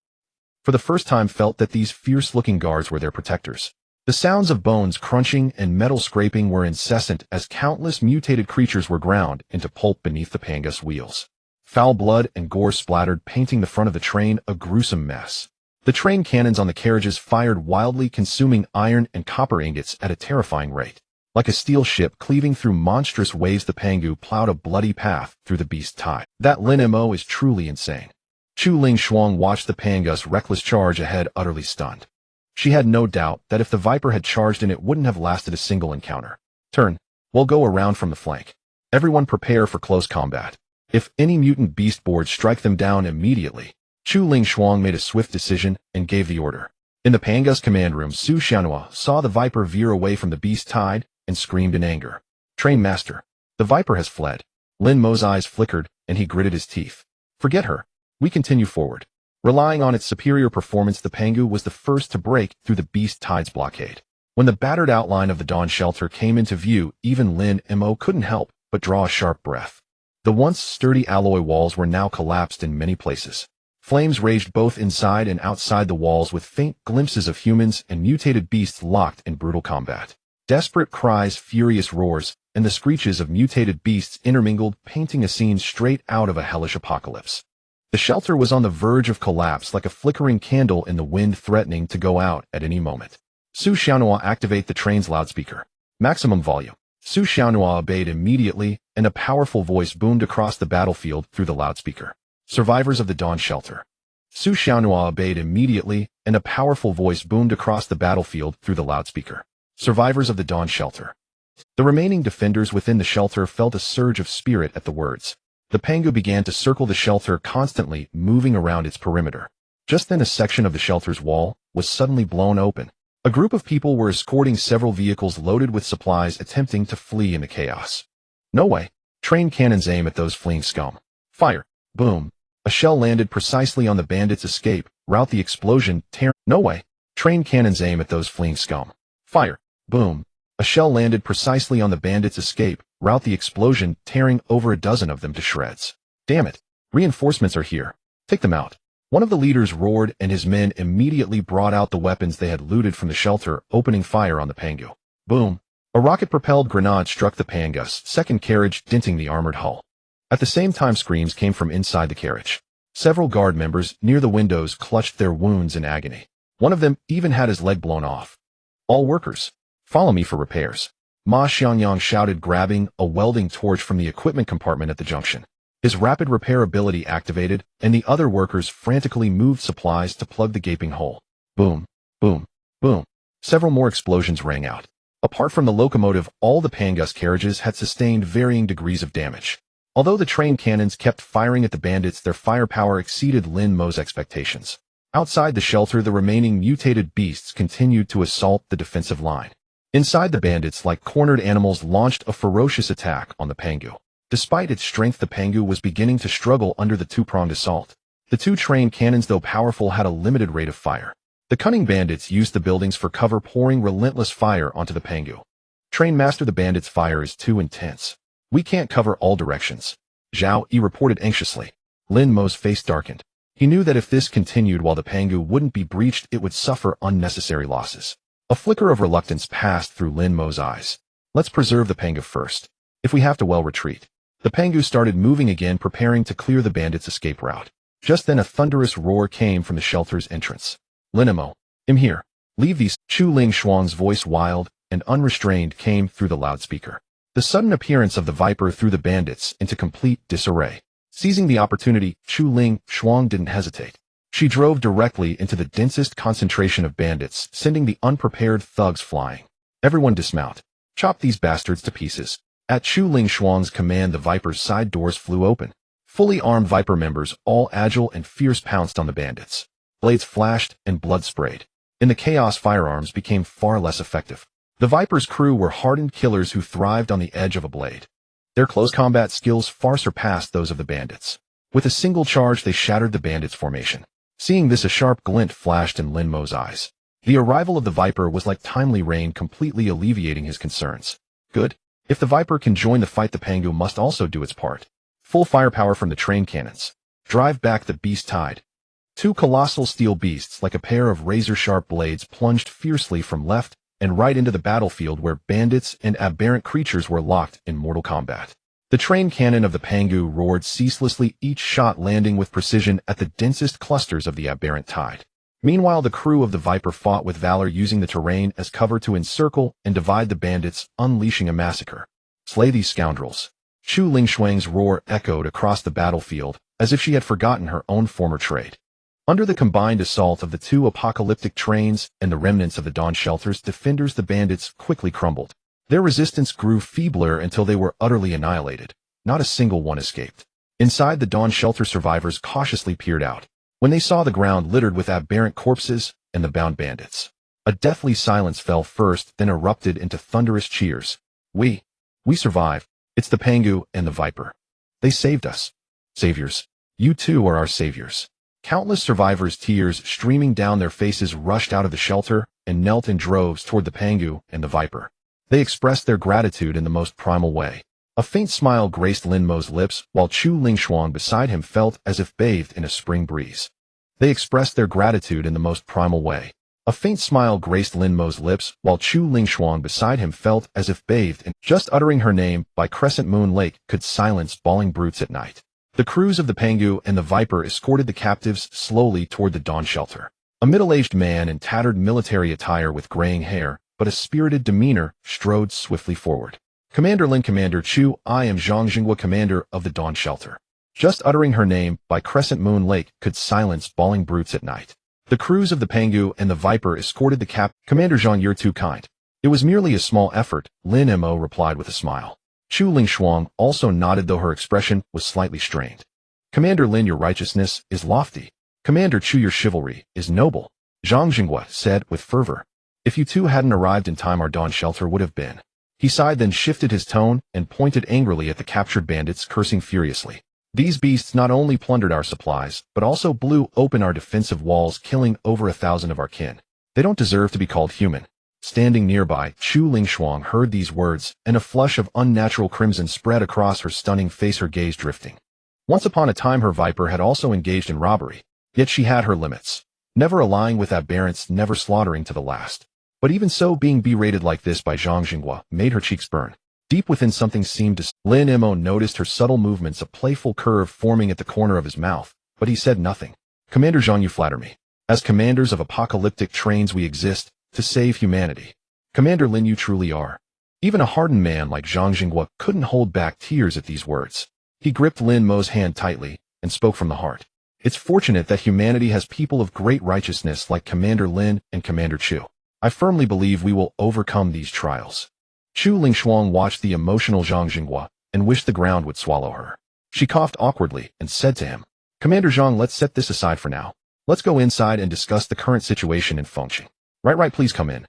For the first time felt that these fierce-looking guards were their protectors. The sounds of bones crunching and metal scraping were incessant as countless mutated creatures were ground into pulp beneath the Pangu's wheels. Foul blood and gore splattered, painting the front of the train a gruesome mess. The train cannons on the carriages fired wildly, consuming iron and copper ingots at a terrifying rate. Like a steel ship cleaving through monstrous waves, the Pangu plowed a bloody path through the beast tide. That Lin Mo is truly insane. Chu Ling Shuang watched the Pangu's reckless charge ahead, utterly stunned. She had no doubt that if the Viper had charged in, it wouldn't have lasted a single encounter. Turn. We'll go around from the flank. Everyone prepare for close combat. If any mutant beast boards, strike them down immediately. Chu Ling Shuang made a swift decision and gave the order. In the Pangu's command room, Su Xianhua saw the Viper veer away from the beast tide and screamed in anger. Train master, the Viper has fled. Lin Mo's eyes flickered and he gritted his teeth. Forget her. We continue forward. Relying on its superior performance, the Pangu was the first to break through the beast tide's blockade. When the battered outline of the Dawn shelter came into view, even Lin Mo couldn't help but draw a sharp breath. The once sturdy alloy walls were now collapsed in many places. Flames raged both inside and outside the walls, with faint glimpses of humans and mutated beasts locked in brutal combat. Desperate cries, furious roars, and the screeches of mutated beasts intermingled, painting a scene straight out of a hellish apocalypse. The shelter was on the verge of collapse, like a flickering candle in the wind, threatening to go out at any moment. Su Xianhua, activate the train's loudspeaker. Maximum volume. Su Xianhua obeyed immediately, and a powerful voice boomed across the battlefield through the loudspeaker. Survivors of the Dawn shelter. Su Xianhua obeyed immediately, and a powerful voice boomed across the battlefield through the loudspeaker. Survivors of the Dawn shelter. The remaining defenders within the shelter felt a surge of spirit at the words. The Pangu began to circle the shelter, constantly moving around its perimeter. Just then, a section of the shelter's wall was suddenly blown open. A group of people were escorting several vehicles loaded with supplies, attempting to flee in the chaos. No way. Train cannons, aim at those fleeing scum. Fire. Boom. A shell landed precisely on the bandits' escape route. The explosion tear. No way. Train cannons, aim at those fleeing scum. Fire. Boom. A shell landed precisely on the bandits' escape route. The explosion tearing over a dozen of them to shreds. Damn it. Reinforcements are here. Take them out. One of the leaders roared, and his men immediately brought out the weapons they had looted from the shelter, opening fire on the Pangu. Boom. A rocket-propelled grenade struck the Pangu's second carriage, denting the armored hull. At the same time, screams came from inside the carriage. Several guard members near the windows clutched their wounds in agony. One of them even had his leg blown off. All workers, follow me for repairs. Ma Xiangyang shouted, grabbing a welding torch from the equipment compartment at the junction. His rapid repair ability activated, and the other workers frantically moved supplies to plug the gaping hole. Boom, boom, boom. Several more explosions rang out. Apart from the locomotive, all the Pangu's carriages had sustained varying degrees of damage. Although the train cannons kept firing at the bandits, their firepower exceeded Lin Mo's expectations. Outside the shelter, the remaining mutated beasts continued to assault the defensive line. Inside, the bandits, like cornered animals, launched a ferocious attack on the Pangu. Despite its strength, the Pangu was beginning to struggle under the two-pronged assault. The two train cannons, though powerful, had a limited rate of fire. The cunning bandits used the buildings for cover, pouring relentless fire onto the Pangu. Train master, the bandits' fire is too intense. We can't cover all directions. Zhao Yi reported anxiously. Lin Mo's face darkened. He knew that if this continued while the Pangu wouldn't be breached, it would suffer unnecessary losses. A flicker of reluctance passed through Lin Mo's eyes. Let's preserve the Pangu first. If we have to, well, retreat. The Pangu started moving again, preparing to clear the bandits' escape route. Just then, a thunderous roar came from the shelter's entrance. Lin Mo, I'm here. Leave these. Chu Ling Shuang's voice, wild and unrestrained, came through the loudspeaker. The sudden appearance of the Viper threw the bandits into complete disarray. Seizing the opportunity, Chu Ling Shuang didn't hesitate. She drove directly into the densest concentration of bandits, sending the unprepared thugs flying. Everyone dismount. Chop these bastards to pieces. At Chu Ling Shuang's command, the Viper's side doors flew open. Fully armed Viper members, all agile and fierce, pounced on the bandits. Blades flashed and blood sprayed. In the chaos, firearms became far less effective. The Viper's crew were hardened killers who thrived on the edge of a blade. Their close combat skills far surpassed those of the bandits. With a single charge, they shattered the bandits' formation. Seeing this, a sharp glint flashed in Lin Mo's eyes. The arrival of the Viper was like timely rain, completely alleviating his concerns. Good. If the Viper can join the fight, the Pangu must also do its part. Full firepower from the train cannons. Drive back the beast tide. Two colossal steel beasts like a pair of razor-sharp blades plunged fiercely from left and right into the battlefield where bandits and aberrant creatures were locked in mortal combat. The train cannon of the Pangu roared ceaselessly, each shot landing with precision at the densest clusters of the aberrant tide. Meanwhile, the crew of the Viper fought with valor, using the terrain as cover to encircle and divide the bandits, unleashing a massacre. Slay these scoundrels. Chu Lingshuang's roar echoed across the battlefield, as if she had forgotten her own former trade. Under the combined assault of the two apocalyptic trains and the remnants of the Dawn Shelter's defenders, the bandits quickly crumbled. Their resistance grew feebler until they were utterly annihilated. Not a single one escaped. Inside, the Dawn Shelter survivors cautiously peered out. When they saw the ground littered with aberrant corpses and the bound bandits, a deathly silence fell first, then erupted into thunderous cheers. We survived. It's the Pangu and the Viper. They saved us. Saviors. You too are our saviors. Countless survivors, tears streaming down their faces, rushed out of the shelter and knelt in droves toward the Pangu and the Viper. They expressed their gratitude in the most primal way. A faint smile graced Lin Mo's lips, while Chu Lingshuang beside him felt as if bathed in a spring breeze. They expressed their gratitude in the most primal way. A faint smile graced Lin Mo's lips, while Chu Lingshuang beside him felt as if bathed in. Just uttering her name by Crescent Moon Lake could silence bawling brutes at night. The crews of the Pangu and the Viper escorted the captives slowly toward the Dawn Shelter. A middle-aged man in tattered military attire with graying hair, but a spirited demeanor, strode swiftly forward. Commander Lin. Commander Chu, I am Zhang Jinghua, commander of the Dawn Shelter. Just uttering her name by Crescent Moon Lake could silence bawling brutes at night. The crews of the Pangu and the Viper escorted the Commander Zhang, you're too kind. It was merely a small effort, Lin Mo replied with a smile. Chu Lingshuang also nodded, though her expression was slightly strained. Commander Lin, your righteousness is lofty. Commander Chu, your chivalry is noble, Zhang Jinghua said with fervor. If you two hadn't arrived in time, our Dawn Shelter would have been. He sighed, then shifted his tone and pointed angrily at the captured bandits, cursing furiously. These beasts not only plundered our supplies, but also blew open our defensive walls, killing over 1,000 of our kin. They don't deserve to be called human. Standing nearby, Chu Lingshuang heard these words, and a flush of unnatural crimson spread across her stunning face, her gaze drifting. Once upon a time, her Viper had also engaged in robbery, yet she had her limits. Never allying with aberrants, never slaughtering to the last. But even so, being berated like this by Zhang Jinghua made her cheeks burn. Deep within, something seemed to... Lin Mo noticed her subtle movements, a playful curve forming at the corner of his mouth, but he said nothing. Commander Zhang, you flatter me. As commanders of apocalyptic trains, we exist to save humanity. Commander Lin, you truly are. Even a hardened man like Zhang Jinghua couldn't hold back tears at these words. He gripped Lin Mo's hand tightly and spoke from the heart. It's fortunate that humanity has people of great righteousness like Commander Lin and Commander Chu. I firmly believe we will overcome these trials. Chu Lingshuang watched the emotional Zhang Jinghua and wished the ground would swallow her. She coughed awkwardly and said to him, Commander Zhang, let's set this aside for now. Let's go inside and discuss the current situation in Fengqing. Right, please come in.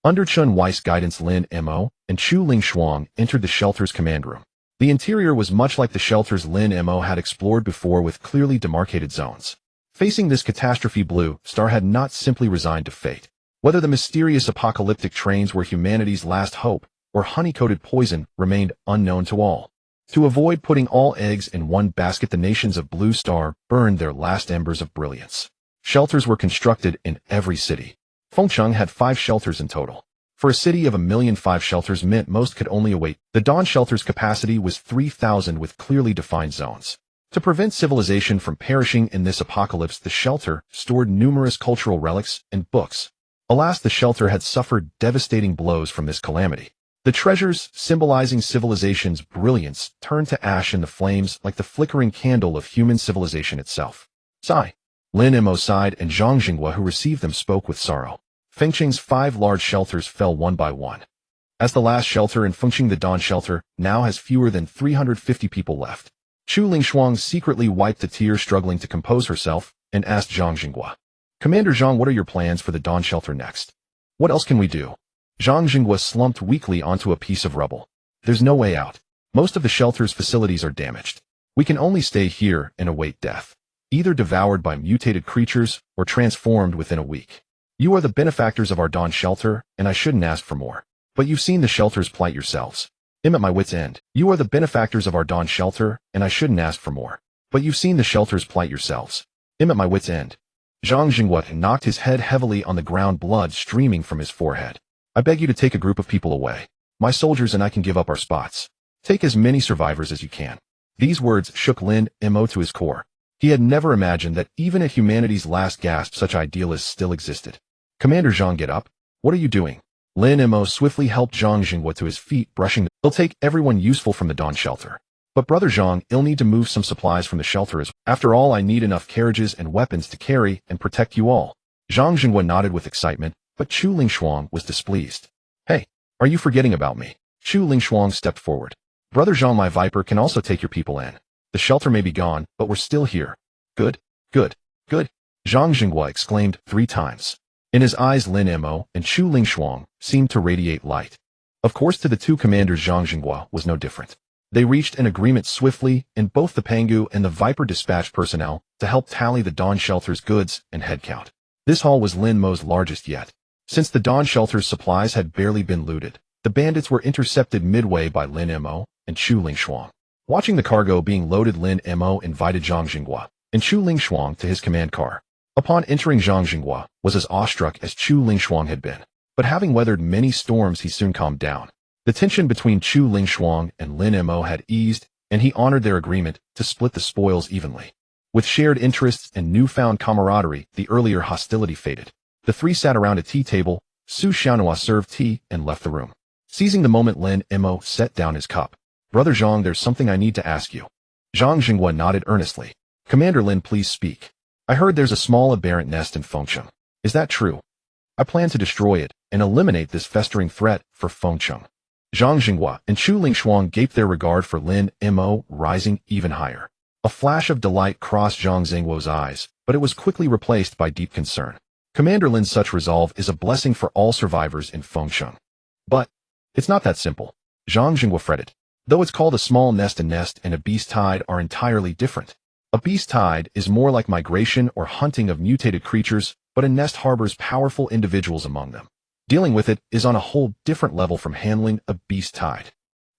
Under Chen Wei's guidance, Lin Mo and Chu Lingshuang entered the shelter's command room. The interior was much like the shelters Lin Mo had explored before, with clearly demarcated zones. Facing this catastrophe, Blue Star had not simply resigned to fate. Whether the mysterious apocalyptic trains were humanity's last hope or honey-coated poison remained unknown to all. To avoid putting all eggs in one basket, the nations of Blue Star burned their last embers of brilliance. Shelters were constructed in every city. Fengqing had 5 shelters in total. For a city of 1,000,000, 5 shelters meant most could only await. The Dawn Shelter's capacity was 3,000 with clearly defined zones. To prevent civilization from perishing in this apocalypse, the shelter stored numerous cultural relics and books. Alas, the shelter had suffered devastating blows from this calamity. The treasures, symbolizing civilization's brilliance, turned to ash in the flames like the flickering candle of human civilization itself. Sigh. Lin Mo sighed, and Zhang Jinghua, who received them, spoke with sorrow. Fengqing's 5 large shelters fell one by one. As the last shelter in Fengqing, the Dawn Shelter now has fewer than 350 people left. Chu Lingshuang secretly wiped a tear, struggling to compose herself, and asked Zhang Jinghua, Commander Zhang, what are your plans for the Dawn Shelter next? What else can we do? Zhang Jinghua slumped weakly onto a piece of rubble. There's no way out. Most of the shelter's facilities are damaged. We can only stay here and await death, either devoured by mutated creatures or transformed within a week. You are the benefactors of our Dawn shelter, and I shouldn't ask for more. But you've seen the shelter's plight yourselves. I'm at my wit's end. You are the benefactors of our Dawn shelter, and I shouldn't ask for more. But you've seen the shelter's plight yourselves. I'm at my wit's end. Zhang Jinghua knocked his head heavily on the ground, blood streaming from his forehead. I beg you to take a group of people away. My soldiers and I can give up our spots. Take as many survivors as you can. These words shook Lin Mo to his core. He had never imagined that even at humanity's last gasp such idealists still existed. Commander Zhang, get up. What are you doing? Lin Mo swiftly helped Zhang Jinghua to his feet, brushing. They'll take everyone useful from the Dawn shelter. But Brother Zhang, I'll need to move some supplies from the shelter as well. After all, I need enough carriages and weapons to carry and protect you all. Zhang Jinghua nodded with excitement, but Chu Lingshuang was displeased. Hey, are you forgetting about me? Chu Lingshuang stepped forward. Brother Zhang, my Viper can also take your people in. The shelter may be gone, but we're still here. Good, good, good. Zhang Jinghua exclaimed 3 times. In his eyes, Lin Mo and Chu Lingshuang seemed to radiate light. Of course, to the two commanders, Zhang Jinghua was no different. They reached an agreement swiftly, and both the Pangu and the Viper dispatched personnel to help tally the Dawn shelter's goods and headcount. This haul was Lin Mo's largest yet. Since the Dawn shelter's supplies had barely been looted, the bandits were intercepted midway by Lin Mo and Chu Lingshuang. Watching the cargo being loaded, Lin Mo invited Zhang Jinghua and Chu Lingshuang to his command car. Upon entering, Zhang Jinghua was as awestruck as Chu Lingshuang had been, but having weathered many storms, he soon calmed down. The tension between Chu Lingshuang and Lin Mo had eased, and he honored their agreement to split the spoils evenly. With shared interests and newfound camaraderie, the earlier hostility faded. The 3 sat around a tea table. Su Xiaonhua served tea and left the room. Seizing the moment, Lin Mo set down his cup. Brother Zhang, there's something I need to ask you. Zhang Jinghua nodded earnestly. Commander Lin, please speak. I heard there's a small aberrant nest in Fengcheng. Is that true? I plan to destroy it and eliminate this festering threat for Fengcheng. Zhang Jinghua and Chu Lingshuang gaped, their regard for Lin Mo rising even higher. A flash of delight crossed Zhang Zingguo's eyes, but it was quickly replaced by deep concern. Commander Lin's such resolve is a blessing for all survivors in Fengcheng. But it's not that simple. Zhang Jinghua fretted. Though it's called a small nest, a nest and a beast tide are entirely different. A beast tide is more like migration or hunting of mutated creatures, but a nest harbors powerful individuals among them. Dealing with it is on a whole different level from handling a beast tide.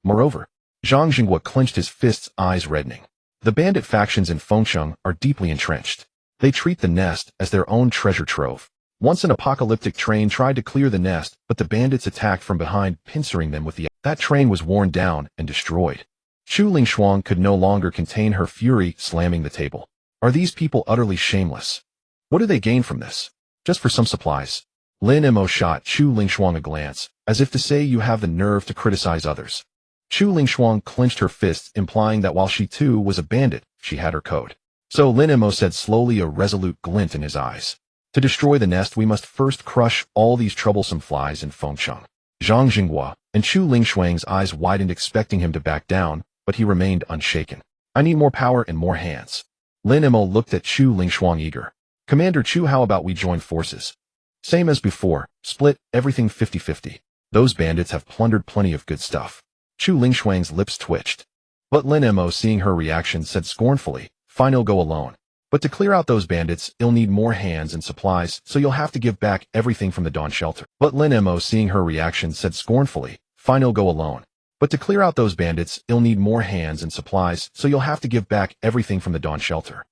Moreover, Zhang Jinghua clenched his fists, eyes reddening. The bandit factions in Fengcheng are deeply entrenched. They treat the nest as their own treasure trove. Once an apocalyptic train tried to clear the nest, but the bandits attacked from behind, pincering them with the... That train was worn down and destroyed. Chu Lingshuang could no longer contain her fury, slamming the table. Are these people utterly shameless? What do they gain from this? Just for some supplies. Lin Mo shot Chu Lingshuang a glance, as if to say, you have the nerve to criticize others. Chu Lingshuang clenched her fists, implying that while she too was a bandit, she had her code. So Lin Mo said slowly, a resolute glint in his eyes. To destroy the nest, we must first crush all these troublesome flies in Fengcheng. Zhang Jinghua and Chu Lingshuang's eyes widened, expecting him to back down, but he remained unshaken. I need more power and more hands. Lin Mo looked at Chu Lingshuang eager. Commander Chu, how about we join forces? Same as before, split everything 50-50. Those bandits have plundered plenty of good stuff. Chu Lingshuang's lips twitched. But Lin Mo, seeing her reaction, said scornfully, fine, I'll go alone. But to clear out those bandits, you'll need more hands and supplies, so you'll have to give back everything from the Dawn shelter. But Lin Mo, seeing her reaction, said scornfully, fine, I'll go alone. But to clear out those bandits, you'll need more hands and supplies, so you'll have to give back everything from the Dawn shelter.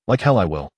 Like hell I will.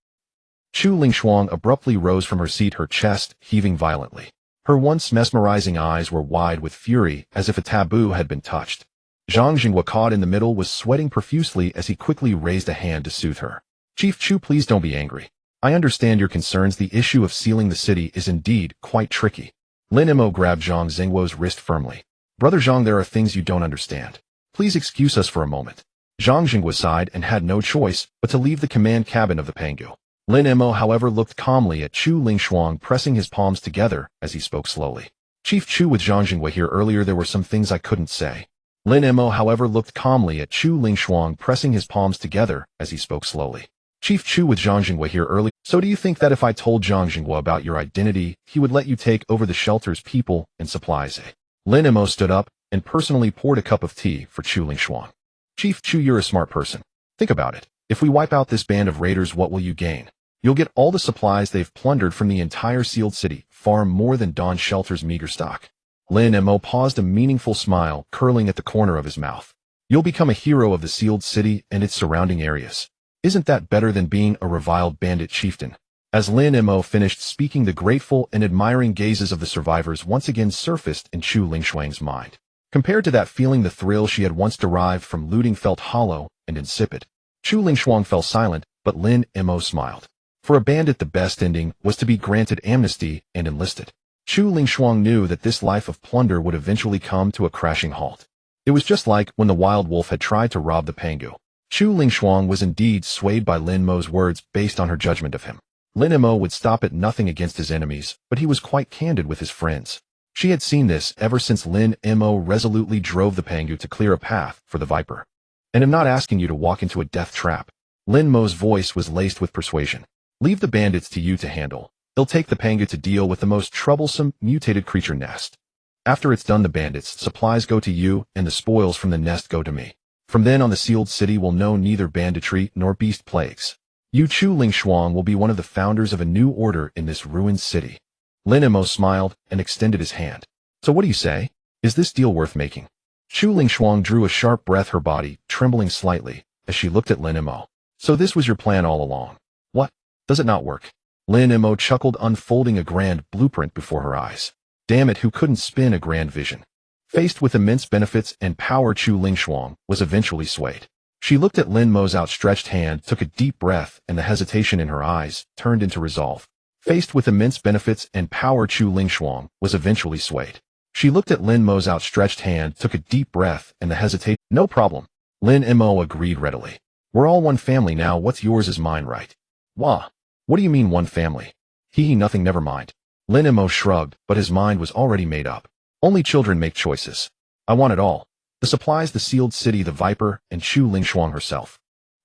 Chu Lingshuang abruptly rose from her seat, her chest heaving violently. Her once mesmerizing eyes were wide with fury, as if a taboo had been touched. Zhang Jinghua, caught in the middle, was sweating profusely as he quickly raised a hand to soothe her. Chief Chu, please don't be angry. I understand your concerns. The issue of sealing the city is indeed quite tricky. Lin Mo grabbed Zhang Zingguo's wrist firmly. Brother Zhang, there are things you don't understand. Please excuse us for a moment. Zhang Jinghua sighed and had no choice but to leave the command cabin of the Pangu. Lin Mo, however, looked calmly at Chu Lingshuang, pressing his palms together as he spoke slowly. Chief Chu, with Zhang Jinghua here earlier, there were some things I couldn't say. Lin Mo, however, looked calmly at Chu Lingshuang, pressing his palms together as he spoke slowly. Chief Chu, with Zhang Jinghua here earlier. So do you think that if I told Zhang Jinghua about your identity, he would let you take over the shelter's people and supplies? Lin Mo stood up and personally poured a cup of tea for Chu Lingshuang. Chief Chu, you're a smart person. Think about it. If we wipe out this band of raiders, what will you gain? You'll get all the supplies they've plundered from the entire sealed city, far more than Dawn Shelter's meager stock. Lin Mo paused, a meaningful smile curling at the corner of his mouth. You'll become a hero of the sealed city and its surrounding areas. Isn't that better than being a reviled bandit chieftain? As Lin Mo finished speaking, the grateful and admiring gazes of the survivors once again surfaced in Chu Lingshuang's mind. Compared to that feeling, the thrill she had once derived from looting felt hollow and insipid. Chu Lingshuang fell silent, but Lin Mo smiled. For a bandit, the best ending was to be granted amnesty and enlisted. Chu Lingshuang knew that this life of plunder would eventually come to a crashing halt. It was just like when the wild wolf had tried to rob the Pangu. Chu Lingshuang was indeed swayed by Lin Mo's words based on her judgment of him. Lin Mo would stop at nothing against his enemies, but he was quite candid with his friends. She had seen this ever since Lin Mo resolutely drove the Pangu to clear a path for the Viper. And I'm not asking you to walk into a death trap. Lin Mo's voice was laced with persuasion. Leave the bandits to you to handle. They'll take the Pangu to deal with the most troublesome mutated creature nest. After it's done, the bandits' supplies go to you, and the spoils from the nest go to me. From then on, the sealed city will know neither banditry nor beast plagues. You, Chu Lingshuang, will be one of the founders of a new order in this ruined city. Lin Mo smiled and extended his hand. So what do you say? Is this deal worth making? Chu Lingshuang drew a sharp breath, her body trembling slightly as she looked at Lin Mo. So this was your plan all along? What? Does it not work? Lin Mo chuckled, unfolding a grand blueprint before her eyes. Damn it, who couldn't spin a grand vision? Faced with immense benefits and power, Chu Lingshuang was eventually swayed. She looked at Lin Mo's outstretched hand, took a deep breath, and the hesitation in her eyes turned into resolve. Faced with immense benefits and power, Chu Lingshuang was eventually swayed. She looked at Lin Mo's outstretched hand, took a deep breath, and the hesitation. No problem. Lin Mo agreed readily. We're all one family now. What's yours is mine, right? Wah. What do you mean one family? Nothing, never mind. Lin Mo shrugged, but his mind was already made up. Only children make choices. I want it all. The supplies, the sealed city, the Viper, and Chu Lingshuang herself.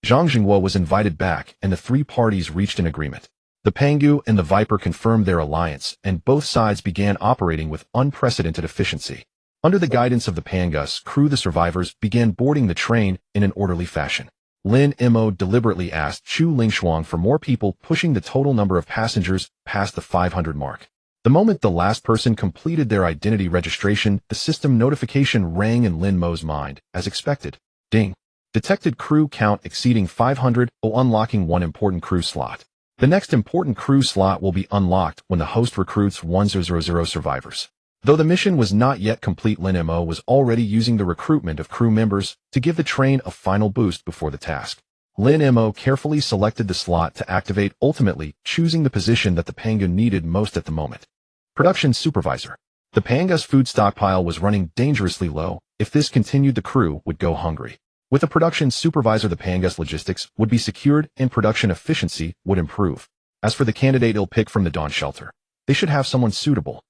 Zhang Jingguo was invited back, and the three parties reached an agreement. The Pangu and the Viper confirmed their alliance, and both sides began operating with unprecedented efficiency. Under the guidance of the Pangus crew, the survivors began boarding the train in an orderly fashion. Lin Mo deliberately asked Chu Lingshuang for more people, pushing the total number of passengers past the 500 mark. The moment the last person completed their identity registration, the system notification rang in Lin Mo's mind, as expected. Ding. Detected crew count exceeding 500, unlocking one important crew slot. The next important crew slot will be unlocked when the host recruits 1000 survivors. Though the mission was not yet complete, Lin Mo was already using the recruitment of crew members to give the train a final boost before the task. Lin Mo carefully selected the slot to activate, ultimately choosing the position that the Pangu needed most at the moment. Production Supervisor. The Pangu's food stockpile was running dangerously low. If this continued, the crew would go hungry. With a production supervisor, the Pangu's logistics would be secured and production efficiency would improve. As for the candidate he'll pick from the Dawn Shelter, they should have someone suitable.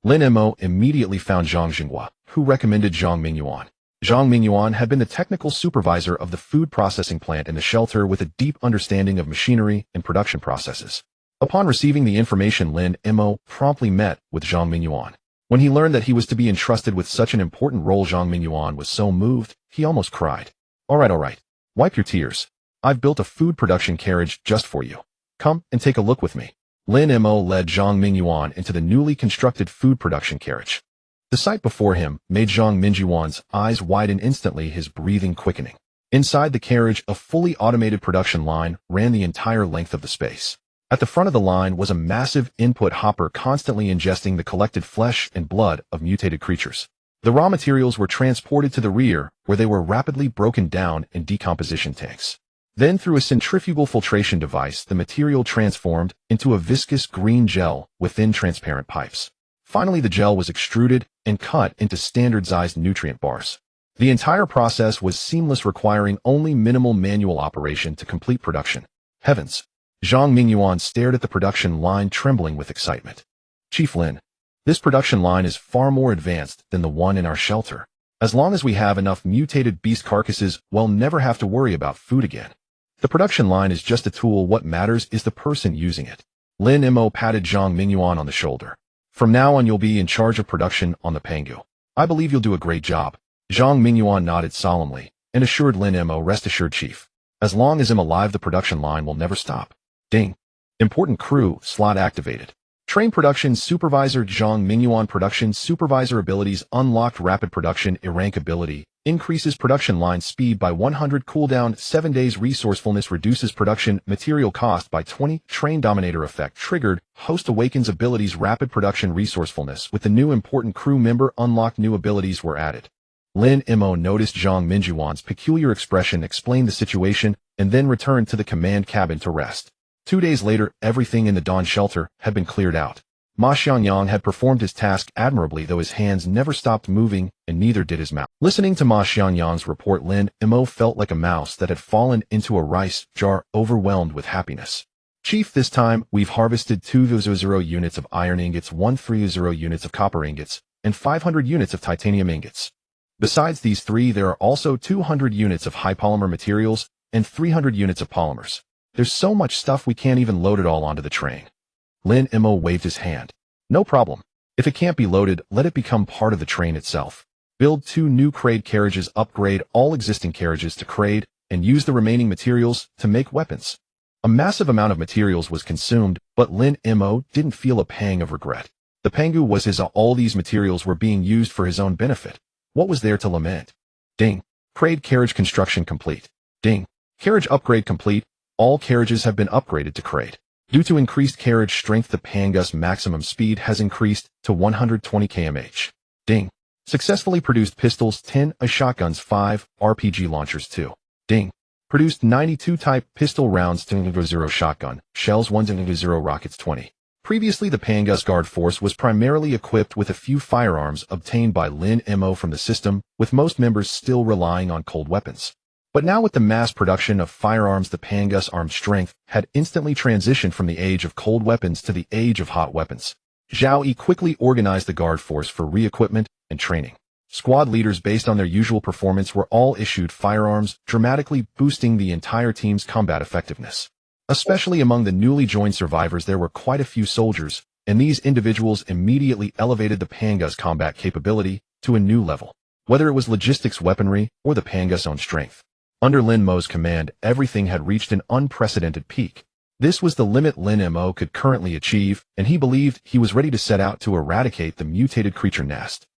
Lin Mo immediately found Zhang Jingguo, who recommended Zhang Mingyuan. Zhang Mingyuan had been the technical supervisor of the food processing plant in the shelter with a deep understanding of machinery and production processes. Upon receiving the information, Lin Mo promptly met with Zhang Mingyuan. When he learned that he was to be entrusted with such an important role, Zhang Mingyuan was so moved, he almost cried. All right. Wipe your tears. I've built a food production carriage just for you. Come and take a look with me. Lin Mo led Zhang Mingyuan into the newly constructed food production carriage. The sight before him made Zhang Mingyuan's eyes widen instantly, his breathing quickening. Inside the carriage, a fully automated production line ran the entire length of the space. At the front of the line was a massive input hopper constantly ingesting the collected flesh and blood of mutated creatures. The raw materials were transported to the rear, where they were rapidly broken down in decomposition tanks. Then, through a centrifugal filtration device, the material transformed into a viscous green gel with thin transparent pipes. Finally, the gel was extruded and cut into standard-sized nutrient bars. The entire process was seamless, requiring only minimal manual operation to complete production. Heavens! Zhang Mingyuan stared at the production line, trembling with excitement. Chief Lin, this production line is far more advanced than the one in our shelter. As long as we have enough mutated beast carcasses, we'll never have to worry about food again. The production line is just a tool. What matters is the person using it. Lin Mo patted Zhang Mingyuan on the shoulder. From now on, you'll be in charge of production on the Pangu. I believe you'll do a great job. Zhang Mingyuan nodded solemnly and assured Lin Mo, rest assured, Chief. As long as I'm alive, the production line will never stop. Ding. Important crew slot activated. Train Production Supervisor Zhang Mingyuan Production Supervisor Abilities Unlocked Rapid Production rank ability. Increases production line speed by 100 cooldown 7 days resourcefulness reduces production material cost by 20 train dominator effect triggered host awakens abilities rapid production resourcefulness with the new important crew member unlocked new abilities were added. Lin Mo noticed Zhang Mingyuan's peculiar expression explained the situation and then returned to the command cabin to rest. 2 days later, everything in the Dawn shelter had been cleared out. Ma Xiangyang had performed his task admirably though his hands never stopped moving and neither did his mouth. Listening to Ma Xiangyang's report, Lin Mo felt like a mouse that had fallen into a rice jar overwhelmed with happiness. Chief, this time we've harvested 200 units of iron ingots, 130 units of copper ingots, and 500 units of titanium ingots. Besides these three, there are also 200 units of high polymer materials and 300 units of polymers. There's so much stuff we can't even load it all onto the train. Lin Mo waved his hand. No problem. If it can't be loaded, let it become part of the train itself. Build 2 new Kraid carriages, upgrade all existing carriages to Kraid, and use the remaining materials to make weapons. A massive amount of materials was consumed, but Lin Mo didn't feel a pang of regret. The Pangu was his, all these materials were being used for his own benefit. What was there to lament? Ding. Kraid carriage construction complete. Ding. Carriage upgrade complete. All carriages have been upgraded to Kraid. Due to increased carriage strength, the Pangu's maximum speed has increased to 120 km/h. Ding. Successfully produced pistols 10, shotguns 5, RPG launchers 2. Ding. Produced 92 type pistol rounds 0 shotgun, shells 1 rockets 20. Previously, the Pangu's guard force was primarily equipped with a few firearms obtained by Lin Mo from the system, with most members still relying on cold weapons. But now with the mass production of firearms, the Pangu's armed strength had instantly transitioned from the age of cold weapons to the age of hot weapons. Zhao Yi quickly organized the guard force for re-equipment and training. Squad leaders based on their usual performance were all issued firearms, dramatically boosting the entire team's combat effectiveness. Especially among the newly joined survivors, there were quite a few soldiers, and these individuals immediately elevated the Pangu's combat capability to a new level, whether it was logistics, weaponry, or the Pangu's own strength. Under Lin Mo's command, everything had reached an unprecedented peak. This was the limit Lin Mo could currently achieve, and he believed he was ready to set out to eradicate the mutated creature nest.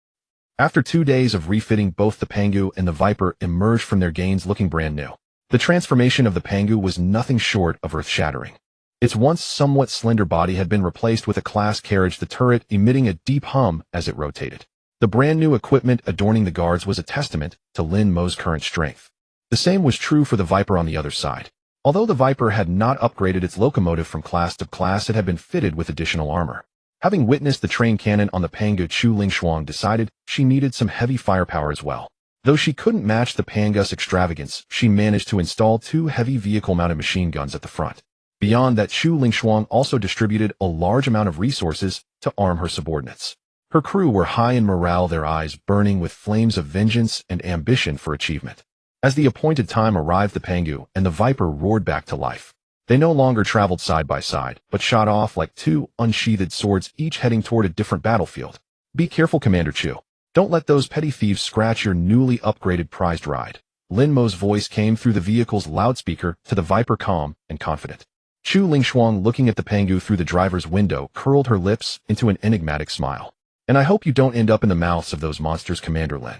After 2 days of refitting, both the Pangu and the Viper emerged from their gains looking brand new. The transformation of the Pangu was nothing short of earth-shattering. Its once somewhat slender body had been replaced with a class carriage, the turret emitting a deep hum as it rotated. The brand new equipment adorning the guards was a testament to Lin Mo's current strength. The same was true for the Viper on the other side. Although the Viper had not upgraded its locomotive from class to class, it had been fitted with additional armor. Having witnessed the train cannon on the Pangu, Chu Lingshuang decided she needed some heavy firepower as well. Though she couldn't match the Pangu's extravagance, she managed to install 2 heavy vehicle-mounted machine guns at the front. Beyond that, Chu Lingshuang also distributed a large amount of resources to arm her subordinates. Her crew were high in morale, their eyes burning with flames of vengeance and ambition for achievement. As the appointed time arrived, the Pangu and the Viper roared back to life. They no longer traveled side by side, but shot off like 2 unsheathed swords, each heading toward a different battlefield. Be careful, Commander Chu. Don't let those petty thieves scratch your newly upgraded prized ride. Lin Mo's voice came through the vehicle's loudspeaker to the Viper, calm and confident. Chu Lingshuang, looking at the Pangu through the driver's window, curled her lips into an enigmatic smile. And I hope you don't end up in the mouths of those monsters, Commander Lin.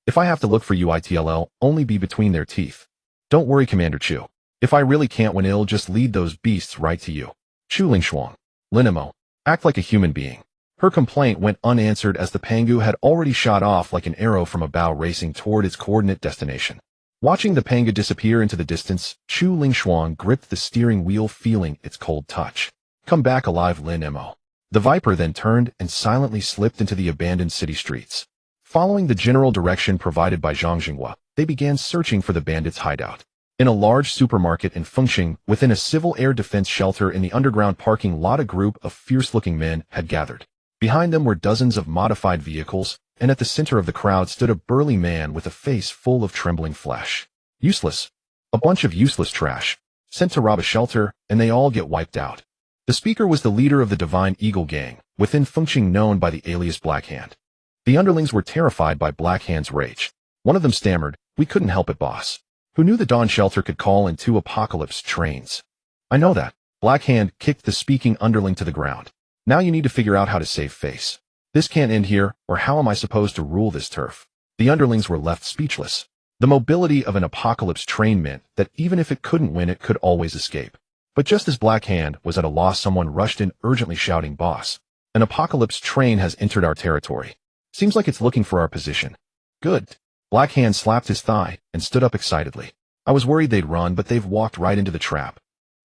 If I have to look for you, it'll only be between their teeth. Don't worry, Commander Chu. If I really can't win, I'll just lead those beasts right to you. Chu Lingshuang. Lin Mo, act like a human being. Her complaint went unanswered as the Pangu had already shot off like an arrow from a bow, racing toward its coordinate destination. Watching the Pangu disappear into the distance, Chu Lingshuang gripped the steering wheel, feeling its cold touch. Come back alive, Lin Mo. The Viper then turned and silently slipped into the abandoned city streets. Following the general direction provided by Zhang Jinghua, they began searching for the bandits' hideout. In a large supermarket in Fengxing, within a civil air defense shelter in the underground parking lot, a group of fierce-looking men had gathered. Behind them were dozens of modified vehicles, and at the center of the crowd stood a burly man with a face full of trembling flesh. Useless. A bunch of useless trash. Sent to rob a shelter, and they all get wiped out. The speaker was the leader of the Divine Eagle Gang, within Fengxing, known by the alias Black Hand. The underlings were terrified by Black Hand's rage. One of them stammered, "We couldn't help it, boss. Who knew the Dawn shelter could call in 2 apocalypse trains?" "I know that. Black Hand kicked the speaking underling to the ground. Now you need to figure out how to save face. This can't end here, or how am I supposed to rule this turf? The underlings were left speechless. The mobility of an apocalypse train meant that even if it couldn't win, it could always escape. But just as Black Hand was at a loss, someone rushed in, urgently shouting, "Boss, an apocalypse train has entered our territory. Seems like it's looking for our position." "Good." Black Hand slapped his thigh and stood up excitedly. "I was worried they'd run, but they've walked right into the trap."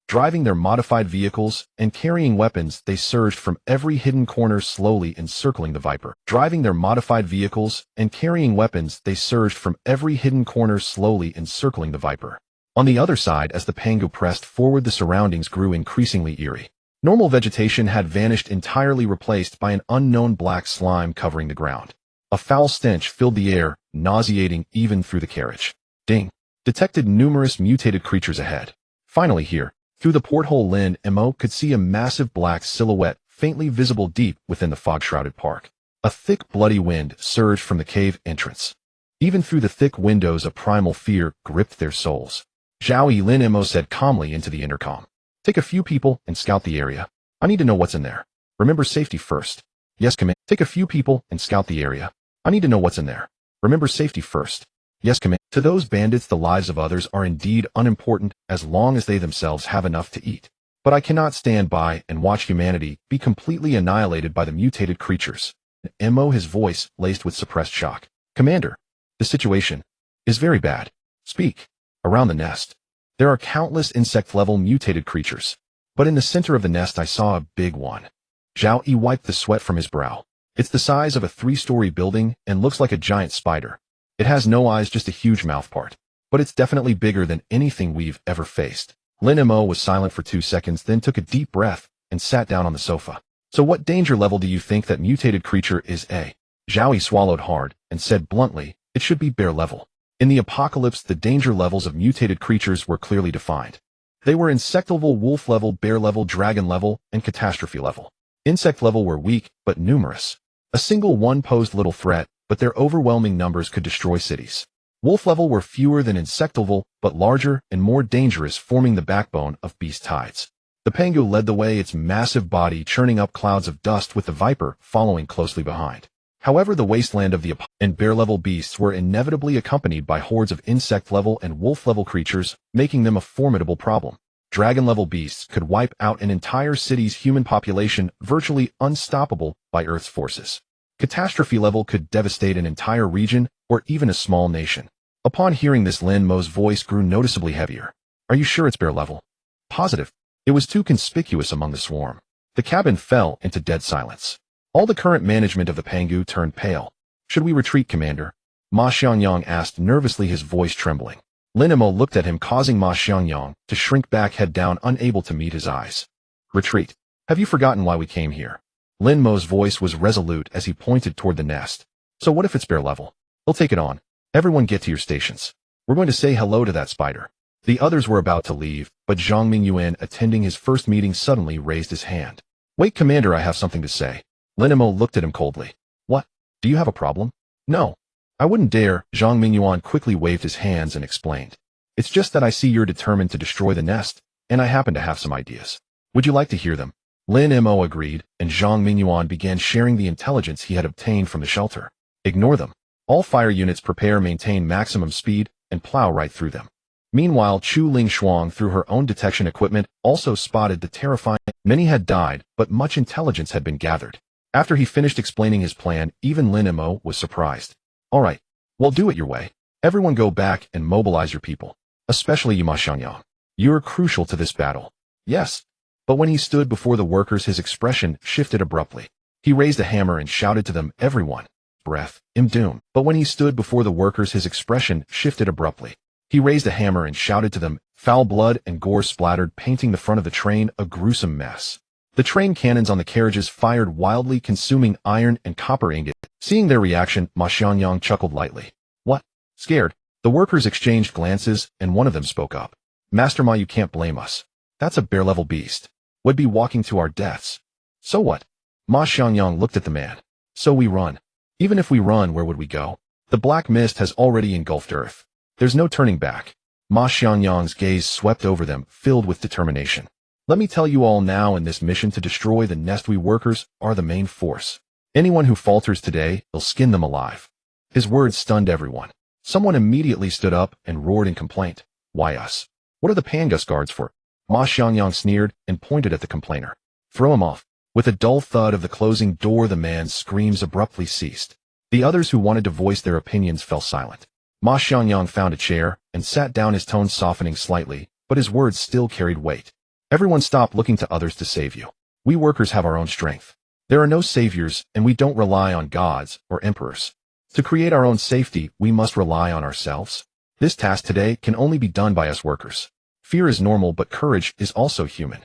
Driving their modified vehicles and carrying weapons, they surged from every hidden corner, slowly encircling the Viper. Driving their modified vehicles and carrying weapons, they surged from every hidden corner, slowly encircling the Viper. On the other side, as the Pangu pressed forward, the surroundings grew increasingly eerie. Normal vegetation had vanished entirely, replaced by an unknown black slime covering the ground. A foul stench filled the air, nauseating even through the carriage. Ding! Detected numerous mutated creatures ahead. Finally here, through the porthole, Lin Mo could see a massive black silhouette faintly visible deep within the fog-shrouded park. A thick, bloody wind surged from the cave entrance. Even through the thick windows, a primal fear gripped their souls. "Zhao," Lin Mo said calmly into the intercom. "Take a few people and scout the area. I need to know what's in there. Remember safety first." "Yes, Command." "Take a few people and scout the area. I need to know what's in there. Remember safety first." "Yes, Command." To those bandits, the lives of others are indeed unimportant as long as they themselves have enough to eat. But I cannot stand by and watch humanity be completely annihilated by the mutated creatures. Mo, his voice laced with suppressed shock. "Commander, the situation is very bad." "Speak." "Around the nest, there are countless insect-level mutated creatures. But in the center of the nest I saw a big one." Zhao Yi wiped the sweat from his brow. "It's the size of a 3-story building and looks like a giant spider. It has no eyes, just a huge mouthpart. But it's definitely bigger than anything we've ever faced." Lin Mo was silent for 2 seconds, then took a deep breath and sat down on the sofa. "So what danger level do you think that mutated creature is, eh?" Zhao Yi swallowed hard and said bluntly, "It should be bear level." In the apocalypse, the danger levels of mutated creatures were clearly defined. They were insect level, wolf level, bear level, dragon level, and catastrophe level. Insect level were weak, but numerous. A single one posed little threat, but their overwhelming numbers could destroy cities. Wolf level were fewer than insect level, but larger and more dangerous, forming the backbone of beast tides. The Pangu led the way, its massive body churning up clouds of dust, with the Viper following closely behind. However, the wasteland of the and bear-level beasts were inevitably accompanied by hordes of insect-level and wolf-level creatures, making them a formidable problem. Dragon-level beasts could wipe out an entire city's human population, virtually unstoppable by Earth's forces. Catastrophe level could devastate an entire region or even a small nation. Upon hearing this, Lin Mo's voice grew noticeably heavier. "Are you sure it's bear level?" "Positive." It was too conspicuous among the swarm. The cabin fell into dead silence. All the current management of the Pangu turned pale. "Should we retreat, Commander?" Ma Xiangyang asked nervously, his voice trembling. Lin Mo looked at him, causing Ma Xiangyang to shrink back, head down, unable to meet his eyes. "Retreat? Have you forgotten why we came here?" Lin Mo's voice was resolute as he pointed toward the nest. "So what if it's bear level? We'll take it on. Everyone get to your stations. We're going to say hello to that spider." The others were about to leave, but Zhang Mingyuan, attending his first meeting, suddenly raised his hand. "Wait, Commander, I have something to say." Lin Mo looked at him coldly. "What? Do you have a problem?" "No. I wouldn't dare." Zhang Mingyuan quickly waved his hands and explained. "It's just that I see you're determined to destroy the nest, and I happen to have some ideas. Would you like to hear them?" Lin Mo agreed, and Zhang Mingyuan began sharing the intelligence he had obtained from the shelter. "Ignore them. All fire units prepare, maintain maximum speed, and plow right through them." Meanwhile, Chu Ling Shuang, through her own detection equipment, also spotted the terrifying. Many had died, but much intelligence had been gathered. After he finished explaining his plan, even Lin Mo was surprised. "All right, well, do it your way. Everyone go back and mobilize your people. Especially you, Ma Xiangyang. You're crucial to this battle." "Yes." But when he stood before the workers, his expression shifted abruptly. He raised a hammer and shouted to them, "Everyone, breath, im doom." But when he stood before the workers, his expression shifted abruptly. He raised a hammer and shouted to them. Foul blood and gore splattered, painting the front of the train a gruesome mess. The train cannons on the carriages fired wildly, consuming iron and copper ingot. Seeing their reaction, Ma Xiangyang chuckled lightly. "What? Scared?" The workers exchanged glances, and one of them spoke up. "Master Ma, you can't blame us. That's a bear-level beast. Would be walking to our deaths." "So what?" Ma Xiangyang looked at the man. "So we run." "Even if we run, where would we go? The black mist has already engulfed Earth. There's no turning back." Ma Xiangyang's gaze swept over them, filled with determination. Let me tell you all now, in this mission to destroy the nest, we workers are the main force. Anyone who falters today, they'll skin them alive. His words stunned everyone. Someone immediately stood up and roared in complaint. Why us? What are the Pangus guards for? Ma Xiangyang sneered and pointed at the complainer. Throw him off. With a dull thud of the closing door, the man's screams abruptly ceased. The others who wanted to voice their opinions fell silent. Ma Xiangyang found a chair and sat down, his tone softening slightly, but his words still carried weight. Everyone stop looking to others to save you. We workers have our own strength. There are no saviors, and we don't rely on gods or emperors. To create our own safety, we must rely on ourselves. This task today can only be done by us workers. Fear is normal, but courage is also human.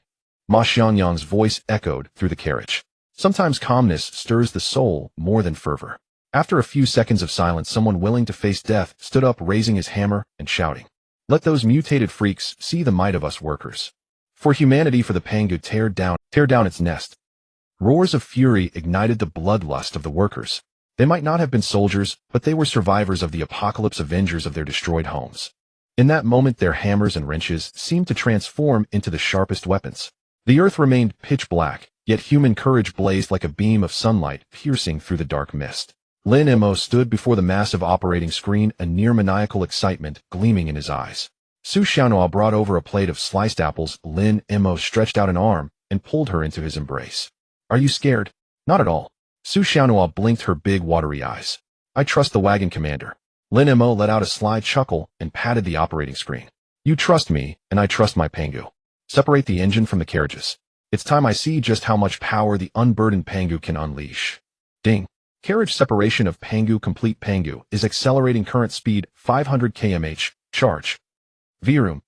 Ma Xiangyang's voice echoed through the carriage. Sometimes calmness stirs the soul more than fervor. After a few seconds of silence, someone willing to face death stood up, raising his hammer and shouting. Let those mutated freaks see the might of us workers. For humanity, for the Pangu, tear down its nest. Roars of fury ignited the bloodlust of the workers. They might not have been soldiers, but they were survivors of the apocalypse, avengers of their destroyed homes. In that moment, their hammers and wrenches seemed to transform into the sharpest weapons. The earth remained pitch black, yet human courage blazed like a beam of sunlight piercing through the dark mist. Lin Mo stood before the massive operating screen, a near-maniacal excitement gleaming in his eyes. Su Xiaonhua brought over a plate of sliced apples. Lin Mo stretched out an arm and pulled her into his embrace. Are you scared? Not at all. Su Xiaonhua blinked her big watery eyes. I trust the wagon commander. Lin Mo let out a sly chuckle and patted the operating screen. You trust me, and I trust my Pangu. Separate the engine from the carriages. It's time I see just how much power the unburdened Pangu can unleash. Ding. Carriage separation of Pangu complete. Pangu is accelerating, current speed 500 km/h. Charge. Vroom.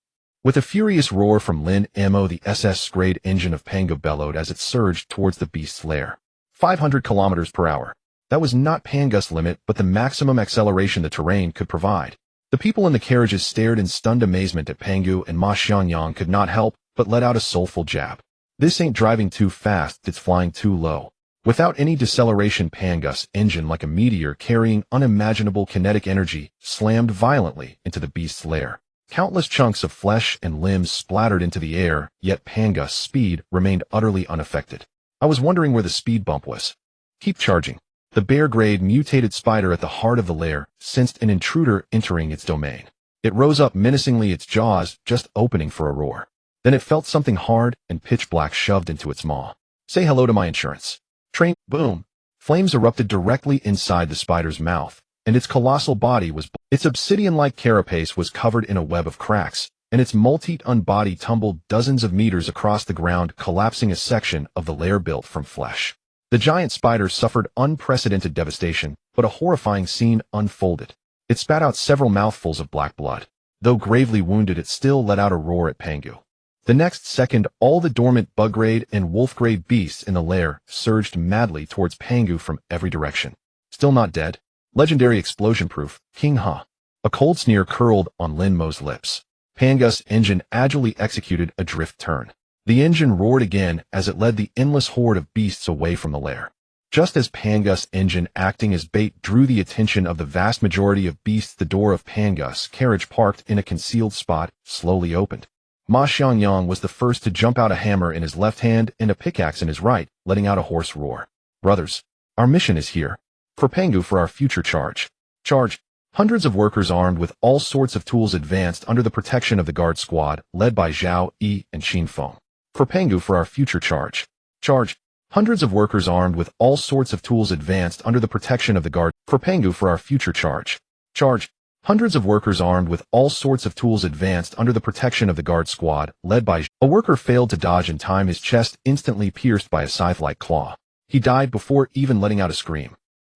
With a furious roar from Lin Mo, the SS-grade engine of Pangu bellowed as it surged towards the beast's lair. 500 km/h. That was not Pangu's limit, but the maximum acceleration the terrain could provide. The people in the carriages stared in stunned amazement at Pangu, and Ma Xiangyang could not help but let out a soulful jab. This ain't driving too fast, it's flying too low. Without any deceleration, Pangu's engine, like a meteor carrying unimaginable kinetic energy, slammed violently into the beast's lair. Countless chunks of flesh and limbs splattered into the air, yet Pangu's speed remained utterly unaffected. I was wondering where the speed bump was. Keep charging. The bear-grade mutated spider at the heart of the lair sensed an intruder entering its domain. It rose up menacingly, its jaws just opening for a roar. Then it felt something hard and pitch black shoved into its maw. Say hello to my insurance. Train. Boom. Flames erupted directly inside the spider's mouth, and its colossal body was... Its obsidian-like carapace was covered in a web of cracks, and its multi-ton body tumbled dozens of meters across the ground, collapsing a section of the lair built from flesh. The giant spider suffered unprecedented devastation, but a horrifying scene unfolded. It spat out several mouthfuls of black blood. Though gravely wounded, it still let out a roar at Pangu. The next second, all the dormant bug-grade and wolf-grade beasts in the lair surged madly towards Pangu from every direction. Still not dead? Legendary explosion-proof, King Ha. A cold sneer curled on Lin Mo's lips. Pangu's engine agilely executed a drift turn. The engine roared again as it led the endless horde of beasts away from the lair. Just as Pangu's engine, acting as bait, drew the attention of the vast majority of beasts, the door of Pangu's carriage, parked in a concealed spot, slowly opened. Ma Xiangyang was the first to jump out, a hammer in his left hand and a pickaxe in his right, letting out a hoarse roar. Brothers, our mission is here. For Pangu, for our future charge. Charge. Hundreds of workers armed with all sorts of tools advanced under the protection of the guard squad, led by Zhao Yi and Xin Feng. For Pangu, for our future charge. Charge. Hundreds of workers armed with all sorts of tools advanced under the protection of the guard. For Pangu, for our future charge. Charge. Hundreds of workers armed with all sorts of tools advanced under the protection of the guard squad, led by... A worker failed to dodge in time, his chest instantly pierced by a scythe-like claw. He died before even letting out a scream.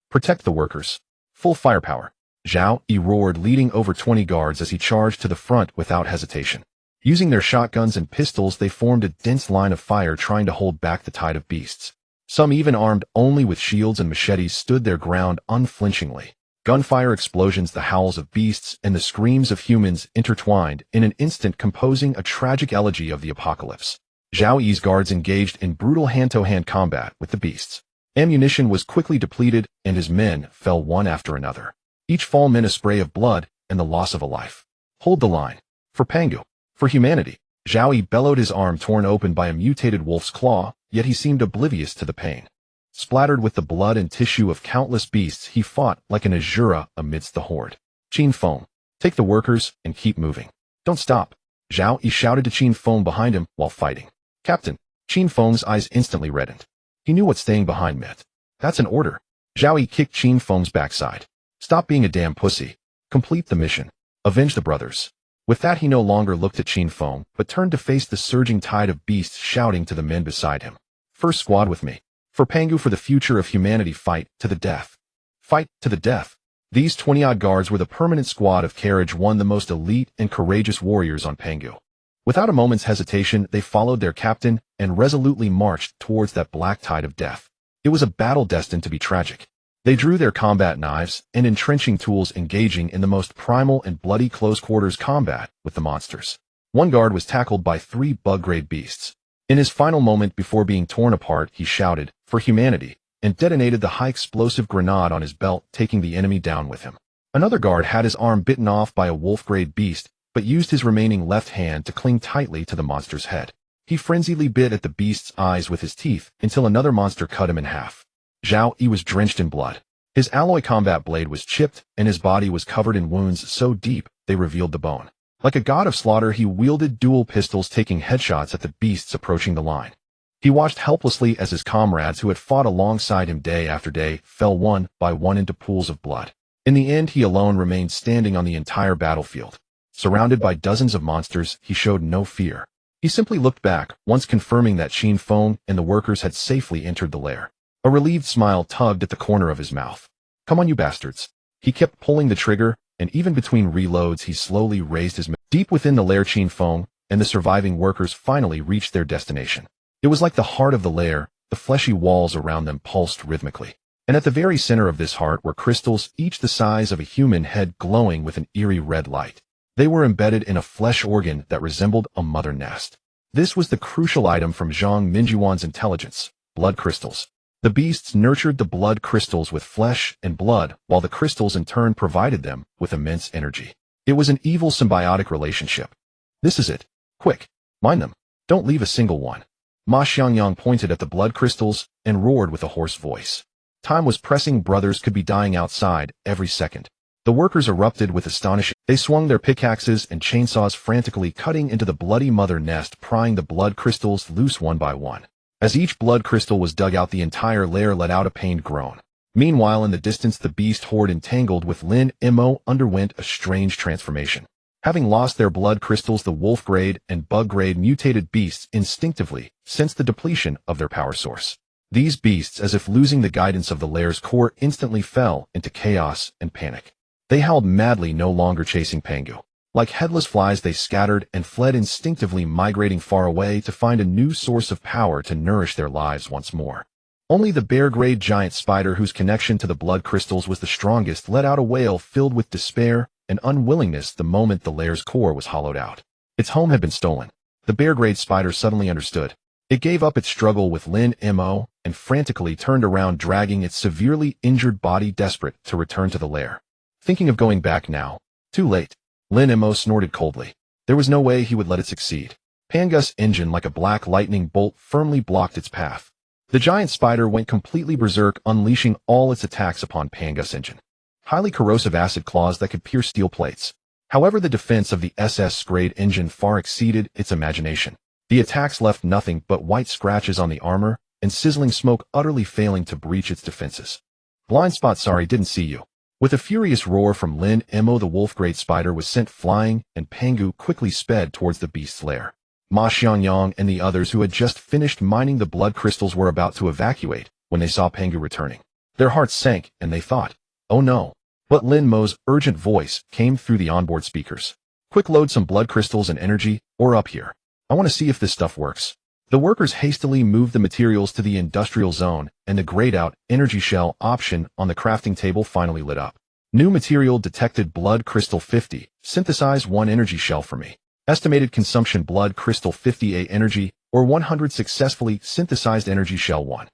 Protect the workers. Full firepower. Zhao Yi roared, leading over 20 guards as he charged to the front without hesitation. Using their shotguns and pistols, they formed a dense line of fire, trying to hold back the tide of beasts. Some, even armed only with shields and machetes, stood their ground unflinchingly. Gunfire, explosions, the howls of beasts, and the screams of humans intertwined in an instant, composing a tragic elegy of the apocalypse. Zhao Yi's guards engaged in brutal hand-to-hand combat with the beasts. Ammunition was quickly depleted, and his men fell one after another. Each fall meant a spray of blood and the loss of a life. Hold the line. For Pangu. For humanity. Zhao bellowed, his arm torn open by a mutated wolf's claw, yet he seemed oblivious to the pain. Splattered with the blood and tissue of countless beasts, he fought like an Azura amidst the horde. Qin Feng, take the workers and keep moving. Don't stop. Zhao shouted to Qin Feng behind him while fighting. Captain. Qin Feng's eyes instantly reddened. He knew what staying behind meant. That's an order. Zhao kicked Qin Feng's backside. Stop being a damn pussy. Complete the mission. Avenge the brothers. With that, he no longer looked at Qin Feng, but turned to face the surging tide of beasts, shouting to the men beside him. First squad with me. For Pangu, for the future of humanity, fight to the death. Fight to the death. These 20-odd guards were the permanent squad of Carriage One, the most elite and courageous warriors on Pangu. Without a moment's hesitation, they followed their captain and resolutely marched towards that black tide of death. It was a battle destined to be tragic. They drew their combat knives and entrenching tools, engaging in the most primal and bloody close-quarters combat with the monsters. One guard was tackled by 3 bug-grade beasts. In his final moment before being torn apart, he shouted, "For humanity," and detonated the high-explosive grenade on his belt, taking the enemy down with him. Another guard had his arm bitten off by a wolf-grade beast, but used his remaining left hand to cling tightly to the monster's head. He frenziedly bit at the beast's eyes with his teeth until another monster cut him in half. Zhao was drenched in blood. His alloy combat blade was chipped, and his body was covered in wounds so deep they revealed the bone. Like a god of slaughter, he wielded dual pistols, taking headshots at the beasts approaching the line. He watched helplessly as his comrades, who had fought alongside him day after day, fell one by one into pools of blood. In the end, he alone remained standing on the entire battlefield. Surrounded by dozens of monsters, he showed no fear. He simply looked back, once confirming that Qin Feng and the workers had safely entered the lair. A relieved smile tugged at the corner of his mouth. Come on, you bastards. He kept pulling the trigger, and even between reloads he slowly raised his... Deep within the lair, Qin Feng and the surviving workers finally reached their destination. It was like the heart of the lair. The fleshy walls around them pulsed rhythmically. And at the very center of this heart were crystals, each the size of a human head, glowing with an eerie red light. They were embedded in a flesh organ that resembled a mother nest. This was the crucial item from Zhang Minjuan's intelligence: blood crystals. The beasts nurtured the blood crystals with flesh and blood, while the crystals in turn provided them with immense energy. It was an evil symbiotic relationship. This is it. Quick, mine them. Don't leave a single one. Ma Xiangyang pointed at the blood crystals and roared with a hoarse voice. Time was pressing. Brothers could be dying outside every second. The workers erupted with astonishment. They swung their pickaxes and chainsaws, frantically cutting into the bloody mother nest, prying the blood crystals loose one by one. As each blood crystal was dug out, the entire lair let out a pained groan. Meanwhile, in the distance, the beast horde entangled with Lin Mo underwent a strange transformation. Having lost their blood crystals, the wolf-grade and bug-grade mutated beasts instinctively sensed the depletion of their power source. These beasts, as if losing the guidance of the lair's core, instantly fell into chaos and panic. They howled madly, no longer chasing Pangu. Like headless flies, they scattered and fled instinctively, migrating far away to find a new source of power to nourish their lives once more. Only the bear-grade giant spider, whose connection to the blood crystals was the strongest, let out a wail filled with despair and unwillingness the moment the lair's core was hollowed out. Its home had been stolen. The bear-grade spider suddenly understood. It gave up its struggle with Lin Mo and frantically turned around, dragging its severely injured body, desperate to return to the lair. Thinking of going back now. Too late. Lin Mo snorted coldly. There was no way he would let it succeed. Pangu's engine, like a black lightning bolt, firmly blocked its path. The giant spider went completely berserk, unleashing all its attacks upon Pangu's engine. Highly corrosive acid claws that could pierce steel plates. However, the defense of the SS-grade engine far exceeded its imagination. The attacks left nothing but white scratches on the armor and sizzling smoke, utterly failing to breach its defenses. Blind spot, sorry, didn't see you. With a furious roar from Lin Mo, the wolf-grade spider was sent flying, and Pangu quickly sped towards the beast's lair. Ma Xiangyang and the others, who had just finished mining the blood crystals, were about to evacuate when they saw Pangu returning. Their hearts sank, and they thought, oh no. But Lin Mo's urgent voice came through the onboard speakers. Quick, load some blood crystals and energy, or up here. I want to see if this stuff works. The workers hastily moved the materials to the industrial zone, and the grayed-out energy shell option on the crafting table finally lit up. New material detected: blood crystal 50. Synthesize 1 energy shell for me. Estimated consumption: blood crystal 58 energy, or 100. Successfully synthesized energy shell 1.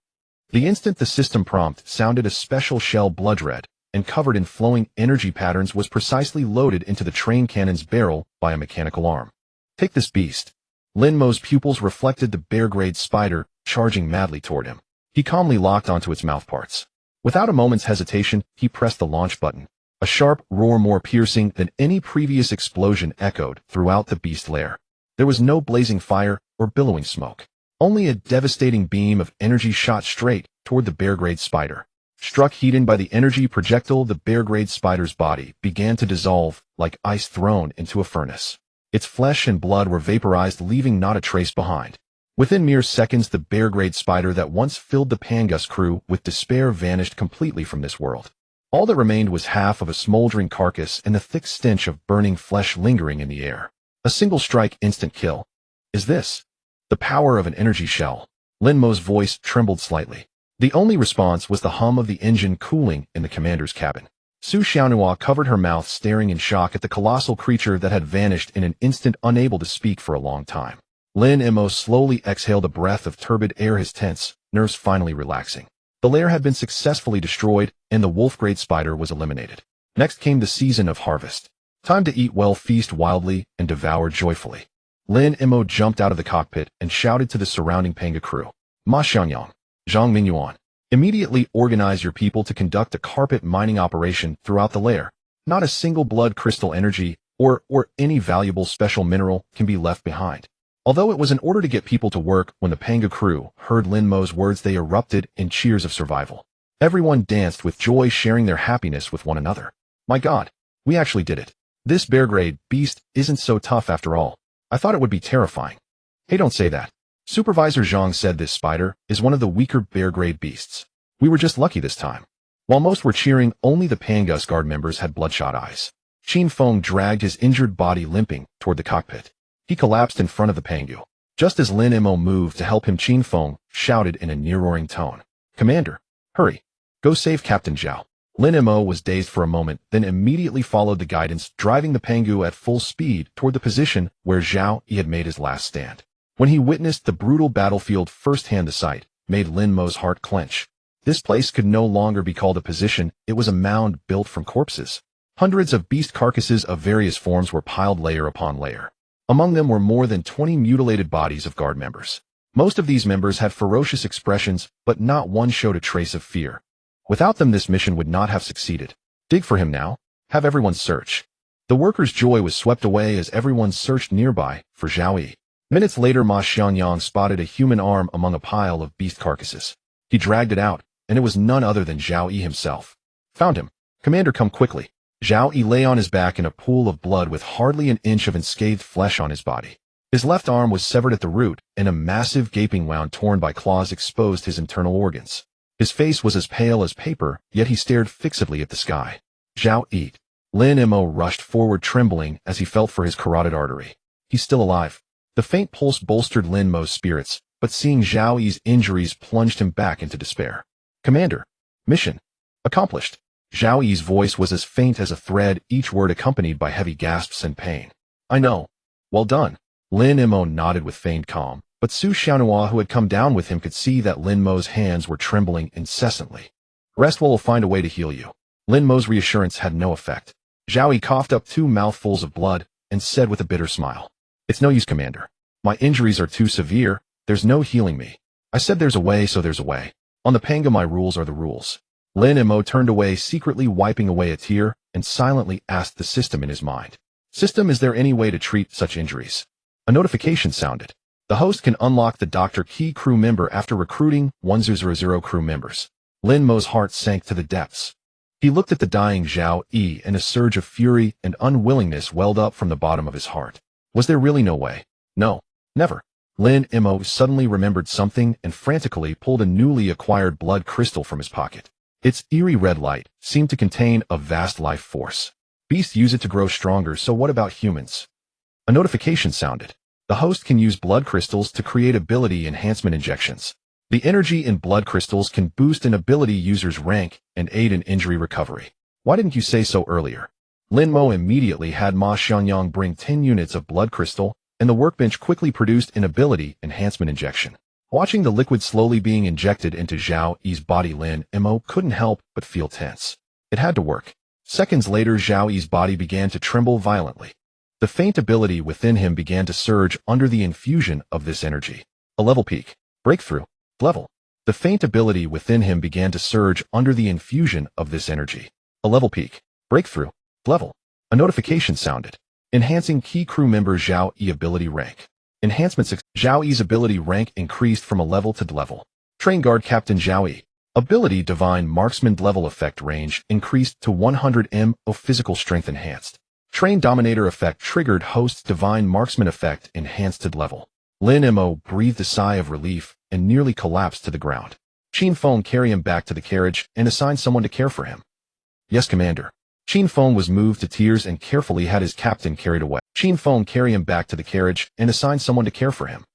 The instant the system prompt sounded, a special shell, blood red and covered in flowing energy patterns, was precisely loaded into the train cannon's barrel by a mechanical arm. Take this beast. Lin Mo's pupils reflected the bear-grade spider charging madly toward him. He calmly locked onto its mouthparts. Without a moment's hesitation, he pressed the launch button. A sharp roar more piercing than any previous explosion echoed throughout the beast lair. There was no blazing fire or billowing smoke. Only a devastating beam of energy shot straight toward the bear-grade spider. Struck heated by the energy projectile, the bear-grade spider's body began to dissolve like ice thrown into a furnace. Its flesh and blood were vaporized, leaving not a trace behind. Within mere seconds, the bear-grade spider that once filled the Pangu's crew with despair vanished completely from this world. All that remained was half of a smoldering carcass and the thick stench of burning flesh lingering in the air. A single strike, instant kill. Is this the power of an energy shell? Lin Mo's voice trembled slightly. The only response was the hum of the engine cooling in the commander's cabin. Su Xiaonhua covered her mouth, staring in shock at the colossal creature that had vanished in an instant, unable to speak for a long time. Lin Mo slowly exhaled a breath of turbid air, his tense nerves finally relaxing. The lair had been successfully destroyed, and the wolf-grade spider was eliminated. Next came the season of harvest. Time to eat well, feast wildly, and devour joyfully. Lin Mo jumped out of the cockpit and shouted to the surrounding Pangu crew. Ma Xiangyang, Zhang Mingyuan, immediately organize your people to conduct a carpet mining operation throughout the lair. Not a single blood crystal energy or any valuable special mineral can be left behind. Although it was an order to get people to work, when the Pangu crew heard Lin Mo's words, they erupted in cheers of survival. Everyone danced with joy, sharing their happiness with one another. My God, we actually did it. This bear-grade beast isn't so tough after all. I thought it would be terrifying. Hey, don't say that. Supervisor Zhang said this spider is one of the weaker bear-grade beasts. We were just lucky this time. While most were cheering, only the Pangu's guard members had bloodshot eyes. Qin Feng dragged his injured body limping toward the cockpit. He collapsed in front of the Pangu. Just as Lin Mo moved to help him, Qin Feng shouted in a near-roaring tone. Commander, hurry. Go save Captain Zhao. Lin Mo was dazed for a moment, then immediately followed the guidance, driving the Pangu at full speed toward the position where Zhao Yi had made his last stand. When he witnessed the brutal battlefield firsthand, the sight made Lin Mo's heart clench. This place could no longer be called a position, it was a mound built from corpses. Hundreds of beast carcasses of various forms were piled layer upon layer. Among them were more than 20 mutilated bodies of guard members. Most of these members had ferocious expressions, but not one showed a trace of fear. Without them, this mission would not have succeeded. Dig for him now. Have everyone search. The workers' joy was swept away as everyone searched nearby for Zhao Yi. Minutes later, Ma Xiangyang spotted a human arm among a pile of beast carcasses. He dragged it out, and it was none other than Zhao Yi himself. Found him. Commander, come quickly. Zhao Yi lay on his back in a pool of blood with hardly an inch of unscathed flesh on his body. His left arm was severed at the root, and a massive gaping wound torn by claws exposed his internal organs. His face was as pale as paper, yet he stared fixedly at the sky. Zhao Yi. Lin Mo rushed forward, trembling as he felt for his carotid artery. He's still alive. The faint pulse bolstered Lin Mo's spirits, but seeing Zhao Yi's injuries plunged him back into despair. Commander, mission accomplished. Zhao Yi's voice was as faint as a thread, each word accompanied by heavy gasps and pain. I know. Well done. Lin Mo nodded with feigned calm, but Su Xiaonhua, who had come down with him, could see that Lin Mo's hands were trembling incessantly. Rest well, we'll find a way to heal you. Lin Mo's reassurance had no effect. Zhao Yi coughed up 2 mouthfuls of blood and said with a bitter smile. It's no use, Commander. My injuries are too severe. There's no healing me. I said there's a way, so there's a way. On the Pangu, my rules are the rules. Lin Mo turned away, secretly wiping away a tear, and silently asked the system in his mind. System, is there any way to treat such injuries? A notification sounded. The host can unlock the Dr. Key crew member after recruiting 1000 crew members. Lin Mo's heart sank to the depths. He looked at the dying Zhao Yi, and a surge of fury and unwillingness welled up from the bottom of his heart. Was there really no way? No, never. Lin Mo suddenly remembered something and frantically pulled a newly acquired blood crystal from his pocket. Its eerie red light seemed to contain a vast life force. Beasts use it to grow stronger, so what about humans? A notification sounded. The host can use blood crystals to create ability enhancement injections. The energy in blood crystals can boost an ability user's rank and aid in injury recovery. Why didn't you say so earlier? Lin Mo immediately had Ma Xiangyang bring 10 units of blood crystal, and the workbench quickly produced an ability enhancement injection. Watching the liquid slowly being injected into Zhao Yi's body, Lin Mo couldn't help but feel tense. It had to work. Seconds later, Zhao Yi's body began to tremble violently. The faint ability within him began to surge under the infusion of this energy. A level peak. Breakthrough. Level. The faint ability within him began to surge under the infusion of this energy. A level peak. Breakthrough. Level. A notification sounded. Enhancing key crew member Zhao Yi ability rank. Enhancement 6. Zhao Yi's ability rank increased from a level to level. Train Guard Captain Zhao Yi. Ability Divine Marksman level effect range increased to 100 m of physical strength enhanced. Train Dominator effect triggered Host's Divine Marksman effect enhanced to level. Lin Mo breathed a sigh of relief and nearly collapsed to the ground. Qin Feng carry him back to the carriage and assign someone to care for him. Yes, Commander. Qin Feng was moved to tears and carefully had his captain carried away. Qin Feng carry him back to the carriage and assign someone to care for him.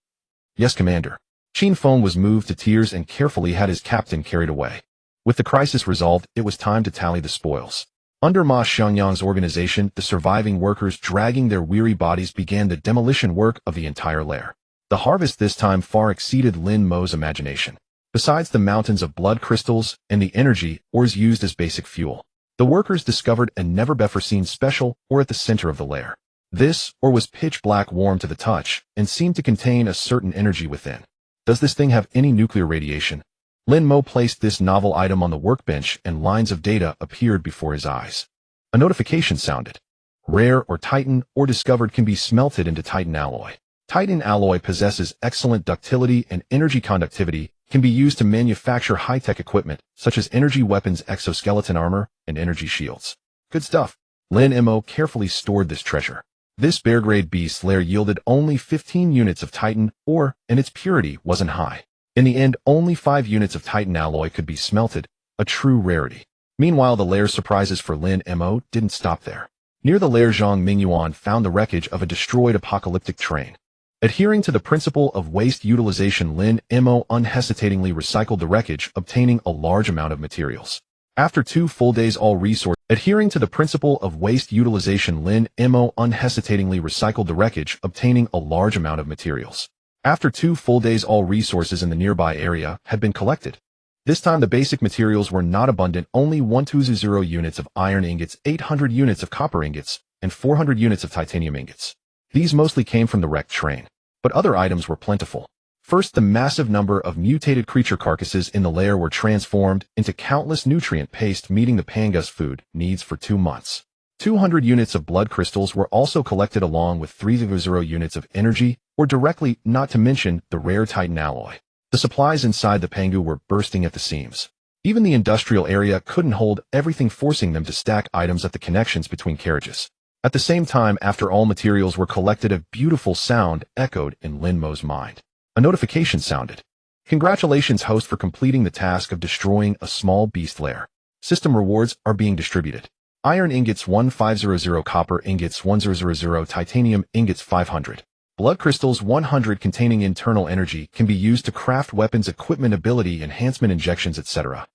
Yes, Commander. Qin Feng was moved to tears and carefully had his captain carried away. With the crisis resolved, it was time to tally the spoils. Under Ma Xiangyang's organization, the surviving workers dragging their weary bodies began the demolition work of the entire lair. The harvest this time far exceeded Lin Mo's imagination. Besides the mountains of blood crystals and the energy ores used as basic fuel, the workers discovered a never-before-seen special ore at the center of the lair. This ore was pitch black warm to the touch and seemed to contain a certain energy within. Does this thing have any nuclear radiation? Lin Mo placed this novel item on the workbench and lines of data appeared before his eyes. A notification sounded. Rare or Titan ore discovered can be smelted into Titan alloy. Titan alloy possesses excellent ductility and energy conductivity, can be used to manufacture high-tech equipment, such as energy weapons, exoskeleton armor, and energy shields. Good stuff. Lin Mo carefully stored this treasure. This bear-grade beast lair yielded only 15 units of Titan ore, and its purity wasn't high. In the end, only 5 units of Titan alloy could be smelted, a true rarity. Meanwhile, the lair's surprises for Lin Mo didn't stop there. Near the lair, Zhang Mingyuan found the wreckage of a destroyed apocalyptic train. Adhering to the principle of waste utilization, Lin Mo unhesitatingly recycled the wreckage, obtaining a large amount of materials. After 2 full days, all resources. Adhering to the principle of waste utilization, Lin Mo unhesitatingly recycled the wreckage, obtaining a large amount of materials. After 2 full days, all resources in the nearby area had been collected. This time the basic materials were not abundant, only 120 units of iron ingots, 800 units of copper ingots, and 400 units of titanium ingots. These mostly came from the wrecked train, but other items were plentiful. First, the massive number of mutated creature carcasses in the lair were transformed into countless nutrient paste, meeting the Pangu's food needs for 2 months. 200 units of blood crystals were also collected, along with 300 units of energy, or directly, not to mention the rare Titan alloy. The supplies inside the Pangu were bursting at the seams. Even the industrial area couldn't hold everything, forcing them to stack items at the connections between carriages. At the same time, after all materials were collected, a beautiful sound echoed in Lin Mo's mind. A notification sounded. Congratulations, host, for completing the task of destroying a small beast lair. System rewards are being distributed. Iron ingots 1500, copper ingots 1000, titanium ingots 500. Blood crystals 100 containing internal energy can be used to craft weapons, equipment, ability enhancement, injections, etc.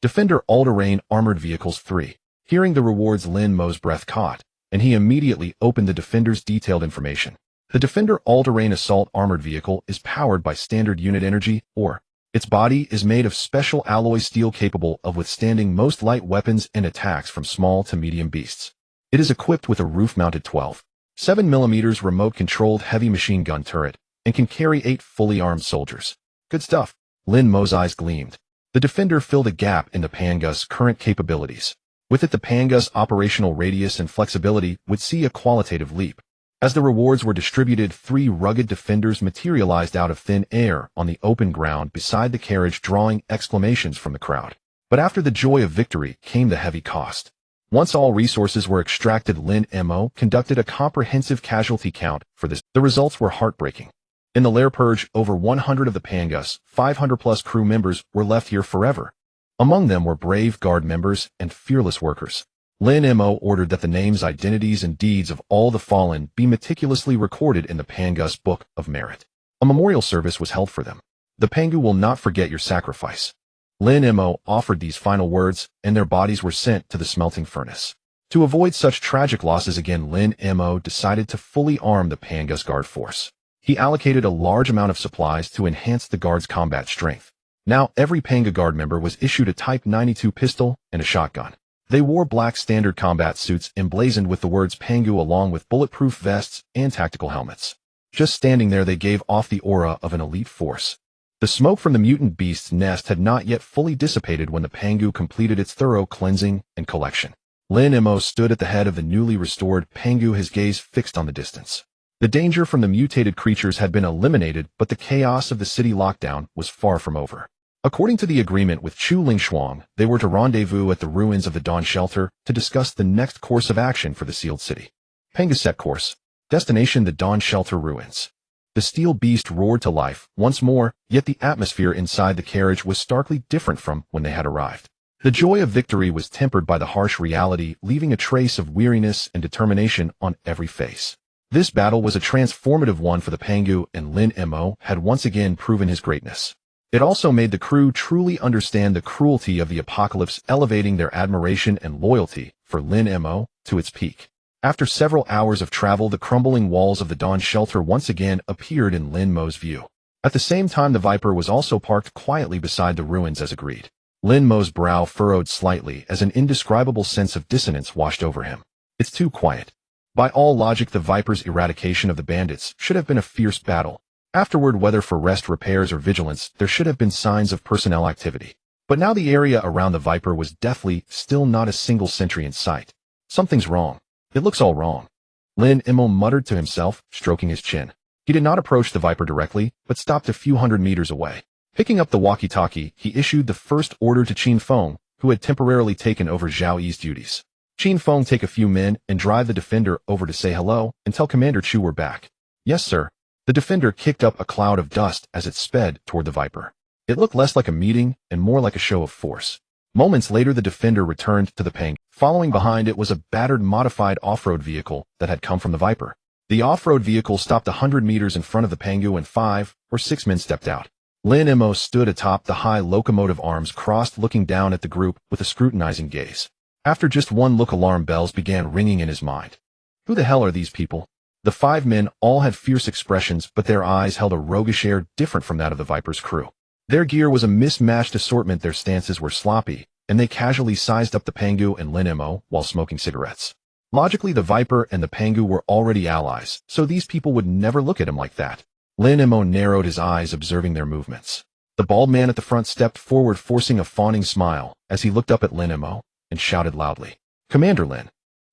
Defender all-terrain armored vehicles 3. Hearing the rewards, Lin Mo's breath caught, and he immediately opened the Defender's detailed information. The Defender all-terrain assault armored vehicle is powered by standard unit energy, or its body is made of special alloy steel capable of withstanding most light weapons and attacks from small to medium beasts. It is equipped with a roof-mounted 12.7mm remote-controlled heavy machine gun turret and can carry 8 fully armed soldiers. Good stuff. Lin Mo's eyes gleamed. The Defender filled a gap in the Pangu's current capabilities. With it, the Pangu's operational radius and flexibility would see a qualitative leap. As the rewards were distributed, 3 rugged defenders materialized out of thin air on the open ground beside the carriage, drawing exclamations from the crowd. But after the joy of victory came the heavy cost. Once all resources were extracted, Lin Mo conducted a comprehensive casualty count for this. The results were heartbreaking. In the lair purge, over 100 of the Pangu's 500-plus crew members were left here forever. Among them were brave guard members and fearless workers. Lin Mo ordered that the names, identities, and deeds of all the fallen be meticulously recorded in the Pangu's Book of Merit. A memorial service was held for them. The Pangu will not forget your sacrifice. Lin Mo offered these final words, and their bodies were sent to the smelting furnace. To avoid such tragic losses again, Lin Mo decided to fully arm the Pangu's guard force. He allocated a large amount of supplies to enhance the guard's combat strength. Now, every Pangu guard member was issued a Type 92 pistol and a shotgun. They wore black standard combat suits emblazoned with the words Pangu along with bulletproof vests and tactical helmets. Just standing there they gave off the aura of an elite force. The smoke from the mutant beast's nest had not yet fully dissipated when the Pangu completed its thorough cleansing and collection. Lin Mo stood at the head of the newly restored Pangu, his gaze fixed on the distance. The danger from the mutated creatures had been eliminated, but the chaos of the city lockdown was far from over. According to the agreement with Chu Lingshuang, they were to rendezvous at the ruins of the Dawn Shelter to discuss the next course of action for the sealed city. Pangu set course. Destination: the Dawn Shelter ruins. The steel beast roared to life once more, yet the atmosphere inside the carriage was starkly different from when they had arrived. The joy of victory was tempered by the harsh reality, leaving a trace of weariness and determination on every face. This battle was a transformative one for the Pangu, and Lin Mo had once again proven his greatness. It also made the crew truly understand the cruelty of the apocalypse, elevating their admiration and loyalty for Lin Mo to its peak. After several hours of travel, the crumbling walls of the Dawn Shelter once again appeared in Lin Mo's view. At the same time, the Viper was also parked quietly beside the ruins as agreed. Lin Mo's brow furrowed slightly as an indescribable sense of dissonance washed over him. It's too quiet. By all logic, the Viper's eradication of the bandits should have been a fierce battle. Afterward, whether for rest, repairs, or vigilance, there should have been signs of personnel activity. But now the area around the Viper was deathly, still not a single sentry in sight. Something's wrong. It looks all wrong. Lin Mo muttered to himself, stroking his chin. He did not approach the Viper directly, but stopped a few hundred meters away. Picking up the walkie-talkie, he issued the first order to Qin Feng, who had temporarily taken over Zhao Yi's duties. Qin Feng, take a few men and drive the Defender over to say hello and tell Commander Chu we're back. Yes, sir. The Defender kicked up a cloud of dust as it sped toward the Viper. It looked less like a meeting and more like a show of force. Moments later, the Defender returned to the Pangu. Following behind it was a battered, modified off-road vehicle that had come from the Viper. The off-road vehicle stopped 100 meters in front of the Pangu and 5 or 6 men stepped out. Lin Mo stood atop the high locomotive, arms crossed, looking down at the group with a scrutinizing gaze. After just one look, alarm bells began ringing in his mind. Who the hell are these people? The 5 men all had fierce expressions, but their eyes held a roguish air different from that of the Viper's crew. Their gear was a mismatched assortment, their stances were sloppy, and they casually sized up the Pangu and Lin Mo while smoking cigarettes. Logically, the Viper and the Pangu were already allies, so these people would never look at him like that. Lin Mo narrowed his eyes, observing their movements. The bald man at the front stepped forward, forcing a fawning smile as he looked up at Lin Mo and shouted loudly, "Commander Lin,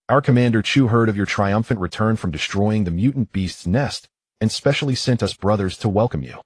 our Commander Chu heard of your triumphant return from destroying the mutant beast's nest and specially sent us brothers to welcome you.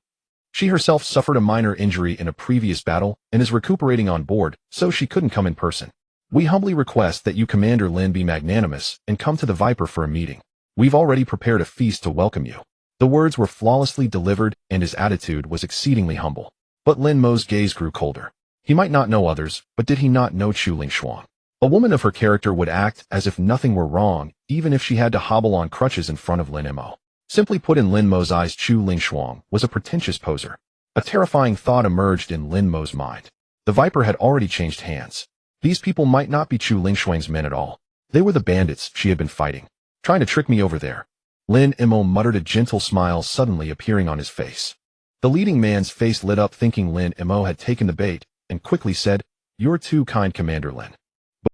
She herself suffered a minor injury in a previous battle and is recuperating on board, so she couldn't come in person. We humbly request that you, Commander Lin, be magnanimous and come to the Viper for a meeting. We've already prepared a feast to welcome you." The words were flawlessly delivered, and his attitude was exceedingly humble. But Lin Mo's gaze grew colder. He might not know others, but did he not know Chu Lingshuang? A woman of her character would act as if nothing were wrong, even if she had to hobble on crutches in front of Lin Mo. Simply put, in Lin Mo's eyes, Chu Lingshuang was a pretentious poser. A terrifying thought emerged in Lin Mo's mind. The Viper had already changed hands. These people might not be Chu Lingshuang's men at all. They were the bandits she had been fighting. Trying to trick me over there. Lin Mo muttered, a gentle smile suddenly appearing on his face. The leading man's face lit up, thinking Lin Mo had taken the bait, and quickly said, "You're too kind, Commander Lin."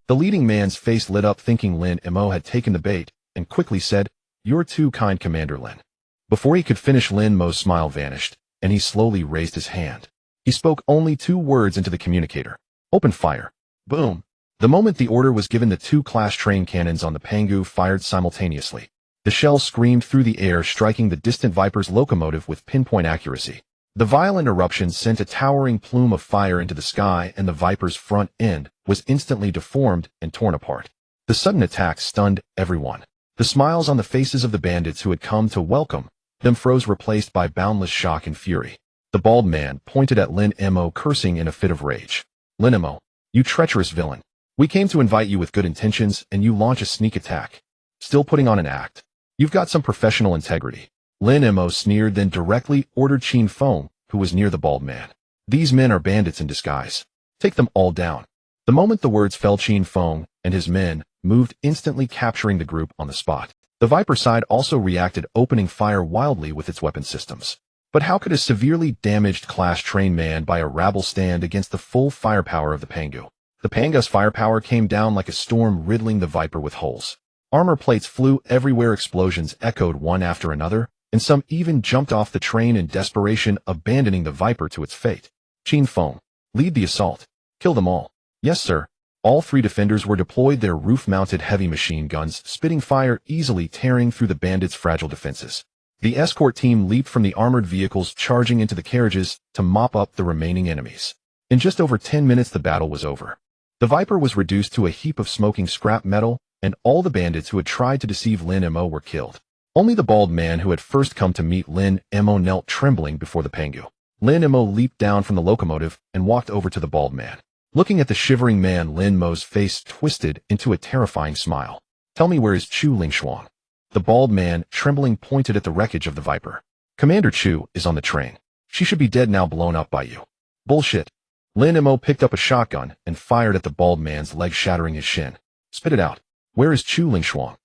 The leading man's face lit up, thinking Lin Mo had taken the bait, and quickly said, "You're too kind, Commander Lin." Before he could finish, Lin Mo's smile vanished, and he slowly raised his hand. He spoke only 2 words into the communicator. "Open fire." Boom. The moment the order was given, the 2 class train cannons on the Pangu fired simultaneously. The shells screamed through the air, striking the distant Viper's locomotive with pinpoint accuracy. The violent eruptions sent a towering plume of fire into the sky, and the Viper's front end was instantly deformed and torn apart. The sudden attack stunned everyone. The smiles on the faces of the bandits who had come to welcome them froze, replaced by boundless shock and fury. The bald man pointed at Lin Mo, cursing in a fit of rage. "Lin Mo, you treacherous villain. We came to invite you with good intentions, and you launch a sneak attack. Still putting on an act. You've got some professional integrity." Lin Mo sneered, then directly ordered Qin Feng, who was near the bald man. "These men are bandits in disguise. Take them all down." The moment the words fell, Qin Feng and his men moved, instantly capturing the group on the spot. The Viper side also reacted, opening fire wildly with its weapon systems. But how could a severely damaged class train manned by a rabble stand against the full firepower of the Pangu? The Pangu's firepower came down like a storm, riddling the Viper with holes. Armor plates flew everywhere, explosions echoed one after another, and some even jumped off the train in desperation, abandoning the Viper to its fate. Qin Feng, lead the assault. Kill them all. Yes, sir. All 3 defenders were deployed, their roof-mounted heavy machine guns spitting fire easily, tearing through the bandits' fragile defenses. The escort team leaped from the armored vehicles, charging into the carriages to mop up the remaining enemies. In just over 10 minutes, the battle was over. The Viper was reduced to a heap of smoking scrap metal, and all the bandits who had tried to deceive Lin Mo were killed. Only the bald man who had first come to meet Lin Mo knelt trembling before the Pangu. Lin Mo leaped down from the locomotive and walked over to the bald man. Looking at the shivering man, Lin Mo's face twisted into a terrifying smile. Tell me, where is Chu Lingshuang? The bald man, trembling, pointed at the wreckage of the Viper. Commander Chu is on the train. She should be dead now, blown up by you. Bullshit. Lin Mo picked up a shotgun and fired at the bald man's leg, shattering his shin. Spit it out. Where is Chu Lingshuang?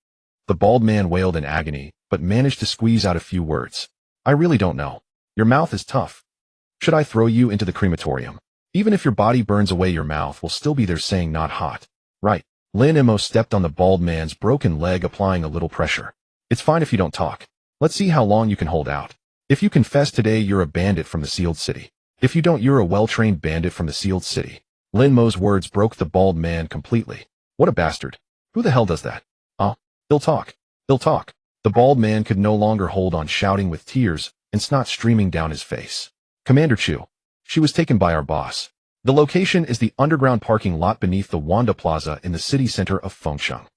The bald man wailed in agony, but managed to squeeze out a few words. I really don't know. Your mouth is tough. Should I throw you into the crematorium? Even if your body burns away, your mouth will still be there, saying not hot. Right. Lin Mo stepped on the bald man's broken leg, applying a little pressure. It's fine if you don't talk. Let's see how long you can hold out. If you confess today, you're a bandit from the sealed city. If you don't, you're a well-trained bandit from the sealed city. Lin Mo's words broke the bald man completely. What a bastard. Who the hell does that? He'll talk. He'll talk. The bald man could no longer hold on, shouting with tears and snot streaming down his face. Commander Chu. She was taken by our boss. The location is the underground parking lot beneath the Wanda Plaza in the city center of Fengcheng.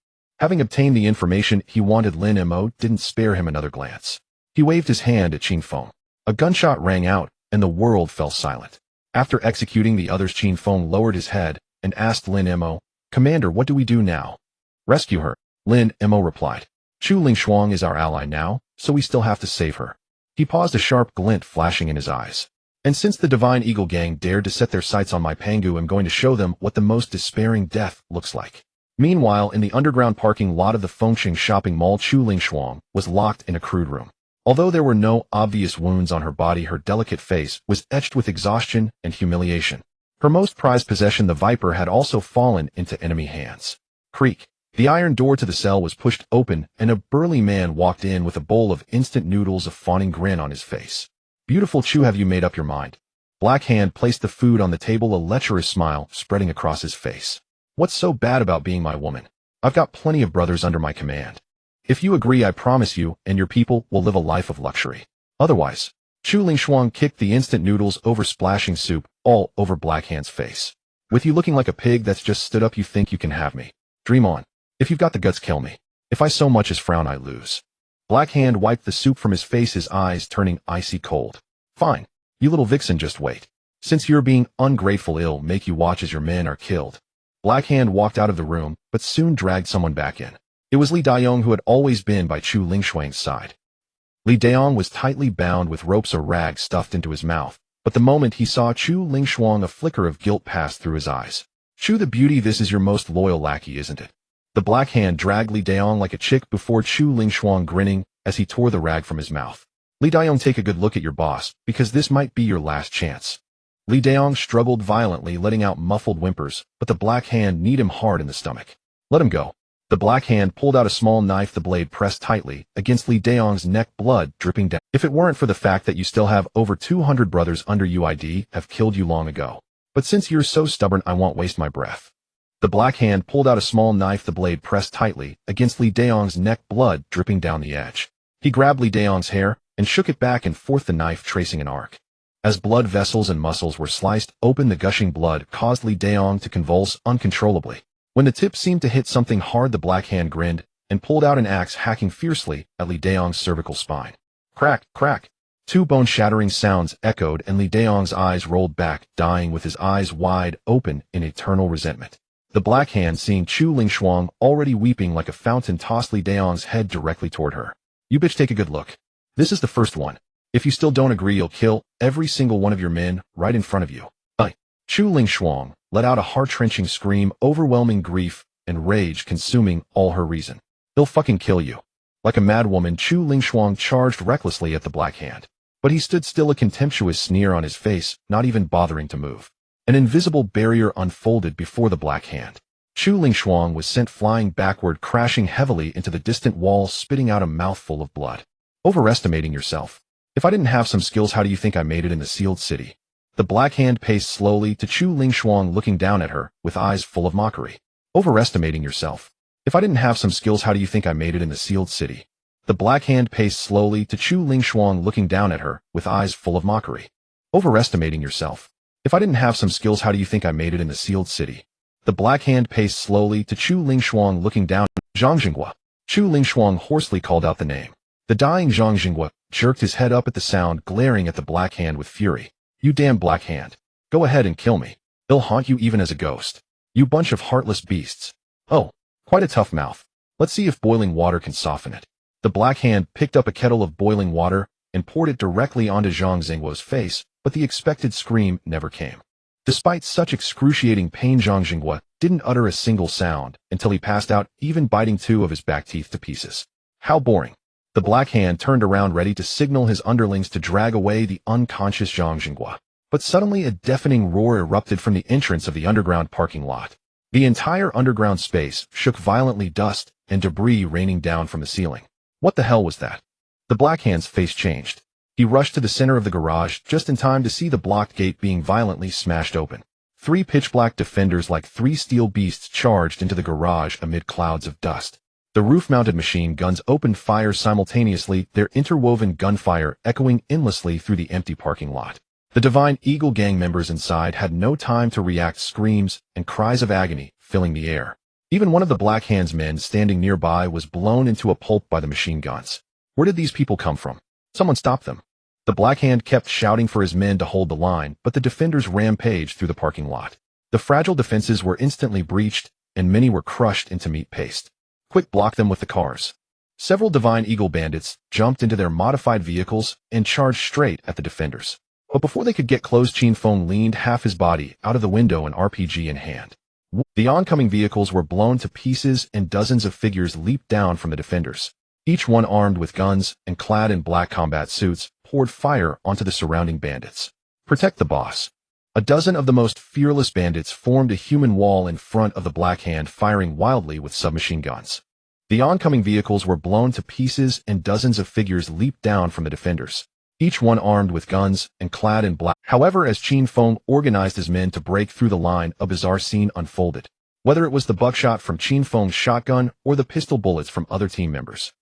Having obtained the information he wanted, Lin Mo didn't spare him another glance. He waved his hand at Qin Feng. A gunshot rang out, and the world fell silent. After executing the others, Qin Feng lowered his head and asked Lin Mo, Commander, what do we do now? Rescue her. Lin Mo replied. Chu Lingshuang is our ally now, so we still have to save her. He paused, a sharp glint flashing in his eyes. And since the Divine Eagle Gang dared to set their sights on my Pangu, I'm going to show them what the most despairing death looks like. Meanwhile, in the underground parking lot of the Fengcheng shopping mall, Chu Lingshuang was locked in a crude room. Although there were no obvious wounds on her body, her delicate face was etched with exhaustion and humiliation. Her most prized possession, the Viper, had also fallen into enemy hands. Creak. The iron door to the cell was pushed open, and a burly man walked in with a bowl of instant noodles, a fawning grin on his face. Beautiful Chu, have you made up your mind? Black Hand placed the food on the table, a lecherous smile spreading across his face. What's so bad about being my woman? I've got plenty of brothers under my command. If you agree, I promise you and your people will live a life of luxury. Otherwise, Chu Lingshuang kicked the instant noodles over, splashing soup all over Black Hand's face. With you looking like a pig that's just stood up, you think you can have me? Dream on. If you've got the guts, kill me. If I so much as frown, I lose. Black Hand wiped the soup from his face, his eyes turning icy cold. Fine. You little vixen, just wait. Since you're being ungrateful, it'll make you watch as your men are killed. Black Hand walked out of the room, but soon dragged someone back in. It was Li Dayong, who had always been by Chu Lingshuang's side. Li Dayong was tightly bound with ropes, a rag stuffed into his mouth, but the moment he saw Chu Lingshuang, a flicker of guilt passed through his eyes. Chu the beauty, this is your most loyal lackey, isn't it? The Black Hand dragged Li Dayong like a chick before Chu Lingshuang, grinning as he tore the rag from his mouth. Li Dayong, take a good look at your boss, because this might be your last chance. Li Dayong struggled violently, letting out muffled whimpers, but the Black Hand kneed him hard in the stomach. Let him go. The Black Hand pulled out a small knife, the blade pressed tightly against Li Dayong's neck, blood dripping down. If it weren't for the fact that you still have over 200 brothers under you, I'd have killed you long ago. But since you're so stubborn, I won't waste my breath. The Black Hand pulled out a small knife, the blade pressed tightly against Li Dayong's neck, blood dripping down the edge. He grabbed Li Dayong's hair and shook it back and forth, the knife tracing an arc. As blood vessels and muscles were sliced open, the gushing blood caused Li Dayong to convulse uncontrollably. When the tip seemed to hit something hard, the Black Hand grinned and pulled out an axe, hacking fiercely at Li Dayong's cervical spine. Crack, crack. Two bone-shattering sounds echoed, and Li Dayong's eyes rolled back, dying with his eyes wide open in eternal resentment. The Black Hand, seeing Chu Lingshuang already weeping like a fountain, tossed Li Dayong's head directly toward her. You bitch, take a good look. This is the first one. If you still don't agree, you'll kill every single one of your men right in front of you. Chu Lingshuang let out a heart-wrenching scream, overwhelming grief and rage consuming all her reason. He'll fucking kill you. Like a madwoman, Chu Lingshuang charged recklessly at the Black Hand. But he stood still, a contemptuous sneer on his face, not even bothering to move. An invisible barrier unfolded before the Black Hand. Chu Lingshuang was sent flying backward, crashing heavily into the distant wall, spitting out a mouthful of blood. Overestimating yourself. If I didn't have some skills, how do you think I made it in the sealed city? The Black Hand paced slowly to Chu Lingshuang, looking down at her, with eyes full of mockery. Overestimating yourself. If I didn't have some skills, how do you think I made it in the sealed city? The Black Hand paced slowly to Chu Lingshuang, looking down at her, with eyes full of mockery. Overestimating yourself. If I didn't have some skills, how do you think I made it in the sealed city? The Black Hand paced slowly to Chu Lingshuang, looking down. Zhang Jinghua. Chu Lingshuang hoarsely called out the name. The dying Zhang Jinghua jerked his head up at the sound, glaring at the Black Hand with fury. You damn Black Hand. Go ahead and kill me. They'll haunt you even as a ghost. You bunch of heartless beasts. Oh, quite a tough mouth. Let's see if boiling water can soften it. The Black Hand picked up a kettle of boiling water and poured it directly onto Zhang Jinghua's face, but the expected scream never came. Despite such excruciating pain, Zhang Jinghua didn't utter a single sound until he passed out, even biting 2 of his back teeth to pieces. How boring. The Black Hand turned around, ready to signal his underlings to drag away the unconscious Zhang Jinghua. But suddenly a deafening roar erupted from the entrance of the underground parking lot. The entire underground space shook violently, dust and debris raining down from the ceiling. What the hell was that? The Black Hand's face changed. He rushed to the center of the garage just in time to see the blocked gate being violently smashed open. 3 pitch-black defenders like 3 steel beasts charged into the garage amid clouds of dust. The roof-mounted machine guns opened fire simultaneously, their interwoven gunfire echoing endlessly through the empty parking lot. The Divine Eagle gang members inside had no time to react, screams and cries of agony filling the air. Even one of the Black Hand's men standing nearby was blown into a pulp by the machine guns. Where did these people come from? Someone stop them. The Black Hand kept shouting for his men to hold the line, but the defenders rampaged through the parking lot. The fragile defenses were instantly breached, and many were crushed into meat paste. Quick, block them with the cars. Several Divine Eagle bandits jumped into their modified vehicles and charged straight at the defenders. But before they could get close, Qin Feng leaned half his body out of the window, an RPG in hand. The oncoming vehicles were blown to pieces and dozens of figures leaped down from the defenders. Each one armed with guns and clad in black combat suits, poured fire onto the surrounding bandits. Protect the boss. A dozen of the most fearless bandits formed a human wall in front of the Black Hand, firing wildly with submachine guns. The oncoming vehicles were blown to pieces and dozens of figures leaped down from the defenders, each one armed with guns and clad in black. However, as Qin Feng organized his men to break through the line, a bizarre scene unfolded. Whether it was the buckshot from Qin Feng's shotgun or the pistol bullets from other team members.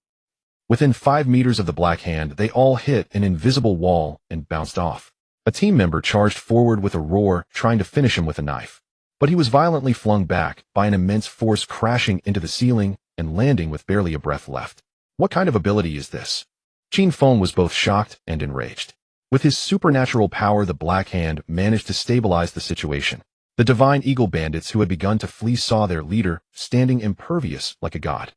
Within 5 meters of the Black Hand, they all hit an invisible wall and bounced off. A team member charged forward with a roar, trying to finish him with a knife. But he was violently flung back by an immense force, crashing into the ceiling and landing with barely a breath left. What kind of ability is this? Qin Feng was both shocked and enraged. With his supernatural power, the Black Hand managed to stabilize the situation. The Divine Eagle bandits who had begun to flee saw their leader standing impervious like a god.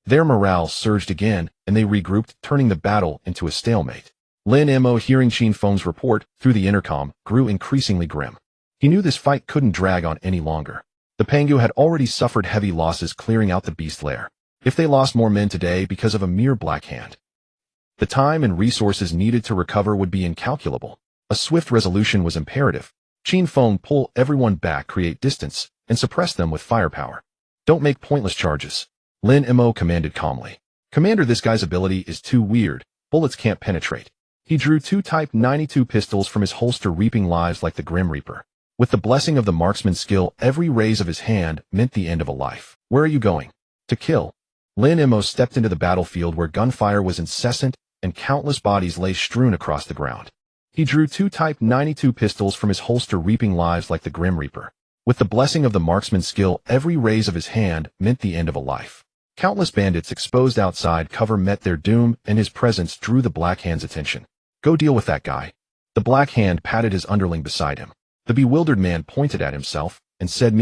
Their morale surged again, and they regrouped, turning the battle into a stalemate. Lin Mo, hearing Qin Feng's report through the intercom, grew increasingly grim. He knew this fight couldn't drag on any longer. The Pangu had already suffered heavy losses clearing out the beast lair. If they lost more men today because of a mere Black Hand, the time and resources needed to recover would be incalculable. A swift resolution was imperative. Qin Feng, pull everyone back, create distance, and suppress them with firepower. Don't make pointless charges. Lin Mo commanded calmly. Commander, this guy's ability is too weird. Bullets can't penetrate. He drew 2 Type 92 pistols from his holster, reaping lives like the Grim Reaper. With the blessing of the marksman's skill, every raise of his hand meant the end of a life. Where are you going? To kill. Lin Mo stepped into the battlefield where gunfire was incessant and countless bodies lay strewn across the ground. He drew 2 Type 92 pistols from his holster, reaping lives like the Grim Reaper. With the blessing of the marksman's skill, every raise of his hand meant the end of a life. Countless bandits exposed outside cover met their doom, and his presence drew the Black Hand's attention. Go deal with that guy. The Black Hand patted his underling beside him. The bewildered man pointed at himself and said,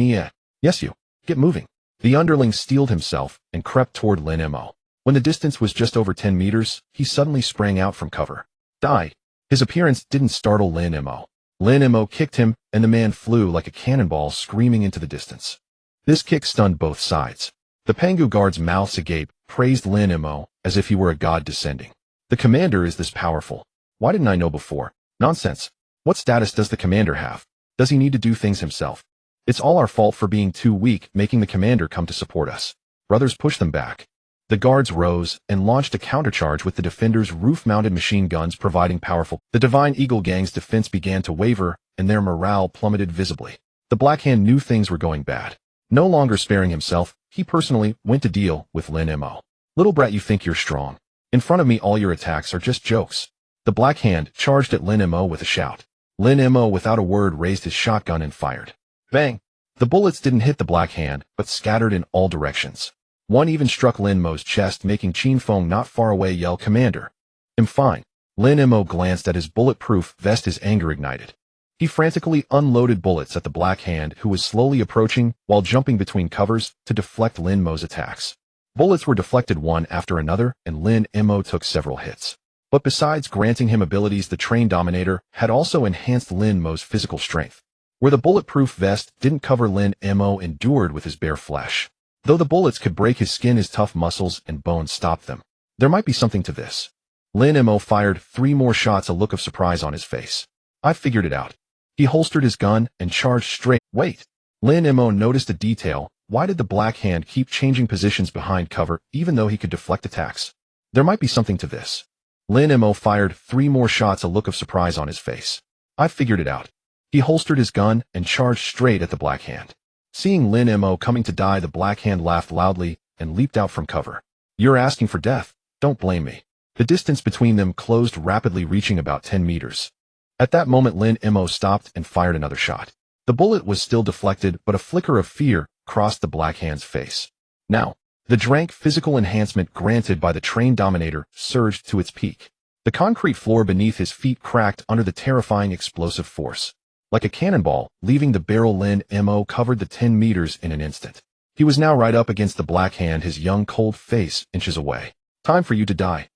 Yes, you. Get moving. The underling steeled himself and crept toward Lin Mo. When the distance was just over 10 meters, he suddenly sprang out from cover. Die. His appearance didn't startle Lin Mo. Lin Mo kicked him, and the man flew like a cannonball, screaming into the distance. This kick stunned both sides. The Pangu guards' mouths agape praised Lin Mo as if he were a god descending. The commander is this powerful. Why didn't I know before? Nonsense. What status does the commander have? Does he need to do things himself? It's all our fault for being too weak, making the commander come to support us. Brothers pushed them back. The guards rose and launched a countercharge with the defenders' roof-mounted machine guns providing powerful. The Divine Eagle Gang's defense began to waver, and their morale plummeted visibly. The Black Hand knew things were going bad. No longer sparing himself, he personally went to deal with Lin Mo. Little brat, you think you're strong. In front of me all your attacks are just jokes. The Black Hand charged at Lin Mo with a shout. Lin Mo without a word raised his shotgun and fired. Bang! The bullets didn't hit the Black Hand, but scattered in all directions. One even struck Lin Mo's chest, making Qin Feng not far away yell, "Commander, I'm fine." Lin Mo glanced at his bulletproof vest, his anger ignited. He frantically unloaded bullets at the Black Hand, who was slowly approaching while jumping between covers to deflect Lin Mo's attacks. Bullets were deflected one after another, and Lin Mo took several hits. But besides granting him abilities, the Train Dominator had also enhanced Lin Mo's physical strength. Where the bulletproof vest didn't cover, Lin Mo endured with his bare flesh. Though the bullets could break his skin, his tough muscles and bones stopped them. There might be something to this. Lin Mo fired 3 more shots, a look of surprise on his face. I figured it out. He holstered his gun and charged straight. Wait! Lin Mo noticed a detail. Why did the Black Hand keep changing positions behind cover, even though he could deflect attacks? There might be something to this. Lin Mo fired 3 more shots, a look of surprise on his face. I figured it out. He holstered his gun and charged straight at the Black Hand. Seeing Lin Mo coming to die, the Black Hand laughed loudly and leaped out from cover. You're asking for death? Don't blame me. The distance between them closed rapidly, reaching about 10 meters. At that moment, Lin Mo stopped and fired another shot. The bullet was still deflected, but a flicker of fear crossed the Black Hand's face. Now, the drank physical enhancement granted by the Train Dominator surged to its peak. The concrete floor beneath his feet cracked under the terrifying explosive force. Like a cannonball, leaving the barrel, Lin Mo covered the 10 meters in an instant. He was now right up against the Black Hand, his young cold face inches away. Time for you to die.